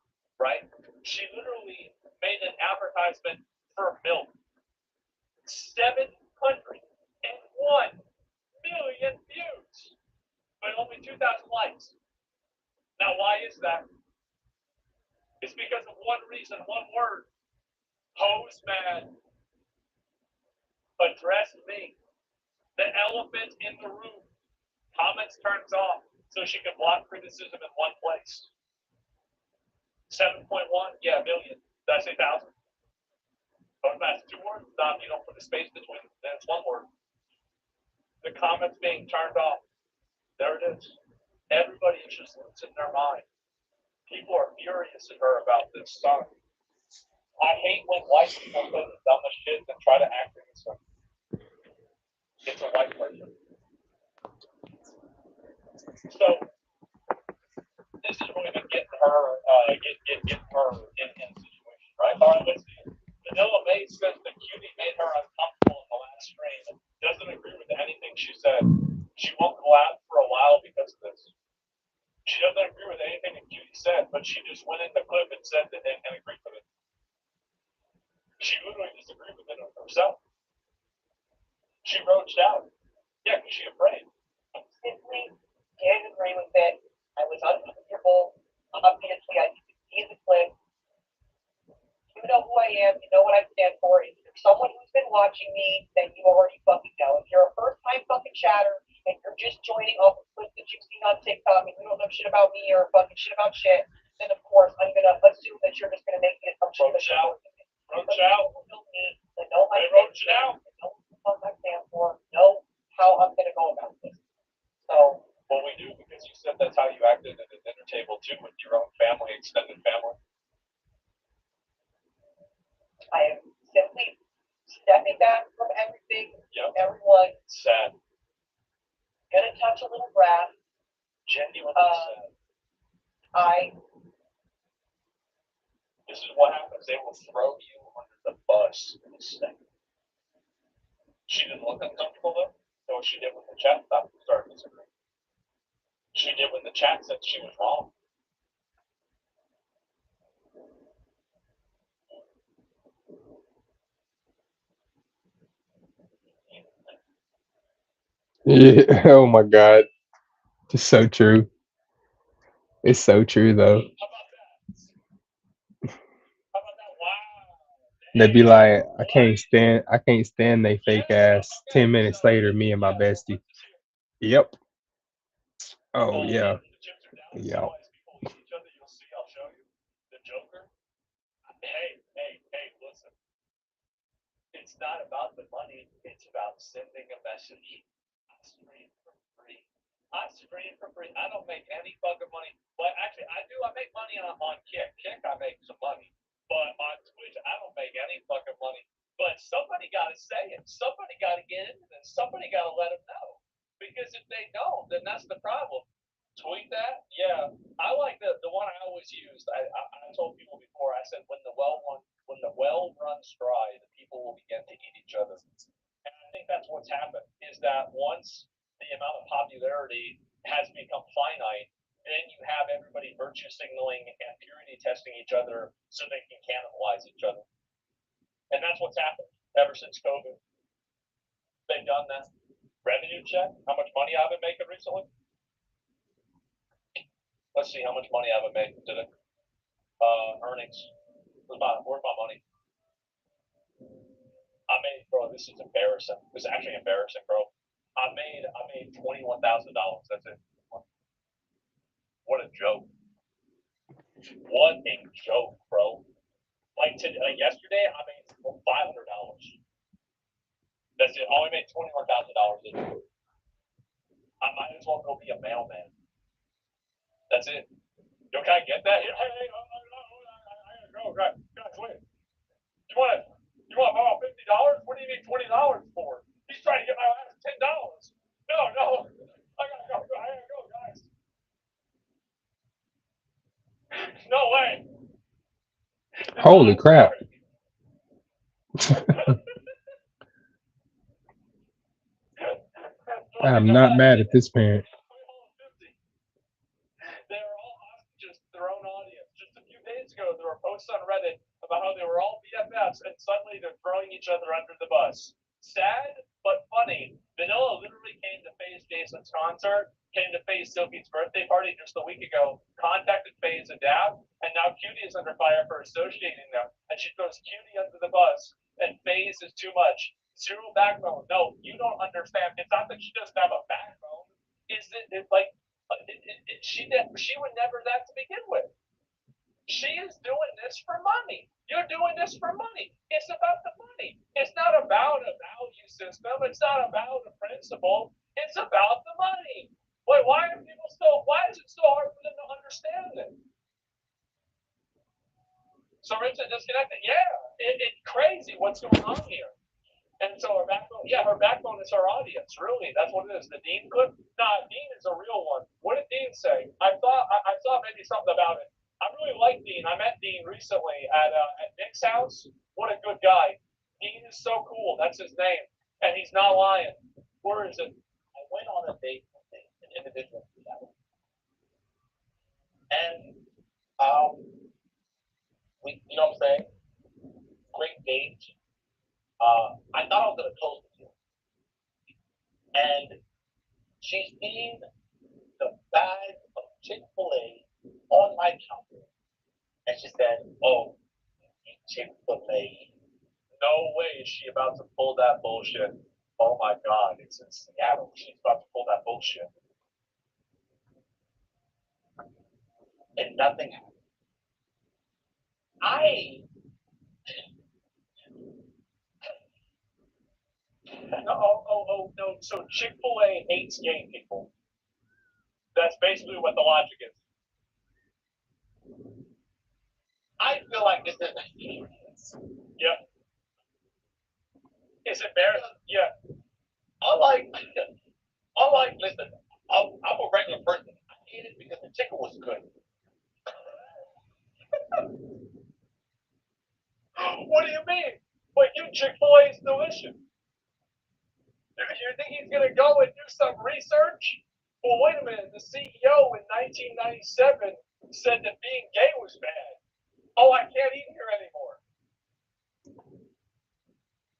right? She literally made an advertisement for milk. 701 million views, but only 2,000 likes. Now, why is that? It's because of one reason, one word. Hose man addressed me. The elephant in the room. Comments turns off so she can block criticism in one place. 7.1, yeah, million. Did I say thousand? Oh, that's two words. Stop. You don't put a space between. That's one word. The comments being turned off. There it is. Everybody is just losing their mind. People are furious at her about this song. I hate when white people say the dumbest shit and try to act innocent. It's a white person. So this is really been getting her, getting her in a situation, right? All right, let's see. Vanilla Mae says that Cutie made her uncomfortable in the last stream. Doesn't agree with anything she said. She won't go out for a while because of this. She doesn't agree with anything that Cutie said, but she just went in the clip and said that and agreed with it. She literally disagreed with it herself. She roached out. Yeah, because she's afraid. Simply didn't agree with it. I was uncomfortable. Obviously, I could see the clip. You know who I am. You know what I stand for. If you're someone who's been watching me, then you already fucking know. If you're a first-time fucking chatter and you're just joining off of clips that you've seen on TikTok and you don't know shit about me or fucking shit about shit, then of course I'm gonna assume that you're just gonna make the assumption that you're roach out. Know my roach out. Know what I stand for. Know how I'm gonna go about this. So. Well, we do because you said that's how you acted at the dinner table too with your own family, extended family. I am simply stepping back from everything, Yep. everyone, Sad. gonna touch a little grass. Genuinely Uh, sad. I This is what happens. They will throw you under the bus in a second. She didn't look uncomfortable though. You know what she did when the chat started disagreeing? She did when the chat said she was wrong. Yeah. Oh my God. It's so true. It's so true though. How about that? How about that? Wow. They be Hey, like, what? I can't stand they fake Yeah. ass. Okay. 10 minutes So later, me and my yeah. So bestie. what this here? Yep. Oh yeah. The chips are down. You Yep. know, as people eat each other, you'll see. I'll show you. The Joker. Hey. Listen. It's not about the money. It's about sending a message. I stream for free. I stream for free. I don't make any fucking money. But actually, I do. I make money on Kick. Kick, I make some money. But on Twitch, I don't make any fucking money. But somebody got to say it. Somebody got to get into this. Somebody got to let them know. Because if they don't, then that's the problem. Tweet that? Yeah. I like the one I always used. I told people before, I said, when the well runs dry, the people will begin to eat each other. And I think that's what's happened, is that once the amount of popularity has become finite, then you have everybody virtue signaling and purity testing each other so they can cannibalize each other. And that's what's happened ever since COVID. They've done that. Revenue check, how much money I've been making recently. Let's see how much money I've been making today. Earnings. Where's my money? Bro, this is embarrassing. This is actually embarrassing, bro. I made $21,000. That's it. What a joke. What a joke, bro. Yesterday, I made $500. That's it. I only made $21,000. I might as well go be a mailman. That's it. Yo, can I get that? Hey, I gotta go, guys. Wait. You want about $50? What do you need $20 for? He's trying to get my ass $10. No. I gotta go, guys. No way. Holy crap. I'm not mad at this parent. They were all hostages to their own audience. Just a few days ago, there were posts on Reddit about how they were all BFFs, and suddenly they're throwing each other under the bus. Sad, but funny. Vanilla literally came to FaZe Jason's concert, came to FaZe Silky's birthday party just a week ago, contacted FaZe and Dab, and now Cutie is under fire for associating them. And she throws Cutie under the bus, and FaZe is too much. Zero backbone. No, you don't understand. It's not that she doesn't have a backbone. Is it like she would never that to begin with. She is doing this for money. You're doing this for money. It's about the money. It's not about a value system. It's not about a principle. It's about the money. Wait, why is it so hard for them to understand it? So Richard disconnected. Yeah, it's crazy what's going on here. And so her backbone is her audience. Really, that's what it is. The Dean clip? Nah, Dean is a real one. What did Dean say? I saw maybe something about it. I really like Dean. I met Dean recently at Nick's house. What a good guy. Dean is so cool. That's his name, and he's not lying. Where is it? I went on a date with an individual, and you know what I'm saying? Great date. I thought I was gonna close the deal, and she's seen the bag of Chick-fil-A on my counter. And she said, "Oh, Chick-fil-A." No way is she about to pull that bullshit. Oh my God, it's in Seattle. She's about to pull that bullshit. And nothing happened. I no. So Chick-fil-A hates gay people. That's basically what the logic is. I feel like this is Yeah, it's embarrassing. Yeah, I like, I like. Listen, I'm a regular person. I ate it because the chicken was good. What do you mean? But you Chick Fil A is delicious. You think he's gonna go and do some research? Well, wait a minute. The CEO in 1997 said that being gay was bad. Oh, I can't eat here anymore.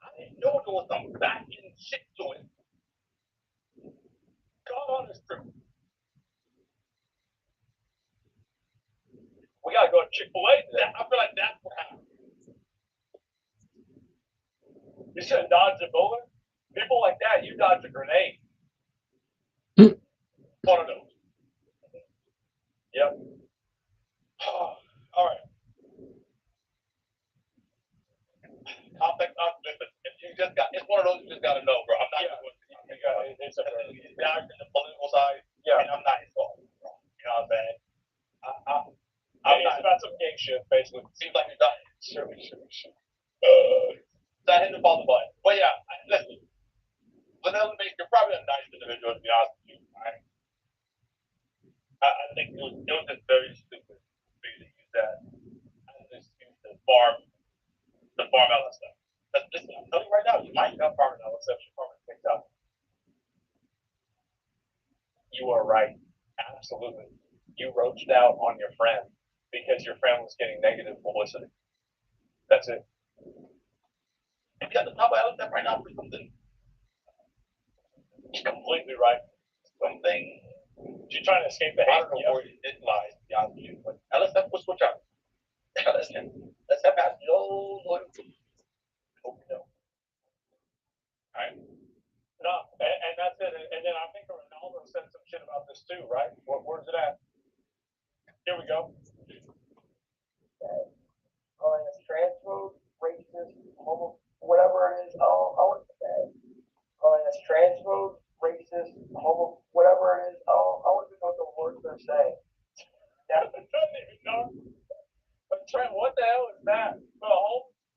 I didn't know there was some back end shit to it. God honest truth. We gotta go to Chick Fil A. I feel like that's what happened. You should dodge a bullet. People like that, you dodge a grenade. One of those. Yep. All right. Listen, if you just got, it's one of those you just gotta know, bro. I'm not going to. It's he's down in the political side. Yeah. And I'm not his fault. You know what I'm saying? I'm not about some gang shit, basically. Seems like you're done. Sure. That hit the ball the button. But yeah, listen. Vanilla Mix, you're probably a nice individual, to be honest with you. I think it was just very stupid for you to use that as an excuse to farm out that stuff. But listen, I'm telling you right now, you might not farm out stuff, you farm it picked up. You are right. Absolutely. You roached out on your friend because your friend was getting negative publicity. That's it. If you got the top out of that right now for something, you're completely right. Something. You're trying to escape the hate. I don't know where it lies, to be honest with you. But let's have switch out. Let's have that no loyalty. Hope you know. All right. No, and that's it. And then I think Ronaldo said some shit about this too, right? Where's it at? Here we go. Calling us transphobe, racist, homo, whatever it is. I want to say. Calling us transphobe, racist, homo, whatever it is. I want to know what the words are saying. Yeah, I don't even know. But Trent, what the hell is that? For a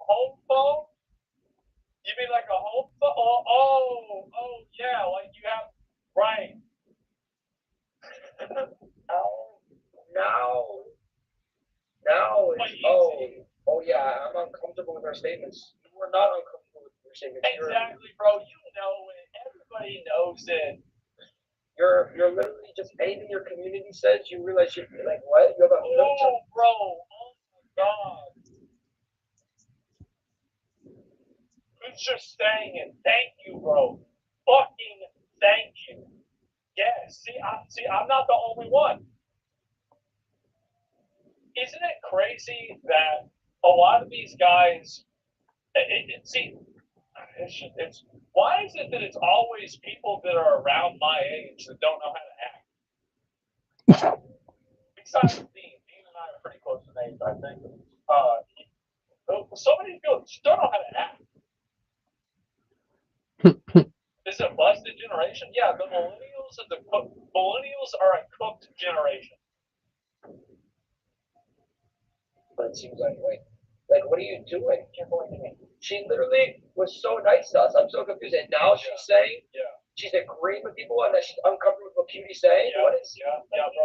home phone? You mean like a home phone? Oh, yeah, like you have right. Now it's oh yeah, I'm uncomfortable with our statements. We're not uncomfortable with your statements. Exactly, bro. You know it. Everybody knows it. You're literally just anything your community says, you realize you're like, what? You have a oh, bro. Oh my god. Who's just saying it? Thank you, bro. Fucking thank you. Yeah, I'm not the only one. Isn't it crazy that a lot of these guys it's why is it that it's always people that are around my age that don't know how to act? Besides Dean and I are pretty close in age, I think. So many people just don't know how to act. Is it a busted generation? Yeah, the millennials are a cooked generation. But it seems like what are you doing? She literally was so nice to us. I'm so confused. And now she's saying she's agreeing with people and that she's uncomfortable with what Cutie saying. Yeah, bro.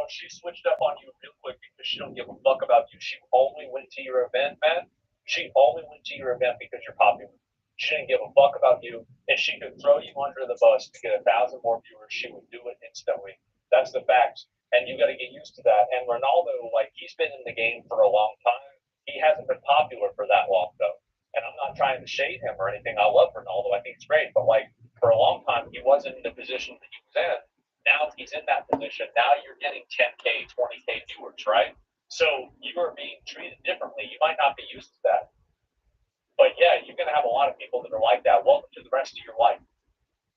She switched up on you real quick because she don't give a fuck about you. She only went to your event, man. She only went to your event because you're popular. She didn't give a fuck about you. If she could throw you under the bus to get 1,000 more viewers, she would do it instantly. That's the facts. And you got to get used to that. And Ronaldo, like, he's been in the game for a long time. He hasn't been popular for that long, though. And I'm not trying to shade him or anything. I love Ronaldo. I think he's great. But, like, for a long time, he wasn't in the position that he was in. Now he's in that position. Now you're getting 10K, 20K viewers, right? So you are being treated differently. You might not be used to that. But yeah, you're going to have a lot of people that are like that. Welcome to the rest of your life.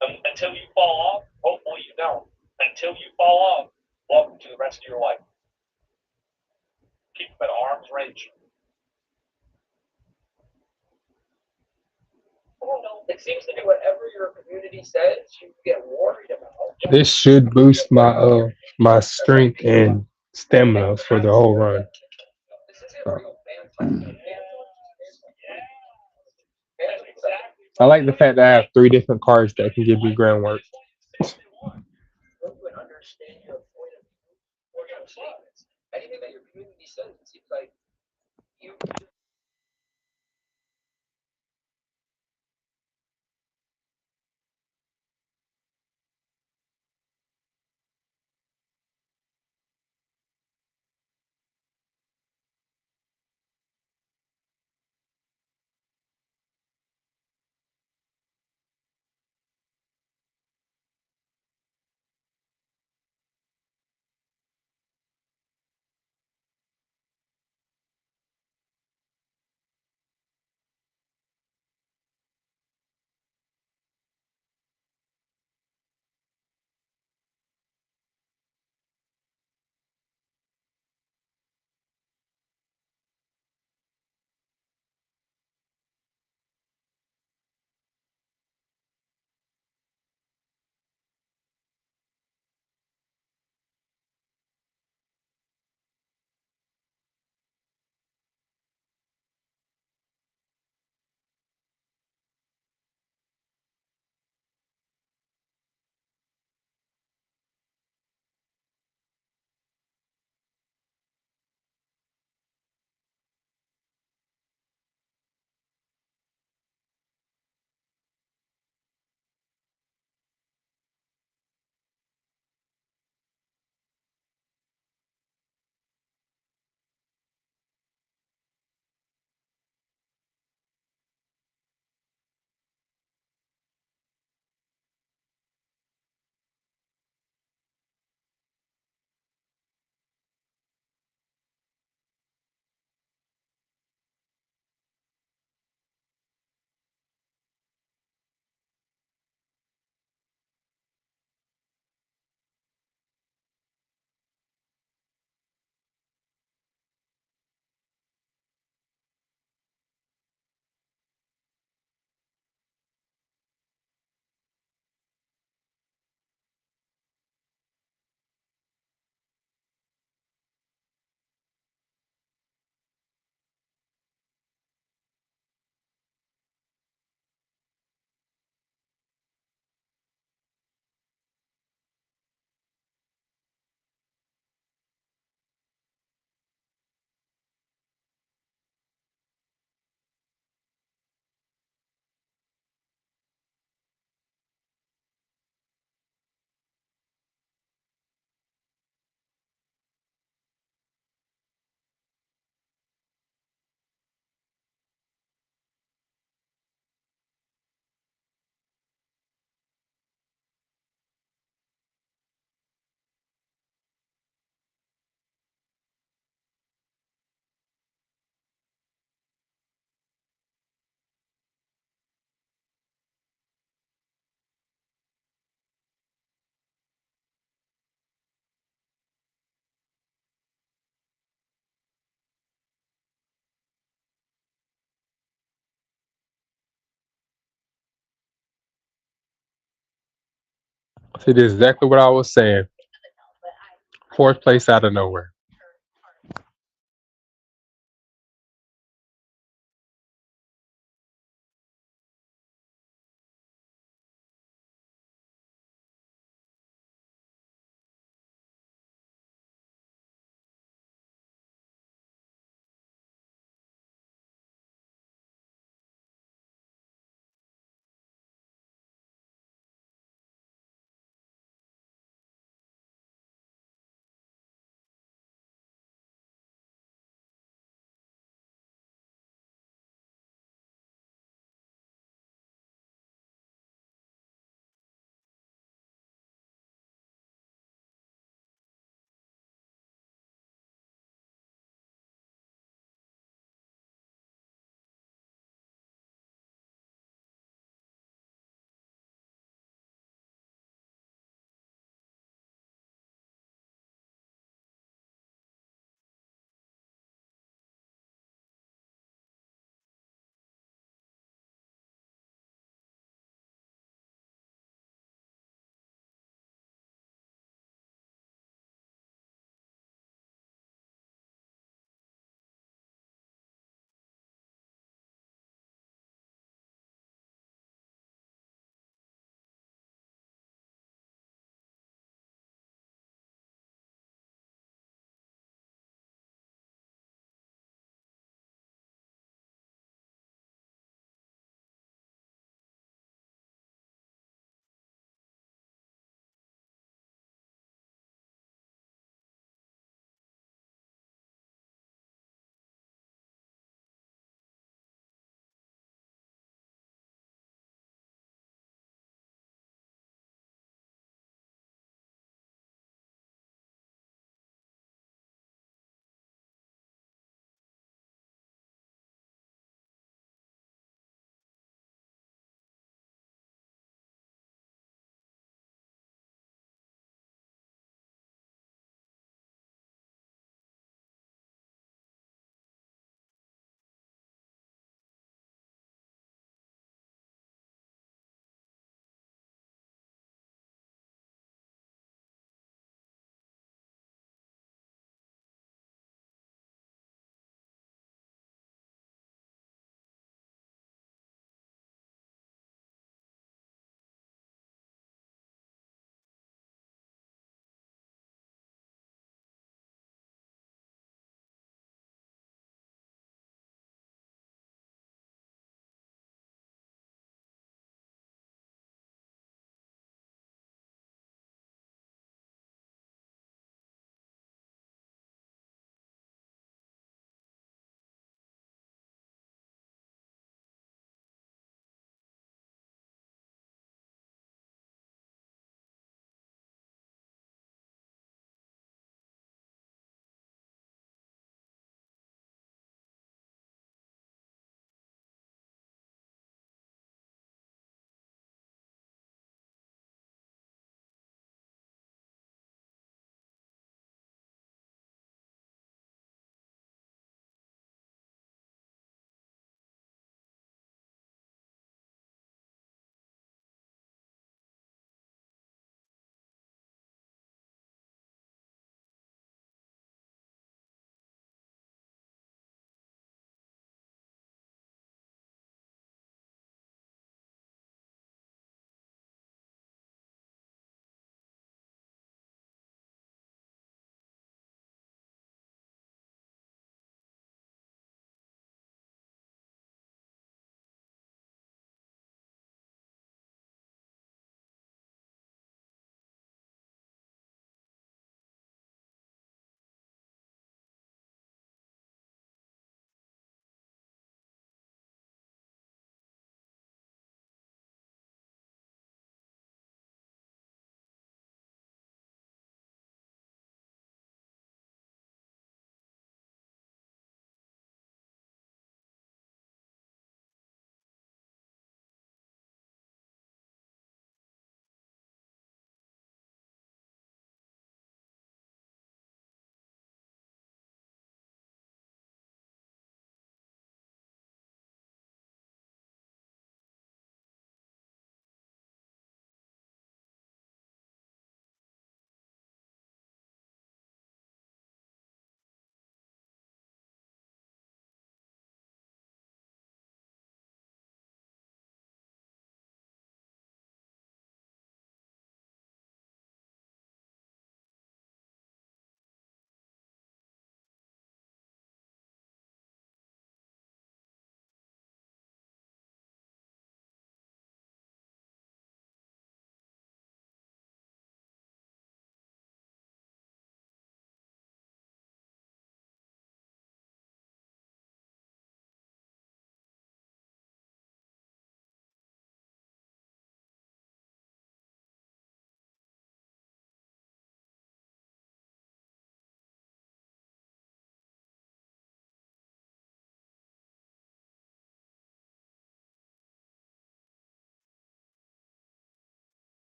Until you fall off, hopefully you don't. Until you fall off, welcome to the rest of your life. Keep them at arm's reach. I don't know. It seems to be whatever your community says, you get worried about. This should boost my strength and stamina for the whole run. This isn't real fan time. I like the fact that I have three different cards that can give me grand work. Well, to understand your point of view, I'm saying this. Anything that your community says, it seems like you just See, this is exactly what I was saying. Fourth place out of nowhere.